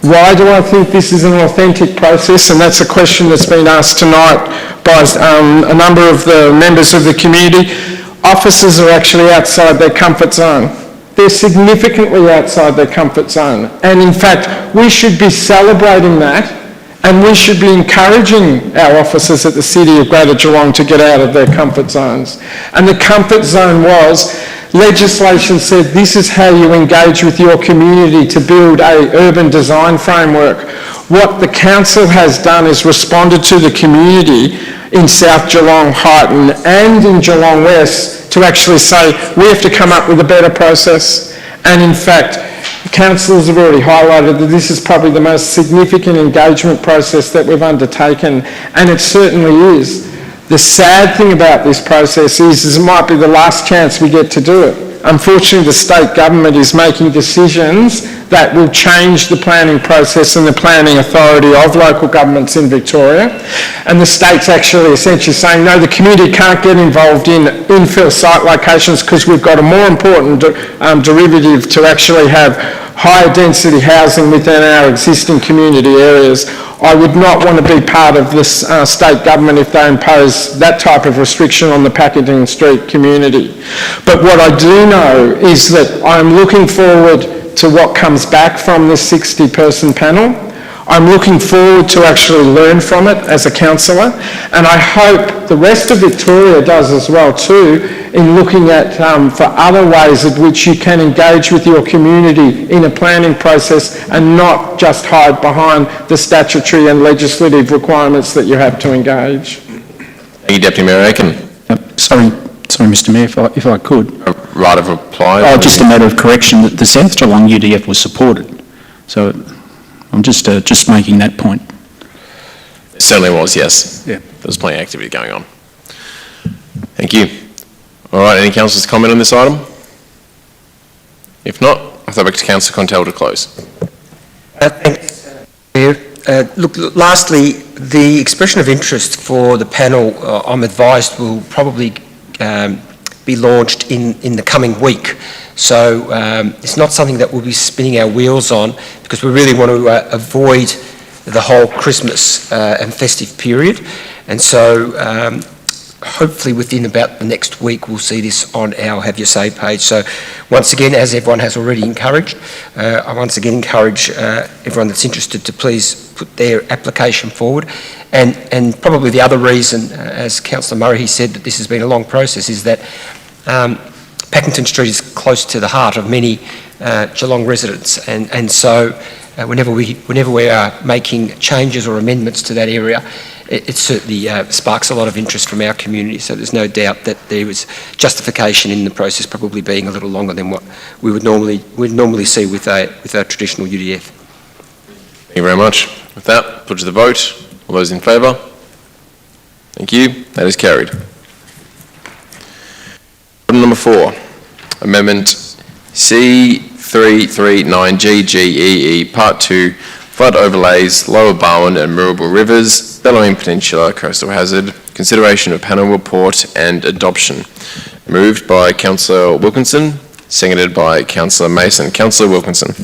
Why do I think this is an authentic process? And that's a question that's been asked tonight by a number of the members of the community. Officers are actually outside their comfort zone. They're significantly outside their comfort zone. And in fact, we should be celebrating that, and we should be encouraging our officers at the City of Greater Geelong to get out of their comfort zones. And the comfort zone was, legislation said this is how you engage with your community to build an urban design framework. What the council has done is responded to the community in South Geelong, Highton and in Geelong West to actually say we have to come up with a better process. And in fact, councillors have already highlighted that this is probably the most significant engagement process that we've undertaken, and it certainly is. The sad thing about this process is it might be the last chance we get to do it. Unfortunately, the state government is making decisions that will change the planning process and the planning authority of local governments in Victoria. And the state's actually essentially saying, no, the community can't get involved in infill site locations because we've got a more important derivative to actually have higher density housing within our existing community areas. I would not want to be part of this state government if they impose that type of restriction on the Packington Street community. But what I do know is that I'm looking forward to what comes back from this 60-person panel. I'm looking forward to actually learn from it as a councillor, and I hope the rest of Victoria does as well too, in looking at for other ways in which you can engage with your community in a planning process and not just hide behind the statutory and legislative requirements that you have to engage. Thank you, Deputy Mayor Aiken. Sorry, Mr Mayor, if I could. A right of reply? Oh, just a matter of correction, that the South Geelong UDF was supported. So I'm just making that point. It certainly was, yes. Yeah. There was plenty of activity going on. Thank you. All right, any councillors comment on this item? If not, I'll throw back to Councillor Contell to close. Thanks, Mayor. Look, lastly, the expression of interest for the panel, I'm advised, will probably be launched in the coming week. So it's not something that we'll be spinning our wheels on, because we really want to avoid the whole Christmas and festive period. And so hopefully within about the next week we'll see this on our Have Your Say page. So once again, as everyone has already encouraged, I once again encourage everyone that's interested to please put their application forward. And probably the other reason, as Councillor Murray said, that this has been a long process is that Packington Street is close to the heart of many Geelong residents, and so whenever we are making changes or amendments to that area, it certainly sparks a lot of interest from our community. So there's no doubt that there was justification in the process probably being a little longer than what we would normally see with a traditional UDF. Thank you very much. With that, put to the vote. All those in favour? Thank you. That is carried. Item number 4, Amendment C339GGEE Part 2, Flood Overlays, Lower Barwon and Moorabool Rivers, Bellarine Peninsula Coastal Hazard, Consideration of Panel Report and Adoption. Moved by Councillor Wilkinson, seconded by Councillor Mason. Councillor Wilkinson.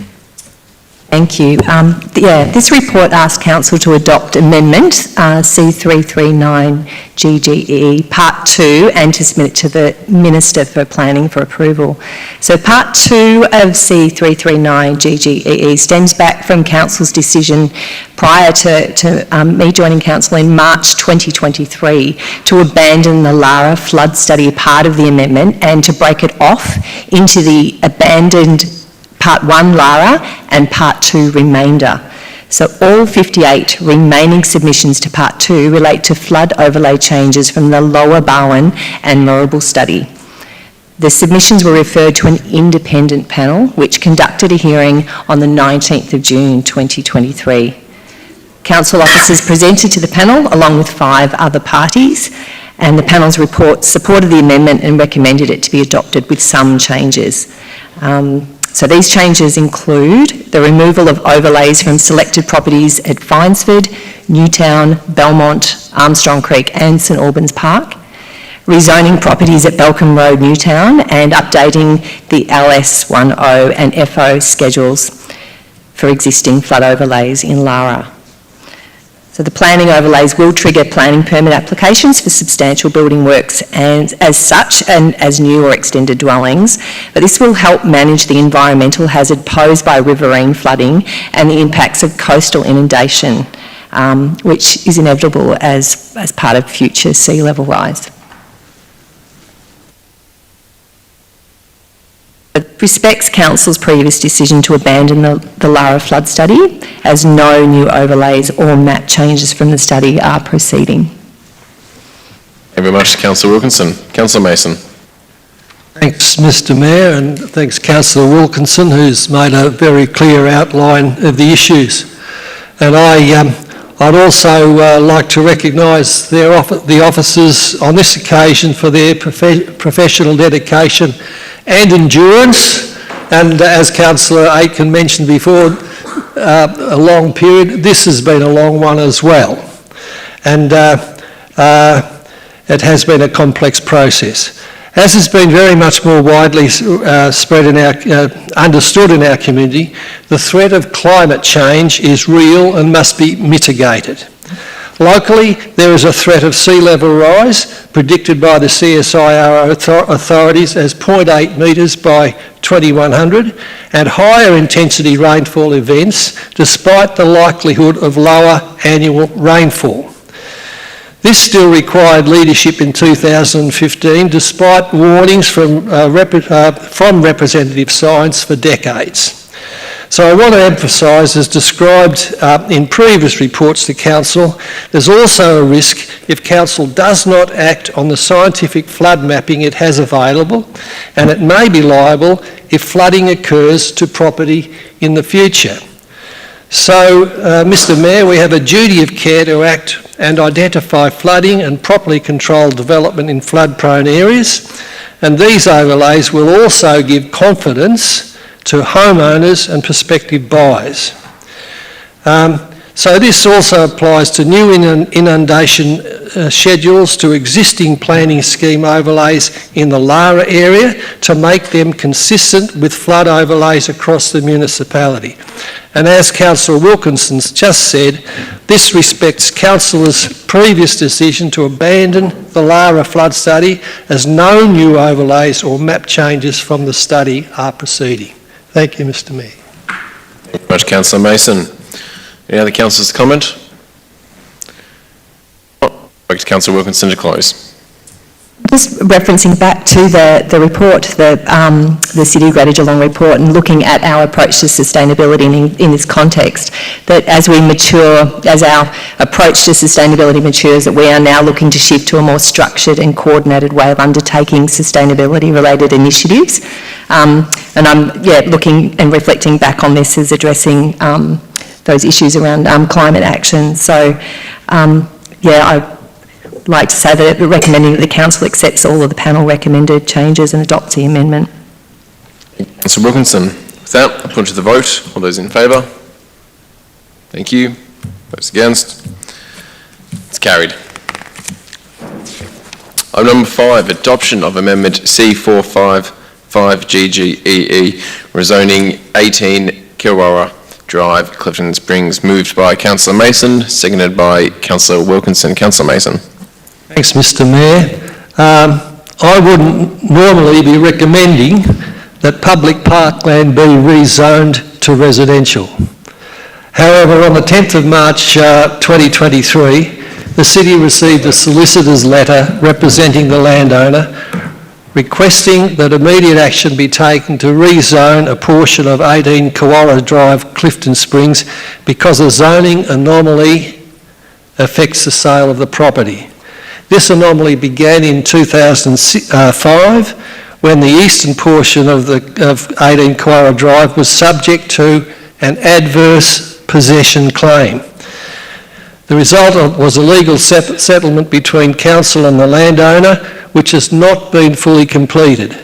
Thank you. This report asks Council to adopt Amendment C339GGE Part 2 and to submit it to the Minister for Planning for approval. So Part 2 of C339GGE stems back from Council's decision prior to me joining Council in March 2023 to abandon the Lara flood study part of the amendment and to break it off into the abandoned Part 1 Lara and Part 2 remainder. So all 58 remaining submissions to Part 2 relate to flood overlay changes from the Lower Barwon and Moorabool study. The submissions were referred to an independent panel which conducted a hearing on the 19th of June 2023. Council officers presented to the panel along with 5 other parties, and the panel's report supported the amendment and recommended it to be adopted with some changes. So these changes include the removal of overlays from selected properties at Finesford, Newtown, Belmont, Armstrong Creek and St Albans Park, rezoning properties at Belcombe Road, Newtown, and updating the LS10 and FO schedules for existing flood overlays in Lara. So the planning overlays will trigger planning permit applications for substantial building works and as such and as new or extended dwellings, but this will help manage the environmental hazard posed by riverine flooding and the impacts of coastal inundation, which is inevitable as part of future sea level rise. It respects Council's previous decision to abandon the Lara flood study, as no new overlays or map changes from the study are proceeding. Thank you very much, Councillor Wilkinson. Councillor Mason. Thanks, Mr Mayor, and thanks Councillor Wilkinson, who's made a very clear outline of the issues. And I'd also like to recognise the officers on this occasion for their professional dedication and endurance And as Councillor Aitken mentioned before, a long period, this has been a long one as well. And it has been a complex process. As has been very much more widely spread in our, understood in our community, the threat of climate change is real and must be mitigated. Locally, there is a threat of sea level rise, predicted by the CSIRO authorities as 0.8 metres by 2100, and higher intensity rainfall events, despite the likelihood of lower annual rainfall. This still required leadership in 2015, despite warnings from representative science for decades. So I want to emphasise, as described in previous reports to Council, there's also a risk if Council does not act on the scientific flood mapping it has available, and it may be liable if flooding occurs to property in the future. So, Mr Mayor, we have a duty of care to act and identify flooding and properly control development in flood-prone areas, and these overlays will also give confidence to homeowners and prospective buyers. So this also applies to new inundation schedules, to existing planning scheme overlays in the Lara area to make them consistent with flood overlays across the municipality. And as Councillor Wilkinson's just said, this respects Councillor's previous decision to abandon the Lara flood study, as no new overlays or map changes from the study are proceeding. Thank you, Mr Mayor. Thank you very much, Councillor Mason. Any other councillors comment? Direct Councillor Wilkinson to close. Just referencing back to the report, the City of Greater Geelong report, and looking at our approach to sustainability in this context, that as we mature, as our approach to sustainability matures, that we are now looking to shift to a more structured and coordinated way of undertaking sustainability-related initiatives. And I'm looking and reflecting back on this as addressing those issues around climate action. So, I'd like to say that recommending that the Council accepts all of the panel recommended changes and adopts the amendment. Councillor Wilkinson. With that, I'll put to the vote. All those in favour? Thank you. Those against? It's carried. Item number 5, adoption of Amendment C455GGEE, rezoning 18 Kilwara Drive, Clifton Springs, moved by Councillor Mason, seconded by Councillor Wilkinson. Councillor Mason. Thanks, Mr Mayor. I wouldn't normally be recommending that public parkland be rezoned to residential. However, on the 10th of March 2023, the City received a solicitor's letter representing the landowner requesting that immediate action be taken to rezone a portion of 18 Kilwara Drive, Clifton Springs, because a zoning anomaly affects the sale of the property. This anomaly began in 2005 when the eastern portion of 18 Kilwara Drive was subject to an adverse possession claim. The result was a legal settlement between council and the landowner, which has not been fully completed.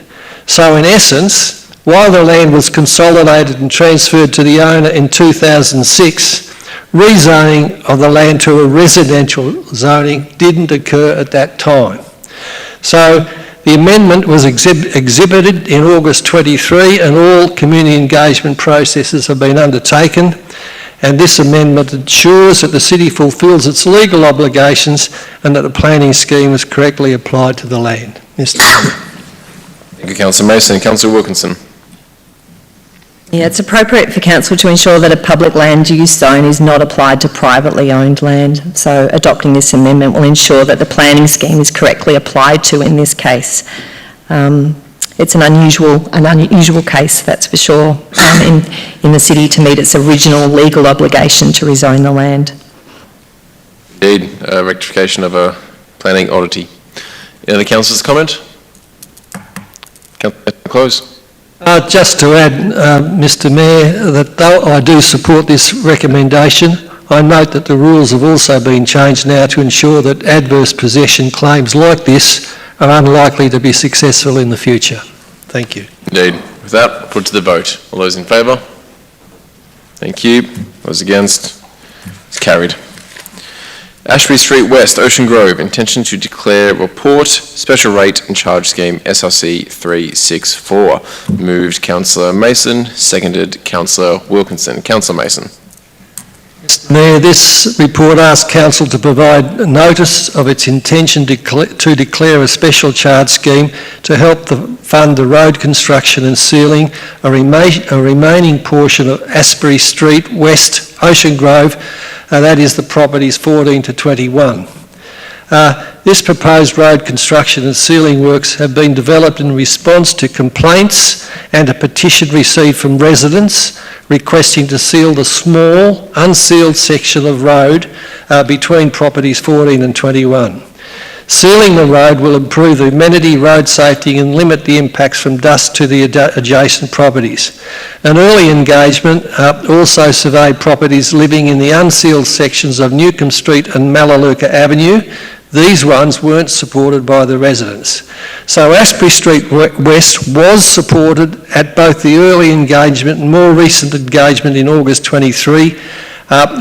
So in essence, while the land was consolidated and transferred to the owner in 2006, rezoning of the land to a residential zoning didn't occur at that time. So the amendment was exhibited in August 23 and all community engagement processes have been undertaken, and this amendment ensures that the City fulfils its legal obligations and that the planning scheme is correctly applied to the land. Mr. Thank you, Councillor Mason. Councillor Wilkinson. Yeah, it's appropriate for Council to ensure that a public land use zone is not applied to privately owned land. So adopting this amendment will ensure that the planning scheme is correctly applied to in this case. It's an unusual case, that's for sure, in the City to meet its original legal obligation to rezone the land. Indeed, rectification of a planning oddity. Any other councillors comment? Councillor, close. Just to add, Mr Mayor, that though I do support this recommendation, I note that the rules have also been changed now to ensure that adverse possession claims like this are unlikely to be successful in the future. Thank you. Indeed. With that, I'll put it to the vote. All those in favour? Thank you. Those against? It's carried. Ashbury Street West, Ocean Grove, intention to declare report, special rate and charge scheme SRC 364. Moved Councillor Mason, seconded Councillor Wilkinson. Councillor Mason. Mr Mayor, this report asks Council to provide notice of its intention to declare a special charge scheme to help fund the road construction and sealing a remaining portion of Ashbury Street West, Ocean Grove, that is the properties 14 to 21. This proposed road construction and sealing works have been developed in response to complaints and a petition received from residents requesting to seal the small, unsealed section of road between properties 14 and 21. Sealing the road will improve the amenity, road safety and limit the impacts from dust to the adjacent properties. An early engagement also surveyed properties living in the unsealed sections of Newcomb Street and Melaleuca Avenue. These ones weren't supported by the residents. So Ashbury Street West was supported at both the early engagement and more recent engagement in August 23,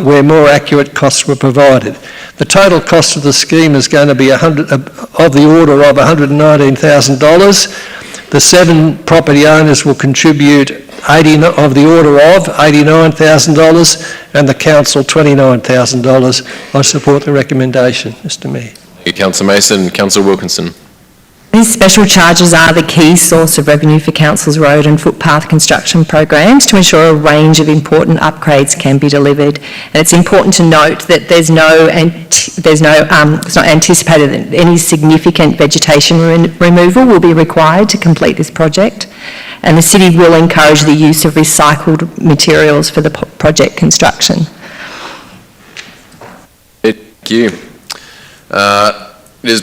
where more accurate costs were provided. The total cost of the scheme is going to be of the order of $119,000. The 7 property owners will contribute of the order of $89,000 and the council $29,000. I support the recommendation, Mr Mayor. Thank you, Councillor Mason. Councillor Wilkinson. These special charges are the key source of revenue for Council's road and footpath construction programs to ensure a range of important upgrades can be delivered. And it's important to note that it's not anticipated that any significant vegetation removal will be required to complete this project. And the City will encourage the use of recycled materials for the project construction. Thank you. It is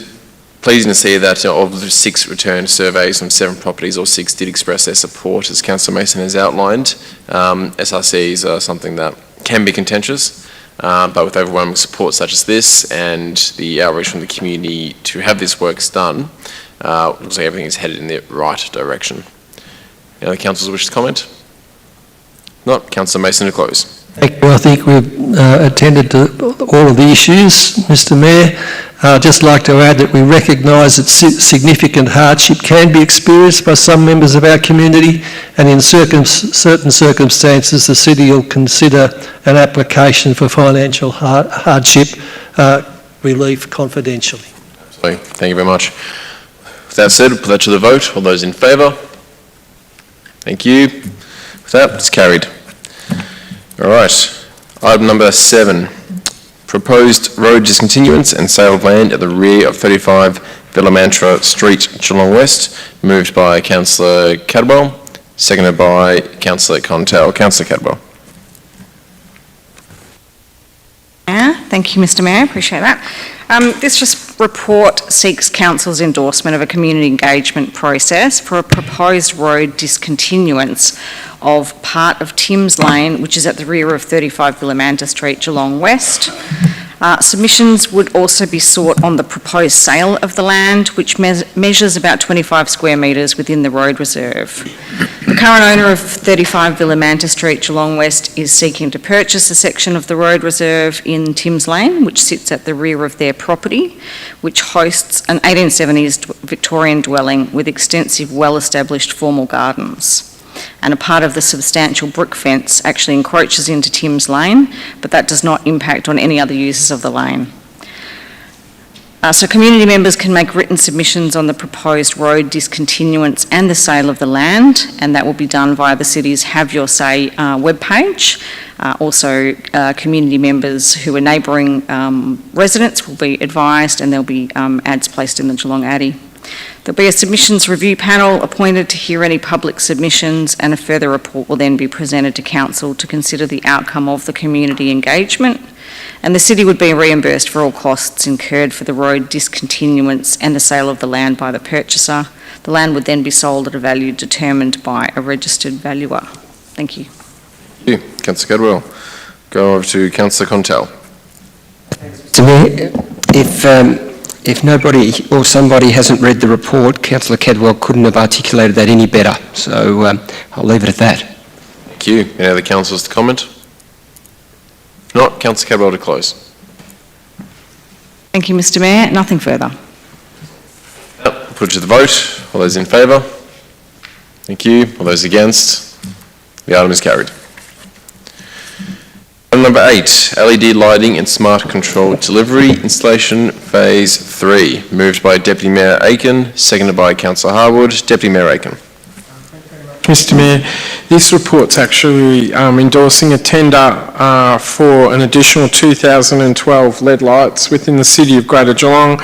pleasing to see that of the 6 returned surveys from 7 properties, all 6 did express their support, as Councillor Mason has outlined. SRCs are something that can be contentious, but with overwhelming support such as this and the outreach from the community to have this works done, looks like everything is headed in the right direction. Any other councillors wish to comment? Not. Councillor Mason to close. Thank you. I think we've attended to all of the issues, Mr Mayor. I'd just like to add that we recognise that significant hardship can be experienced by some members of our community, and in certain circumstances the City will consider an application for financial hardship relief confidentially. Absolutely. Thank you very much. With that said, we'll put that to the vote. All those in favour? Thank you. With that, it's carried. All right. Item number 7. Proposed road discontinuance and sale of land at the rear of 35 Villamantra Street, Geelong West. Moved by Councillor Cadwell, seconded by Councillor Contell. Councillor Cadwell. Thank you, Mr Mayor. Appreciate that. This report seeks Council's endorsement of a community engagement process for a proposed road discontinuance of part of Timms Lane, which is at the rear of 35 Villamantra Street, Geelong West. Submissions would also be sought on the proposed sale of the land, which measures about 25 square metres within the road reserve. The current owner of 35 Villamantra Street, Geelong West, is seeking to purchase a section of the road reserve in Timms Lane, which sits at the rear of their property, which hosts an 1870s Victorian dwelling with extensive, well-established formal gardens. And a part of the substantial brick fence actually encroaches into Timms Lane, but that does not impact on any other uses of the lane. So community members can make written submissions on the proposed road discontinuance and the sale of the land, and that will be done via the City's Have Your Say webpage. Also, community members who are neighbouring residents will be advised, and there'll be ads placed in the Geelong Addy. There'll be a submissions review panel appointed to hear any public submissions, and a further report will then be presented to Council to consider the outcome of the community engagement. And the City would be reimbursed for all costs incurred for the road discontinuance and the sale of the land by the purchaser. The land would then be sold at a value determined by a registered valuer. Thank you. Thank you, Councillor Cadwell. Go over to Councillor Contell. To me, if If nobody or somebody hasn't read the report, Councillor Cadwell couldn't have articulated that any better. So I'll leave it at that. Thank you. Any other councillors to comment? If not, Councillor Cadwell to close. Thank you, Mr Mayor. Nothing further. Put it to the vote. All those in favour? Thank you. All those against? The item is carried. Item number 8, LED lighting and smart control delivery installation phase 3. Moved by Deputy Mayor Aiken, seconded by Councillor Harwood. Deputy Mayor Aiken. Mr Mayor, this report's actually endorsing a tender for an additional 2012 LED lights within the City of Greater Geelong.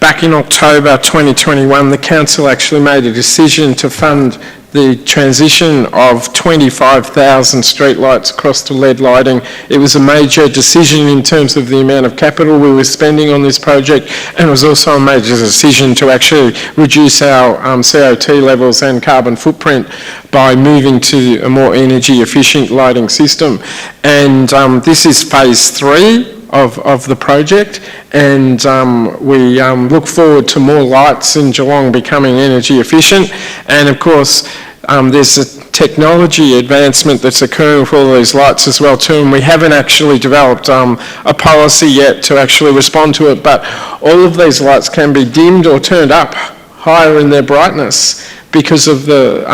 Back in October 2021, the Council actually made a decision to fund the transition of 25,000 streetlights across to LED lighting. It was a major decision in terms of the amount of capital we were spending on this project, and it was also a major decision to actually reduce our CO2 levels and carbon footprint by moving to a more energy efficient lighting system. And this is phase 3 of the project, and we look forward to more lights in Geelong becoming energy efficient. And of course there's a technology advancement that's occurring for all these lights as well too, and we haven't actually developed a policy yet to actually respond to it, but all of these lights can be dimmed or turned up higher in their brightness because of the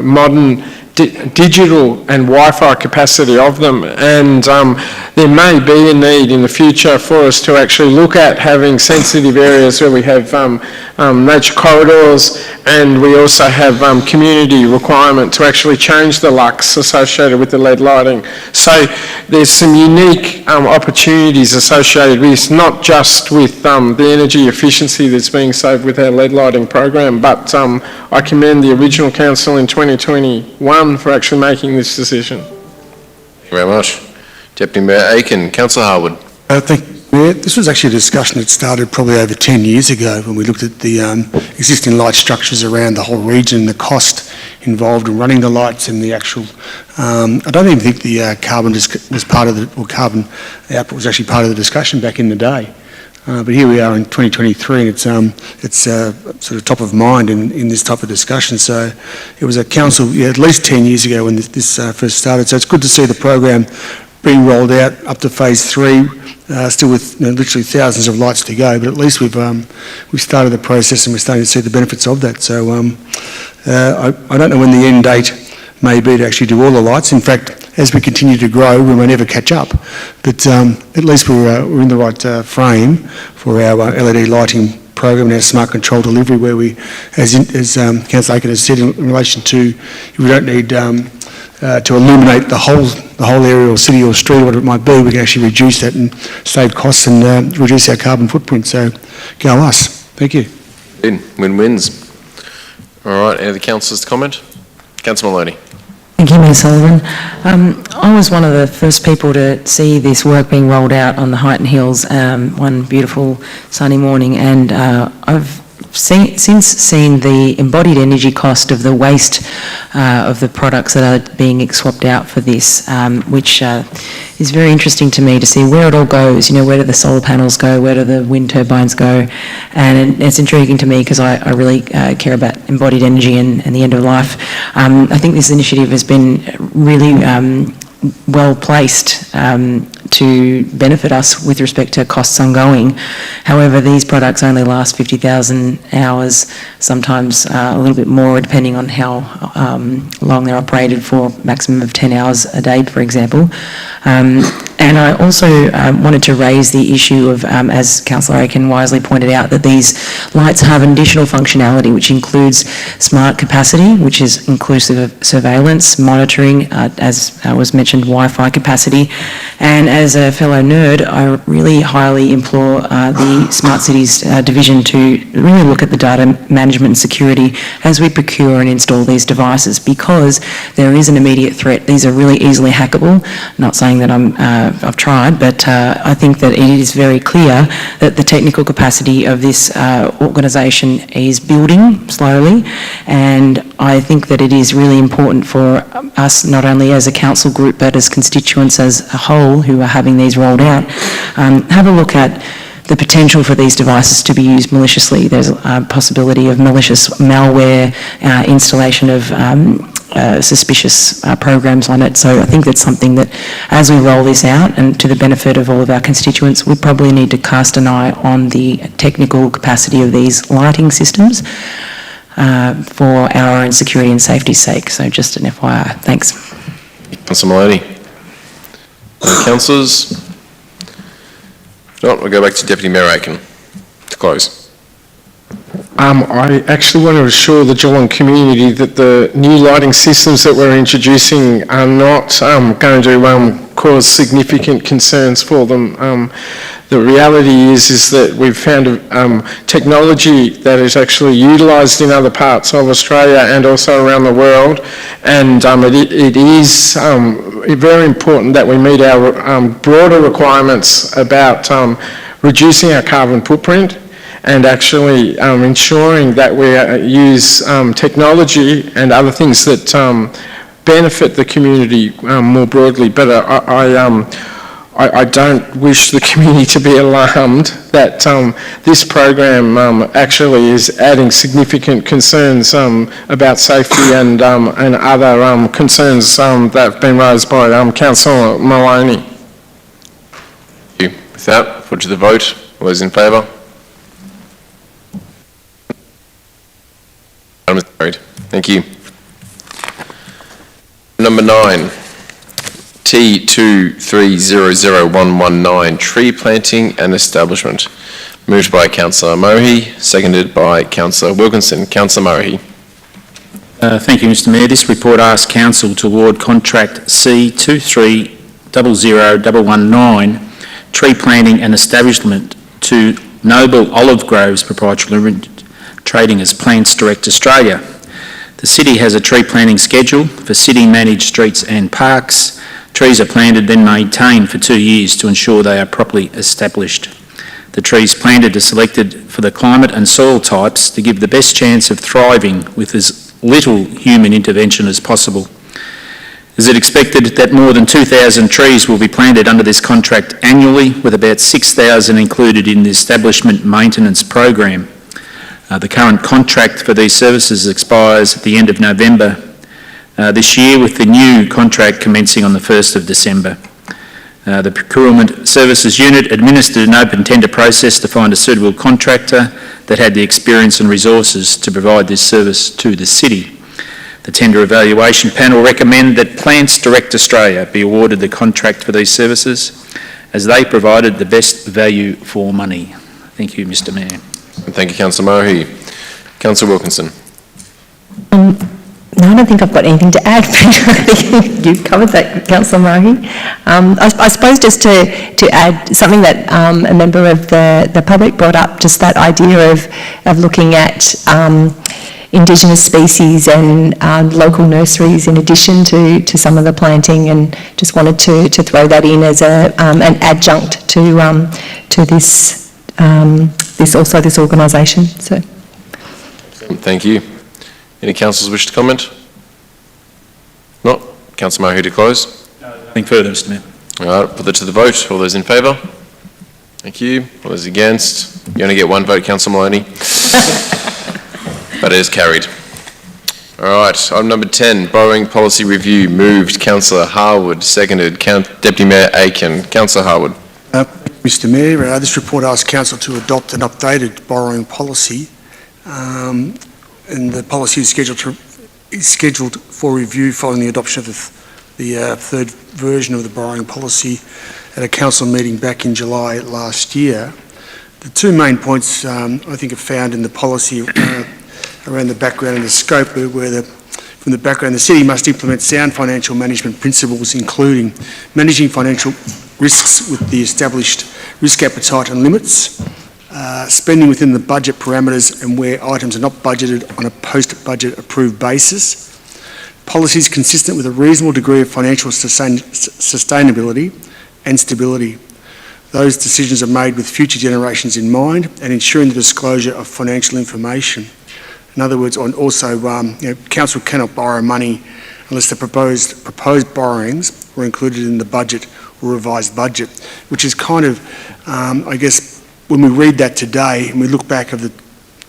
modern digital and Wi-Fi capacity of them. And there may be a need in the future for us to actually look at having sensitive areas where we have nature corridors, and we also have community requirement to actually change the lux associated with the LED lighting. So there's some unique opportunities associated with this, not just with the energy efficiency that's being saved with our LED lighting program, but I commend the original council in 2021 for actually making this decision. Thank you very much. Deputy Mayor Aiken. Councillor Harwood. Thank you, Mayor. This was actually a discussion that started probably over 10 years ago when we looked at the existing light structures around the whole region, the cost involved in running the lights and the actual... I don't even think the carbon was part of the... or carbon output was actually part of the discussion back in the day. But here we are in 2023, and it's sort of top of mind in this type of discussion. So it was a council at least 10 years ago when this first started. So it's good to see the program being rolled out up to phase 3, still with literally thousands of lights to go. But at least we've started the process and we're starting to see the benefits of that. So I don't know when the end date may be to actually do all the lights. In fact, as we continue to grow, we may never catch up. But at least we're in the right frame for our LED lighting program and our smart control delivery, where we, as Councillor Aiken has said, in relation to, we don't need to illuminate the whole area or city or street or whatever it might be, we can actually reduce that and save costs and reduce our carbon footprint. So go us. Thank you. Win-wins. All right, any other councillors to comment? Councillor Maloney. Thank you, Mayor Sullivan. I was one of the first people to see this work being rolled out on the Highton Hills one beautiful sunny morning, and I've since seen the embodied energy cost of the waste of the products that are being swapped out for this, which is very interesting to me to see where it all goes. You know, where do the solar panels go? Where do the wind turbines go? And it's intriguing to me because I really care about embodied energy and the end of life. I think this initiative has been really well placed to benefit us with respect to costs ongoing. However, these products only last 50,000 hours, sometimes a little bit more depending on how long they're operated for, maximum of 10 hours a day, for example. And I also wanted to raise the issue of, as Councillor Aiken wisely pointed out, that these lights have additional functionality, which includes smart capacity, which is inclusive of surveillance, monitoring, as was mentioned, Wi-Fi capacity. And as a fellow nerd, I really highly implore the Smart Cities division to really look at the data management and security as we procure and install these devices, because there is an immediate threat. These are really easily hackable. Not saying that I've tried, but I think that it is very clear that the technical capacity of this organisation is building slowly, and I think that it is really important for us, not only as a council group, but as constituents as a whole who are having these rolled out, have a look at the potential for these devices to be used maliciously. There's a possibility of malicious malware, installation of suspicious programs on it. So I think that's something that, as we roll this out and to the benefit of all of our constituents, we probably need to cast an eye on the technical capacity of these lighting systems for our own security and safety's sake. So just an FYI. Thanks. Councillor Maloney. Any councillors? If not, we'll go back to Deputy Mayor Aiken to close. I actually want to assure the Geelong community that the new lighting systems that we're introducing are not going to cause significant concerns for them. The reality is that we've found technology that is actually utilised in other parts of Australia and also around the world, and it is very important that we meet our broader requirements about reducing our carbon footprint and actually ensuring that we use technology and other things that benefit the community more broadly. But I don't wish the community to be alarmed that this program actually is adding significant concerns about safety and other concerns that have been raised by Councillor Maloney. Thank you. With that, put to the vote. All those in favour? Item is carried. Thank you. Number 9, T230119, tree planting and establishment. Moved by Councillor Murray, seconded by Councillor Wilkinson. Councillor Murray. Thank you, Mr Mayor. This report asks Council to award contract C23000119, tree planting and establishment to Noble Olive Groves Proprietary Limited, trading as Plants Direct Australia. The city has a tree planting schedule for city-managed streets and parks. Trees are planted, then maintained for 2 years to ensure they are properly established. The trees planted are selected for the climate and soil types to give the best chance of thriving with as little human intervention as possible. Is it expected that more than 2,000 trees will be planted under this contract annually, with about 6,000 included in the establishment maintenance program? The current contract for these services expires at the end of November this year, with the new contract commencing on the 1st of December. The Procurement Services Unit administered an open tender process to find a suitable contractor that had the experience and resources to provide this service to the city. The tender evaluation panel recommend that Plants Direct Australia be awarded the contract for these services, as they provided the best value for money. Thank you, Mr Mayor. Thank you, Councillor Murray. Councillor Wilkinson. No, I don't think I've got anything to add. You've covered that, Councillor Murray. I suppose just to add something that a member of the public brought up, just that idea of looking at Indigenous species and local nurseries in addition to some of the planting, and just wanted to throw that in as an adjunct to this organisation. So. Thank you. Any councillors wish to comment? Not. Councillor Murray to close. Nothing further, Mr Mayor. All right, put that to the vote. All those in favour? Thank you. All those against? You only get one vote, Councillor Maloney. But it is carried. All right, item number 10, borrowing policy review. Moved, Councillor Harwood. Seconded, Deputy Mayor Aiken. Councillor Harwood. Mr Mayor, this report asks Council to adopt an updated borrowing policy, and the policy is scheduled for review following the adoption of the third version of the borrowing policy at a council meeting back in July last year. The two main points I think are found in the policy around the background and the scope, where from the background, the city must implement sound financial management principles, including managing financial risks with the established risk appetite and limits, spending within the budget parameters and where items are not budgeted on a post-budget approved basis, policies consistent with a reasonable degree of financial sustainability and stability. Those decisions are made with future generations in mind, and ensuring the disclosure of financial information. In other words, also, council cannot borrow money unless the proposed borrowings were included in the budget or revised budget, which is kind of, I guess, when we read that today and we look back of the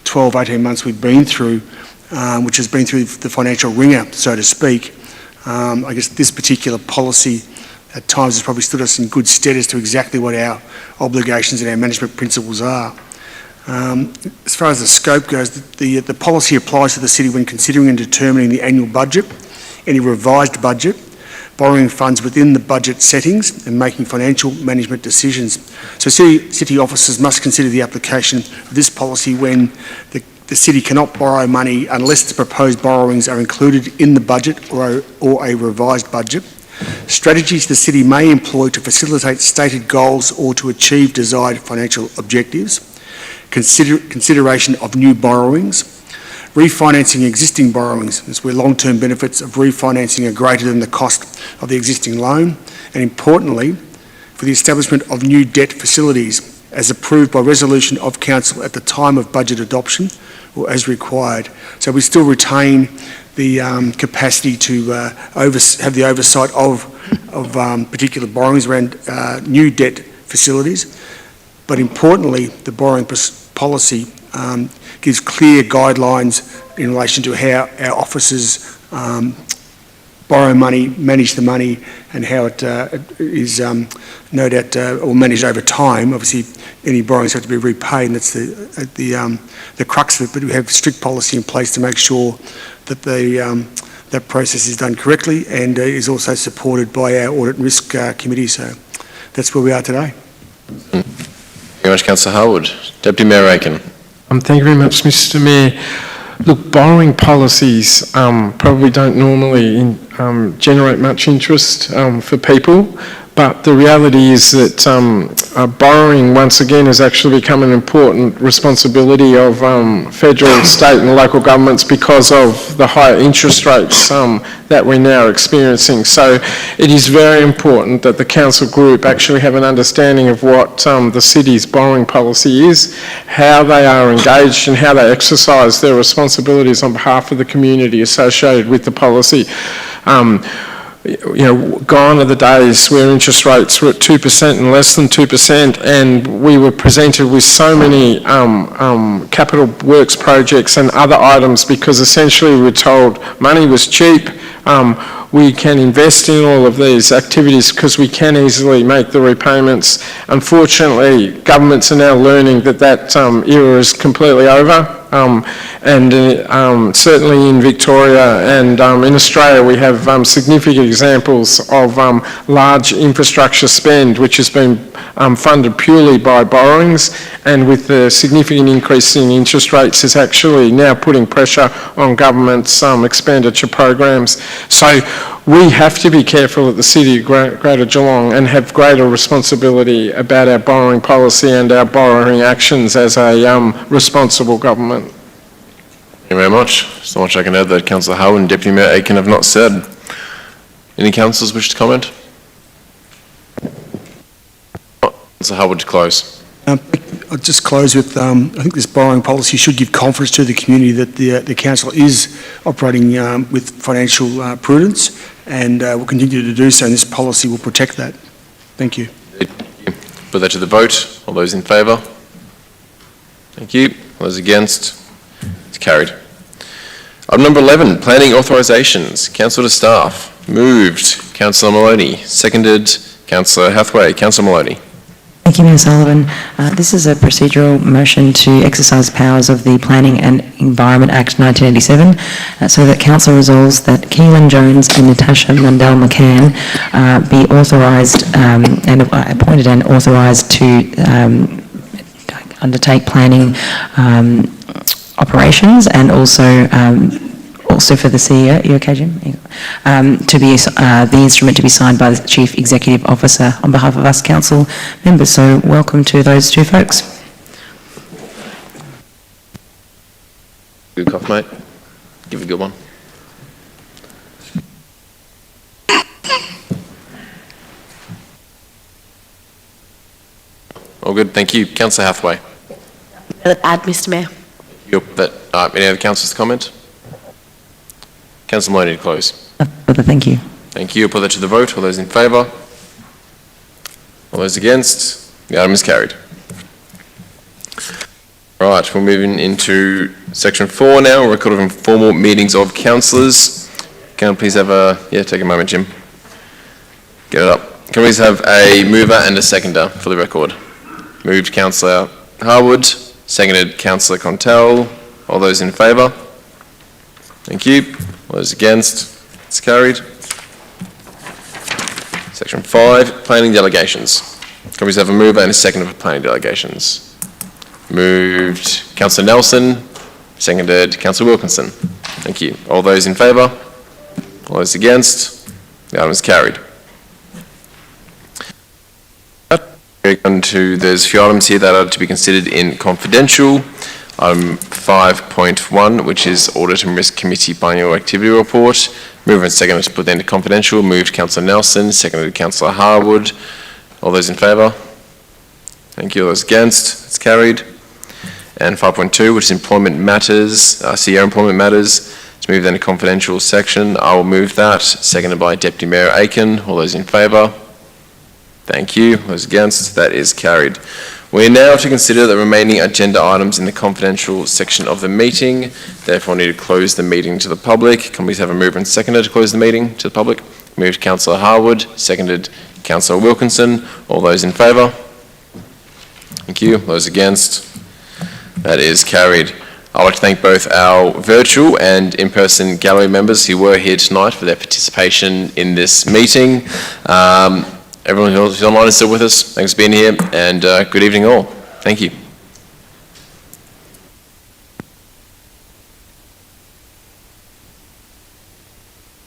12, 18 months we've been through, which has been through the financial ringer, so to speak, I guess this particular policy at times has probably stood us in good stead as to exactly what our obligations and our management principles are. As far as the scope goes, the policy applies to the city when considering and determining the annual budget, any revised budget, borrowing funds within the budget settings and making financial management decisions. So city officers must consider the application of this policy when the city cannot borrow money unless the proposed borrowings are included in the budget or a revised budget. Strategies the city may employ to facilitate stated goals or to achieve desired financial objectives. Consideration of new borrowings. Refinancing existing borrowings is where long-term benefits of refinancing are greater than the cost of the existing loan. And importantly, for the establishment of new debt facilities as approved by resolution of council at the time of budget adoption or as required. So we still retain the capacity to have the oversight of particular borrowings around new debt facilities. But importantly, the borrowing policy gives clear guidelines in relation to how our officers borrow money, manage the money, and how it is no doubt or managed over time. Obviously, any borrowings have to be repaid, and that's the crux of it. But we have strict policy in place to make sure that that process is done correctly and is also supported by our Audit and Risk Committee. So that's where we are today. Thank you very much, Councillor Harwood. Deputy Mayor Aiken. Thank you very much, Mr. Mayor. Look, borrowing policies probably don't normally generate much interest for people, but the reality is that borrowing, once again, has actually become an important responsibility of federal, state and local governments because of the higher interest rates that we're now experiencing. So it is very important that the council group actually have an understanding of what the city's borrowing policy is, how they are engaged and how they exercise their responsibilities on behalf of the community associated with the policy. You know, gone are the days where interest rates were at 2% and less than 2%, and we were presented with so many capital works projects and other items because essentially we were told money was cheap. We can invest in all of these activities because we can easily make the repayments. Unfortunately, governments are now learning that that era is completely over. Certainly in Victoria and in Australia we have significant examples of large infrastructure spend which has been funded purely by borrowings, and with the significant increase in interest rates is actually now putting pressure on government's expenditure programs. So we have to be careful at the City of Greater Geelong and have greater responsibility about our borrowing policy and our borrowing actions as a responsible government. Thank you very much. So much I can add that Councillor Harwood and Deputy Mayor Aiken have not said. Any councillors wish to comment? Councillor Harwood to close. I'll just close with, I think this borrowing policy should give confidence to the community that the council is operating with financial prudence and will continue to do so, and this policy will protect that. Thank you. Put that to the vote. All those in favour? Thank you. All those against? It's carried. Item number 11, planning authorisations. Council to staff. Moved, Councillor Maloney. Seconded, Councillor Hathaway. Councillor Maloney. Thank you, Mayor Sullivan. This is a procedural motion to exercise powers of the Planning and Environment Act 1987 so that Council resolves that Keelan Jones and Natasha Mundell McCann be authorised and appointed and authorised to undertake planning operations, and also for the CEO, you okay, Jim? To be the instrument to be signed by the Chief Executive Officer on behalf of us council members. So welcome to those two folks. Good cough, mate. Give it a good one. All good, thank you. Councillor Hathaway. Add, Mr. Mayor. Any other councillors to comment? Councillor Maloney to close. Thank you. Thank you. I'll put that to the vote. All those in favour? All those against? The item is carried. Right, we're moving into section 4 now, record of informal meetings of councillors. Can I please have take a moment, Jim. Get it up. Can we please have a mover and a seconder for the record? Moved Councillor Harwood, seconded Councillor Contell. All those in favour? Thank you. All those against? It's carried. Section 5, planning delegations. Can we have a mover and a seconder for planning delegations? Moved Councillor Nelson, seconded Councillor Wilkinson. Thank you. All those in favour? All those against? The item is carried. There's a few items here that are to be considered in confidential. Item 5.1, which is Audit and Risk Committee Biennial Activity Report. Mover and seconded to put that into confidential. Moved Councillor Nelson, seconded Councillor Harwood. All those in favour? Thank you. All those against? It's carried. And 5.2, which is Employment Matters, CEO Employment Matters. To move that into confidential section, I will move that. Seconded by Deputy Mayor Aiken. All those in favour? Thank you. All those against? That is carried. We are now to consider the remaining agenda items in the confidential section of the meeting. Therefore, I need to close the meeting to the public. Can we have a mover and seconder to close the meeting to the public? Moved Councillor Harwood, seconded Councillor Wilkinson. All those in favour? Thank you. Those against? That is carried. I'd like to thank both our virtual and in-person gallery members who were here tonight for their participation in this meeting. Everyone who's online is still with us. Thanks for being here, and good evening all. Thank you.